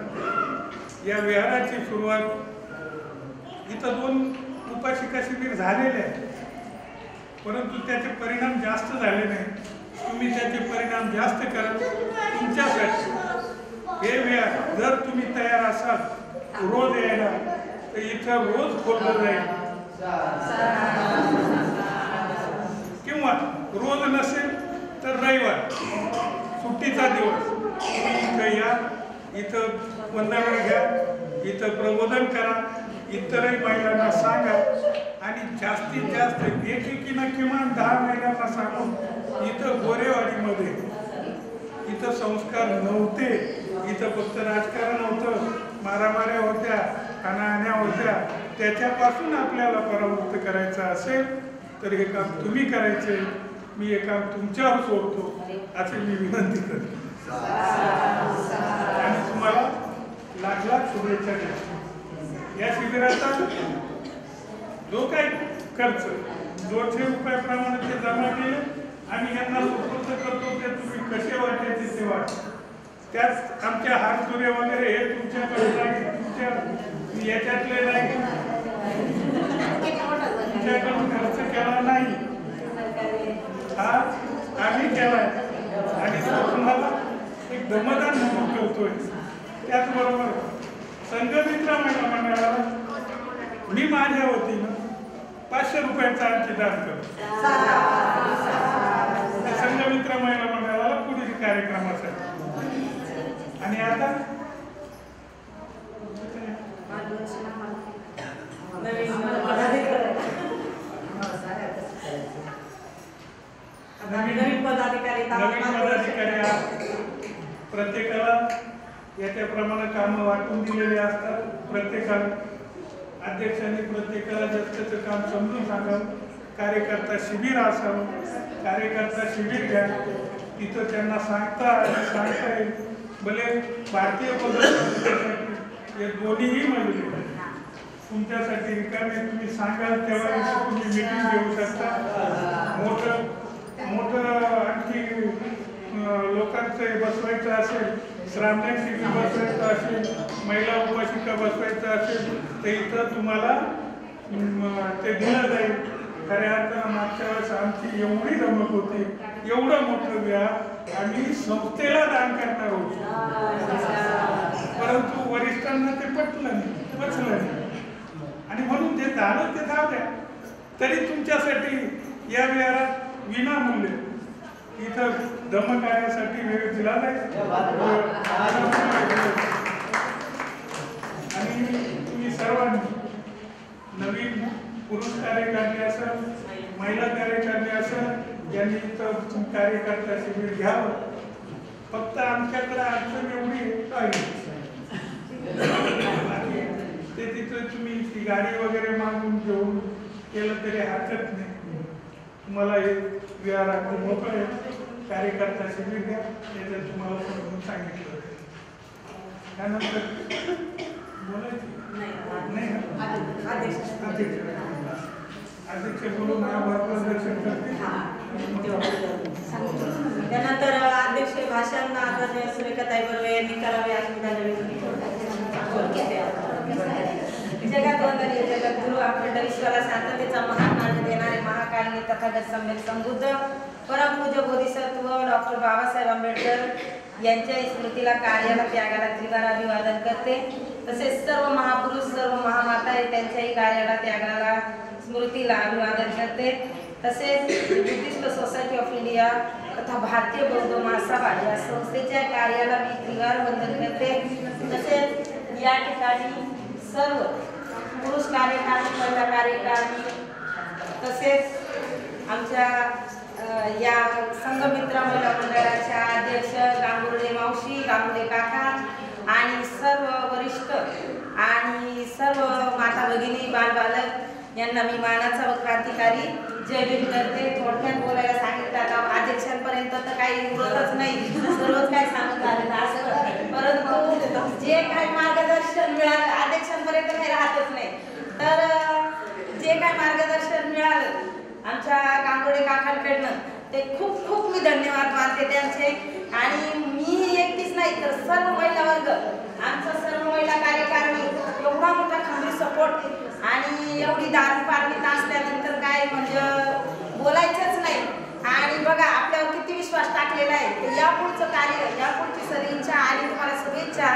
या विहाराची सुरुवात इथं 2 उपासिका शिबिर झालेले आहेत, परंतु त्याचे परिणाम जास्त झाले नाही. तुम्ही त्याचे परिणाम जास्त करा तुमच्यासाठी. हे विहार जर तुम्ही तयार असाल रोज यायला तर इथं रोज खोललं जाईल, किंवा रोज नसेल तर रविवार सुट्टीचा दिवस इथं या, इथं वंदना घ्या, इथं प्रबोधन करा, इतरही महिलांना सांगा. आणि जास्तीत जास्त एकेकीनं किमान 10 महिलांना सांगून इथं गोरेवाडीमध्ये इथं संस्कार नव्हते, इथं फक्त राजकारण होतं, मारामाऱ्या होत्या, हाणाहाण्या होत्या, त्याच्यापासून आपल्याला परावृत्त करायचं असेल तर हे काम तुम्ही करायचे. मी हे काम तुमच्यावर सोडतो असे मी विनंती करतो. आणि तुम्हाला लाख लाख शुभेच्छा देतो. या शिबिराचा जो काही खर्च 200 रुपयाप्रमाणे ते जमा केले आम्ही यांना सुपूर्द करतो ते तुम्ही कसे वाटायचे ते वाट. त्यात आमच्या हात तुरे वगैरे हे तुमच्याकडे नाही, तुमच्या याच्यातले नाही, तुमच्याकडून खर्च केला नाही, हा आम्ही केलाय आणि तुम्हाला एक दमदान म्हणून ठेवतोय. त्याचबरोबर संघमित्र महिला मंडळाला मी माझ्या वतीनं 500 रुपयाचं आणखी दान करतो संघमित्र महिला मंडळाला पुढील कार्यक्रमासाठी. आणि आता नवीन पदाधिकारी प्रत्येकाला याच्याप्रमाणे कामं वाटून दिलेले असतात. प्रत्येकाला अध्यक्षांनी प्रत्येकाला जास्तचं काम समजून सांगावं. कार्यकर्ता शिबिर असावं, कार्यकर्ता शिबिर घ्या, तिथं त्यांना सांगता येईल. भले भारतीय पदासाठी हे दोन्हीही मजले तुमच्यासाठी रिकामे, तुम्ही सांगाल तेव्हा तुम्ही मीटिंग घेऊ शकता. मोठं आणखी लोकांचं बसवायचं असेल, श्रामणेर शिबिर बसवायचं असेल, महिला उपासिका बसवायचं असेल तर इथं तुम्हाला ते दिलं जाईल. खऱ्या अर्थानं मागच्या वेळेस आमची एवढी धमक होती, एवढं मोठं व्याज आम्ही संस्थेला दान करणार होतो, परंतु वरिष्ठांना ते पचलं नाही आणि म्हणून ते झालं ते झालं. तरी तुमच्यासाठी या विहारात विनामूल्य इथं धम्मकार्यासाठी वेळ दिला जाईल आणि तुम्ही सर्वांनी नवीन पुरुष कार्यकर्ते असेल, महिला कार्यकर्ते असेल, ज्यांनी इथं कार्यकर्ता शिबिर घ्यावं. फक्त आमच्याकडे अडचण एवढी आहे ते तिथं तुम्ही ती गाडी वगैरे मागून घेऊन केलं तरी हरकत नाही. तुम्हाला हे विहार अगदी मोकळं आहे. कार्यकर्ता शिबिर घ्या, त्याच्यात तुम्हाला समजून सांगितलं. त्यानंतर बोलायचं नाही अध्यक्ष बोलून मार्गदर्शन करते. त्यानंतर अध्यक्ष भाषण आदरणीय सुरेखाताई बर्वे यांनी करावे अशी विनंती. जगात वंदनीय जगद्गुरु अखंड विश्वाला शांततेचा महान मार्ग देणारे महाकाली तथागत सम्यक संबुद्ध परमपूज्य बोधिसत्व डॉक्टर बाबासाहेब आंबेडकर यांच्या स्मृतीला, कार्याला, त्यागाला त्रिवार अभिवादन करते. तसेच सर्व महापुरुष, सर्व महामाता त्यांच्याही कार्याला, त्यागाला, स्मृतीला अभिवादन करते. तसेच बुद्धिस्ट सोसायटी ऑफ इंडिया तथा भारतीय बौद्ध महासभा या संस्थेच्या कार्याला मी त्रिवार वंदन करते. तसेच या ठिकाणी सर्व पुरुष कार्यकारिणी, महिला कार्यकारिणी, तसेच आमच्या या संघमित्र महिला मंडळाच्या अध्यक्ष गांगुर्डे मावशी, गांगुर्डे काका आणि सर्व वरिष्ठ आणि सर्व माता भगिनी, बालबालक यांना मी मानाचा व क्रांतिकारी जय भीम करते. थोडक्यात बोलायला सांगितलं आता अध्यक्षांपर्यंत तर काही उरतच नाही, सर्वच काय सांगत आले असं, परंतु जे काही मार्गदर्शन मिळालं अध्यक्षांपर्यंत काही राहतच नाही. तर जे काही मार्गदर्शन मिळालं आमच्या गांगुर्डे काकांकडनं ते खूप खूप मी धन्यवाद मानते त्यांचे. आणि मी एकटीच नाही तर सर्व महिला वर्ग, आमचा सर्व महिला कार्यकारिणी एवढा मोठा खंबीर सपोर्ट आणि एवढी दारू पारणी असल्यानंतर काय म्हणजे बोलायचंच नाही. आणि बघा आपल्यावर किती विश्वास टाकलेला आहे. यापुढचं कार्य, यापुढची सगळी इच्छा आणि तुम्हाला शुभेच्छा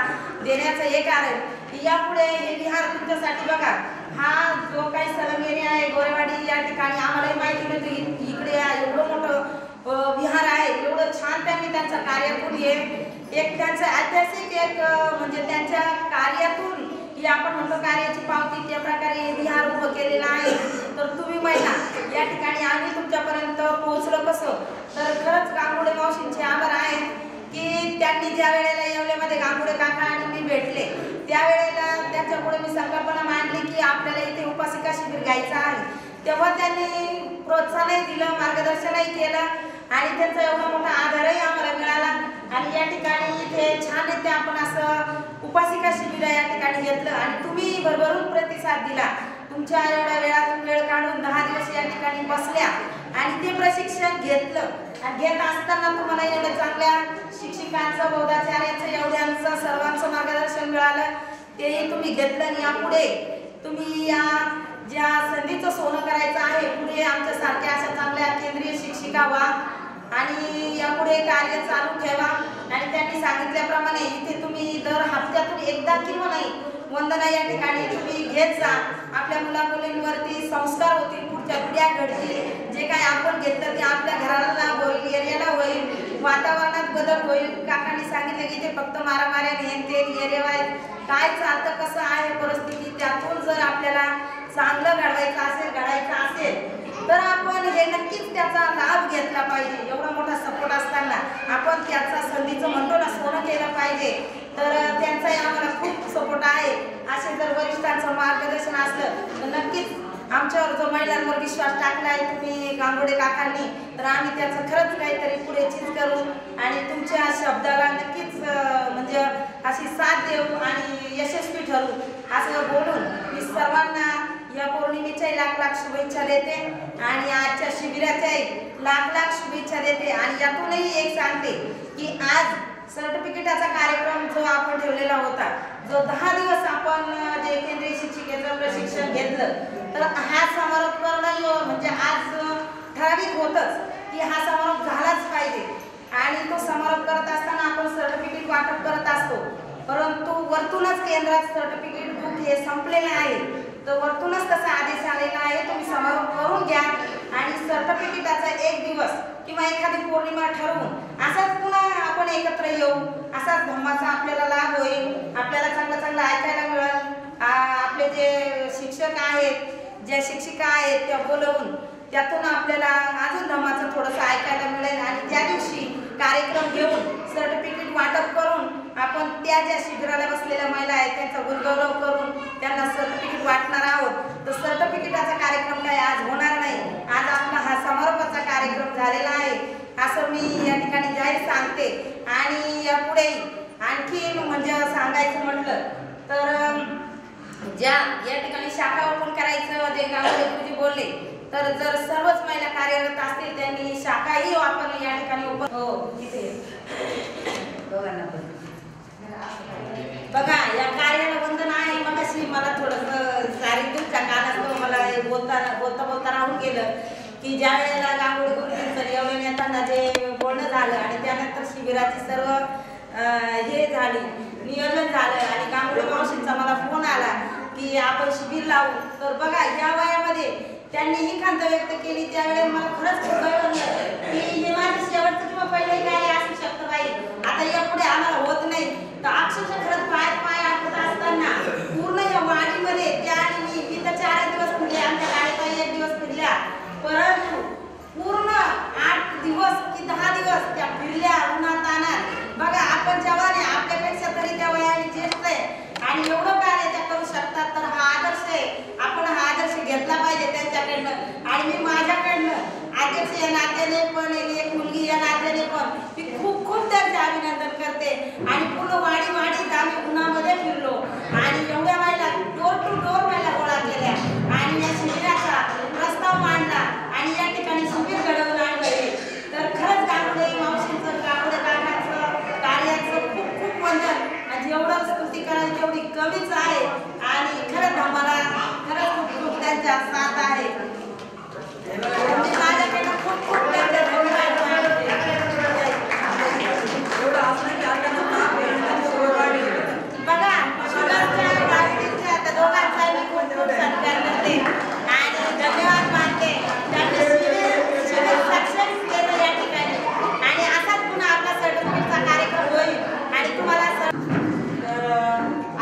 देण्याचं हे कारण की यापुढे हे विहार तुमच्यासाठी बघा, हा जो काही सलम एरिया आहे गोरेवाडी या ठिकाणी आम्हालाही माहिती नव्हती इकडे एवढं मोठं विहार आहे. एवढं छान त्यांनी त्यांचं कार्य पुढे एक त्यांचं ऐतिहासिक एक म्हणजे त्यांच्या कार्यातून की आपण म्हणतो कार्याची पावती त्या प्रकारे विहार उभं केलेलं आहे. तर तुम्ही महिला या ठिकाणी आम्ही तुमच्यापर्यंत पोहोचलो कसं, तर खरंच गांगुर्डे मावशींचे आभार आहेत की त्यांनी ज्या वेळेला येवल्यामध्ये गांगुर्डे काका आणि मी भेटले त्यावेळेला त्यांच्यापुढे मी संकल्पना मांडली की आपल्याला इथे उपासिका शिबिर घ्यायचं आहे. तेव्हा त्यांनी प्रोत्साहनही दिलं, मार्गदर्शनही केलं आणि त्यांचा एवढा मोठा आधारही आम्हाला मिळाला. आणि या ठिकाणी इथे छान येते आपण असं उपासिका शिबिर या ठिकाणी घेतलं आणि तुम्ही भरभरून प्रतिसाद दिला. तुमच्या एवढ्या वेळातून वेळ काढून 10 दिवस या ठिकाणी बसल्या आणि ते प्रशिक्षण घेतलं आणि घेत असताना तुम्हाला एवढ्या चांगल्या शिक्षिकांचं बौद्धाचार्यांचं एवढ्यांचं सर्वांचं मार्गदर्शन मिळालं, तेही तुम्ही घेतलं आणि यापुढे तुम्ही या ज्या संधीचं सोनं करायचं आहे पुढे आमच्यासारख्या अशा चांगल्या केंद्रीय शिक्षिका व्हा आणि यापुढे कार्य चालू ठेवा. आणि त्यांनी सांगितल्याप्रमाणे इथे तुम्ही दर हप्त्यातून एकदा किंवा नाही वंदना या ठिकाणी तुम्ही घेत जा. आपल्या मुलामुलींवरती संस्कार होतील, पुढच्या पिढ्या घडतील. जे काय आपण घेतलं ते आपल्या घराला लाभ होईल, एरियाला होईल, वातावरणात बदल होईल. काकांनी सांगितलं की इथे फक्त मारामाऱ्या ते एरिया काय चालतं कसं आहे परिस्थिती, त्यातून जर आपल्याला चांगलं घडायचं असेल तर आपण हे नक्कीच त्याचा लाभ घेतला पाहिजे. एवढा मोठा सपोर्ट असताना आपण त्याचा संधीचं म्हणतो ना सोनं केलं पाहिजे. तर त्यांचाही आम्हाला खूप सपोर्ट आहे. असे जर वरिष्ठांचं मार्गदर्शन असलं तर नक्कीच आमच्यावर जो महिलांवर विश्वास टाकला आहे तुम्ही गांगोडे काकांनी, तर आम्ही त्याचं खरंच काहीतरी पुढे चीज करू आणि तुमच्या शब्दाला नक्कीच म्हणजे अशी साथ देऊ आणि यशस्वी ठरू असं बोलून मी सर्वांना या पौर्णिमेच्याही लाख शुभेच्छा देते आणि आजच्या शिबिराच्याही लाख शुभेच्छा देते. आणि यातूनही एक सांगते की आज सर्टिफिकेटाचा कार्यक्रम जो आपण ठेवलेला होता, जो 10 दिवस आपण जे केंद्रीय शिक्षिकेचं प्रशिक्षण घेतलं, तर हा समारोप करणं म्हणजे आज ठराविक होतच की हा समारोप झालाच पाहिजे. आणि तो समारोप करत असताना आपण सर्टिफिकेट वाटप करत असतो, परंतु वरतूनच केंद्रात सर्टिफिकेट बुक हे संपलेलं आहे. तर वरतूनच तसा आदेश आलेला आहे, तुम्ही समारोप करून घ्या आणि सर्टिफिकेटाचा एक दिवस किंवा एखादी पौर्णिमा ठरवून असाच पुन्हा आपण एकत्र येऊ, असाच धम्माचा आपल्याला लाभ होईल, आपल्याला चांगलं ऐकायला मिळेल. आपले जे शिक्षक आहेत, ज्या शिक्षिका आहेत त्या बोलवून त्यातून आपल्याला अजून धम्माचं थोडंसं ऐकायला मिळेल. आणि त्या दिवशी कार्यक्रम घेऊन सर्टिफिकेट वाटप करून आपण त्या ज्या शिबिराला बसलेल्या महिला आहेत त्यांचा गुणगौरव करून त्यांना सर्टिफिकेट वाटणार आहोत. तर सर्टिफिकेटाचा कार्यक्रम काही आज होणार नाही, आज आपला हा समारोपाचा कार्यक्रम झालेला आहे असं मी या ठिकाणी जाहीर सांगते. आणि यापुढे आणखी म्हणजे सांगायचं म्हटलं तर ज्या या ठिकाणी शाखा ओपन करायचं जे गांगोडे गुरुजी बोलले, तर जर सर्वच महिला कार्यरत असतील त्यांनी शाखाही आपण या ठिकाणी ओपन हो तिथे बघा या कार्याला वंदन आहे. मग अशी मला थोडंसं सारी तुमच्या कानात मला बोलता राहून गेलं की ज्या वेळेला गांगोडे गुरुजींचं येऊन येताना जे बोलणं झालं आणि त्यानंतर शिबिराची सर्व हे झाली नियोजन झालं आणि गांगोडे मावशींचा मला फोन आला की आपण शिबिर लावू. तर बघा या वयामध्ये त्यांनी ही खंत व्यक्त केली, त्यावेळेस मला खरंच खूप कळलं की हे माझं शेवटचं किंवा पहिले काय असू शकतं बाई, आता यापुढे आम्हाला होत नाही. तर अक्षरशः खरंच पाय आखत असताना पूर्ण या वाडीमध्ये त्या आणि मी तर 4 दिवस फिरले, आमच्या गाडीचा 1 दिवस फिरल्या, परंतु पूर्ण 8 दिवस की 10 दिवस त्या फिरल्या उन्हातानात. बघा आपण जवान आहे, आपल्यापेक्षा तरी त्या वयाने ज्येष्ठ आहे आणि एवढं कार्य त्या करू शकतात. तर हा आदर्श आहे, आपण हा आदर्श घेतला पाहिजे त्यांच्याकडनं. आणि मी माझ्याकडनं अध्यक्ष या नात्याने पण एक मुलगी या नात्याने पण मी खूप त्यांचे अभिनंदन करते. आणि पूर्ण वाडीत आम्ही उन्हामध्ये फिरलो आणि एवढ्या महिला डोर टू डोर महिला गोळा केल्या आणि या शिबिराचा प्रस्ताव मांडला आणि या ठिकाणी शिबिर घडवून आणले. तर खरंच गांगोडे मावशींचं गांगोडे काकांचं कार्याचं खूप वंदन. जेवढं स्तुती करायला तेवढी कमीच आहे आणि खरंच आम्हाला खरंच खूप त्यांच्या साथ आहे. माझ्याकडनं खूप त्यांचे धन्यवाद बघा शुगरच्या बाबतीतच्या त्या दोघांचा मी खूप सत्कार करते आणि धन्यवाद मानते. त्यांनी शिबिर सक्सेस केलं या ठिकाणी आणि असाच पुन्हा आपला सर्टिफिकेटचा कार्यक्रम होईल आणि तुम्हाला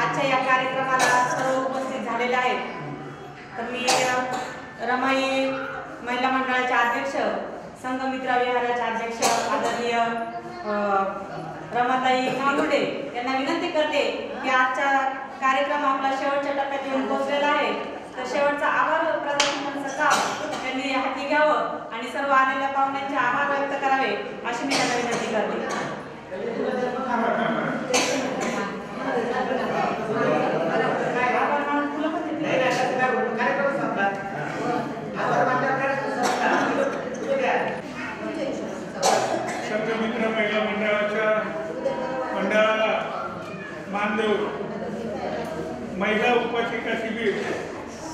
आजच्या या कार्यक्रमाला सर्व उपस्थित झालेले आहेत. तर मी रमाई महिला मंडळाचे अध्यक्ष, संघमित्रा विहाराचे अध्यक्ष आदरणीय रमाताई गांगुडे यांना विनंती करते की आजचा कार्यक्रम आपला शेवटच्या टप्प्यात येऊन पोहोचलेला आहे. तर शेवटचा आभार प्रदर्शनाचं काम त्यांनी हाती घ्यावं आणि सर्व आलेल्या पाहुण्यांचे आभार व्यक्त करावे अशी मी त्यांना विनंती करते.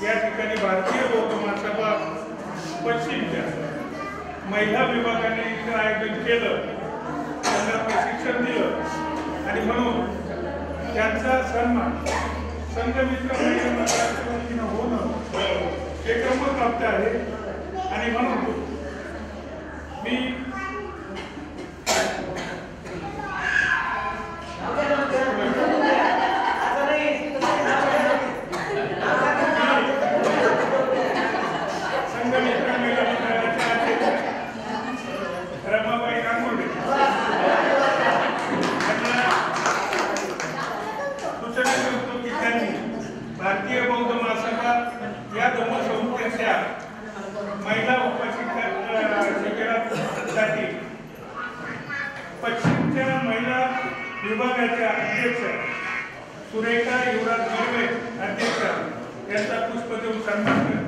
या ठिकाणी भारतीय बौद्ध महासभा पश्चिमच्या महिला विभागाने इथं आयोजन केलं, त्यांना प्रशिक्षण दिलं आणि म्हणून त्यांचा सन्मान संघमित्र महिला मंडळाच्या वतीनं होणं हे क्रमप्राप्त आहे. आणि म्हणून मी रमाबाई गांगुर्डे सूचना करतो की त्यांनी भारतीय बौद्ध महासभा या धर्मसंस्थेच्या महिला शिबिरासाठी पश्चिमच्या महिला विभागाच्या अध्यक्ष सुरेखा युवराज बर्वे अध्यक्ष यांचा पुष्प देऊन सन्मान करतील.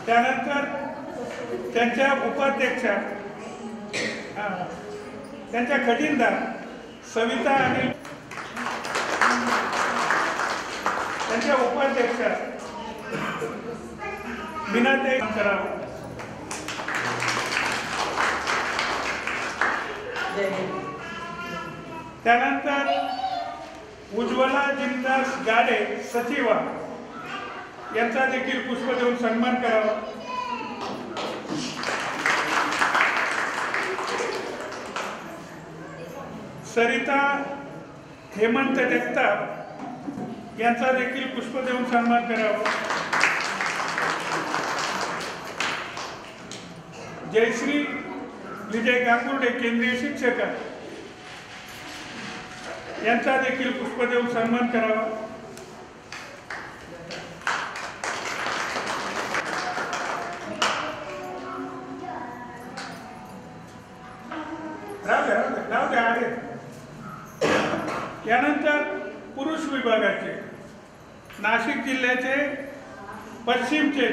त्यानंतर त्यांच्या उपाध्यक्षा त्यांच्या खजिनदार सविता आणि त्यांच्या उपाध्यक्षा मीनाताई करावं. त्यानंतर उज्ज्वला जिंदास गाडे सचिवा यांचा देखील पुष्प देऊन सन्मान करावा. सरिता हेमंत जगताप यांचा देखील पुष्प देऊन सन्मान करावा. जयश्री विजय गांगुर्डे केंद्रीय शिक्षक यांचा देखील पुष्प देऊन सन्मान करावा. यानंतर पुरुष विभागाचे नाशिक जिल्ह्याचे पश्चिमचे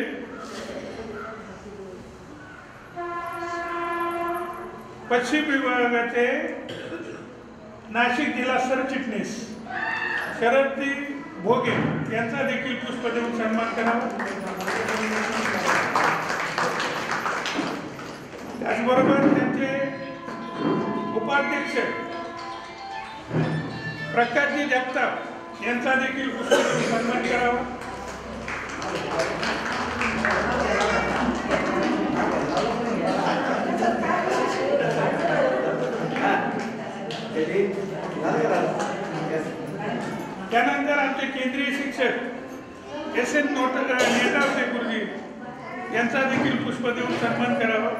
पश्चिम विभागाचे नाशिक जिल्हा सरचिटणीस शरदजी भोगे यांचा देखील पुष्प देऊन सन्मान करावा. त्याचबरोबर त्यांचे उपाध्यक्ष प्रकाशजी जगताप यांचा देखील पुष्प देऊन सन्मान करावा. त्यानंतर आमचे केंद्रीय शिक्षक एस.एन. नेटावसे गुरुजी यांचा देखील पुष्प देऊन सन्मान करावा.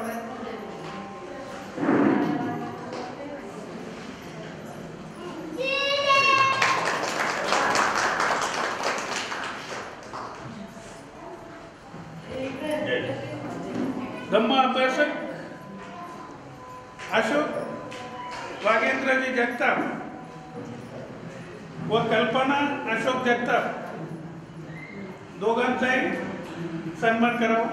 धम्म अभ्यासक अशोक वागेंद्रजी जगताप व कल्पना अशोक जगताप दोघांचाही सन्मान करावा.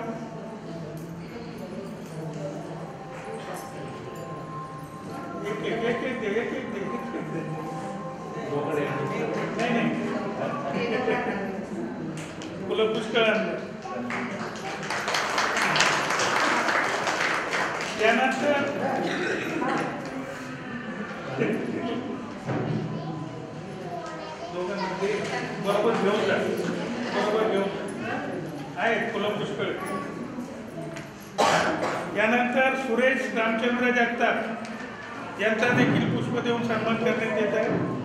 फुलं पुष्कळांना. त्यानंतर दोघांमध्ये बरोबर घेऊन जा, बरोबर घेऊन आहे फुलं पुष्कळ. यानंतर सुरेश रामचंद्र जगताप यांचा देखील पुष्प देऊन सन्मान करण्यात येत आहे.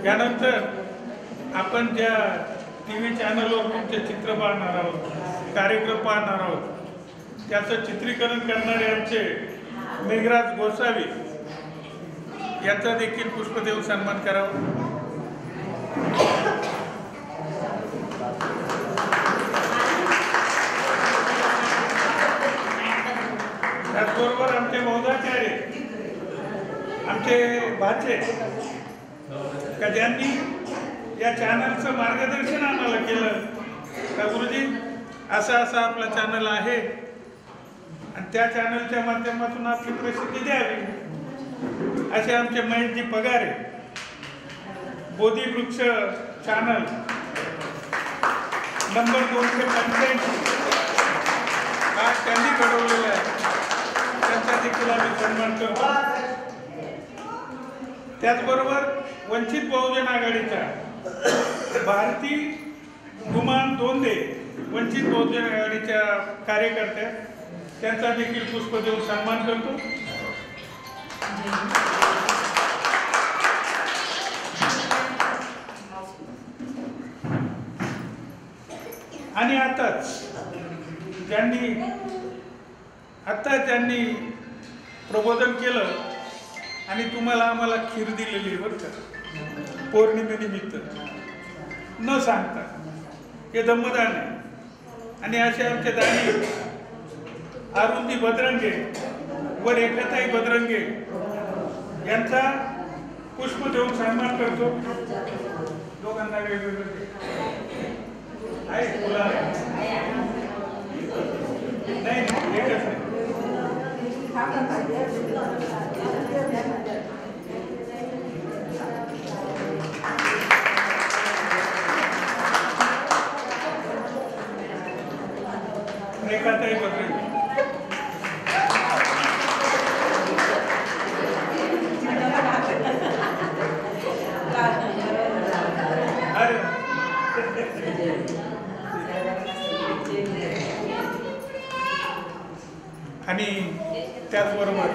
यानंतर आपण ज्या TV चॅनलवर तुमचे चित्र पाहणार आहोत, कार्यक्रम पाहणार आहोत. त्याचं चित्रीकरण करणारे आमचे मेघराज गोसावी याचा देखील पुष्प देऊन सन्मान करावा. त्याचबरोबर आमचे महोदयाचार्य, आमचे भाचे का ज्यांनी या चॅनलचं मार्गदर्शन आम्हाला केलं का गुरुजी असा आपला चॅनल आहे आणि त्या चॅनलच्या माध्यमातून आपली प्रसिद्धी द्यावी. असे आमचे महेशजी पगारे, बोधिवृक्ष चॅनल नंबर 285 आज त्यांनी घडवलेला आहे, त्यांचा देखील आम्ही सन्मान करतो. त्याचबरोबर वंचित बहुजन आघाडीच्या भारती गुमान दोंदे, वंचित बहुजन आघाडीच्या कार्यकर्त्या, त्यांचा देखील पुष्प देऊन सन्मान करतो. आणि आत्ताच ज्यांनी प्रबोधन केलं आणि तुम्हाला आम्हाला खीर दिलेली बरं का पौर्णिमेनिमित्त न सांगता, हे दम्मदान आहे. आणि असे आमचे दानी अरुंदी बदरंगे व रेखाताई बदरंगे यांचा पुष्प देऊन सन्मान करतो. दोघांना वेगवेगळे आहे फुला नाही, एकच आहे. रेखाताई बदरंगे आणि त्याचबरोबर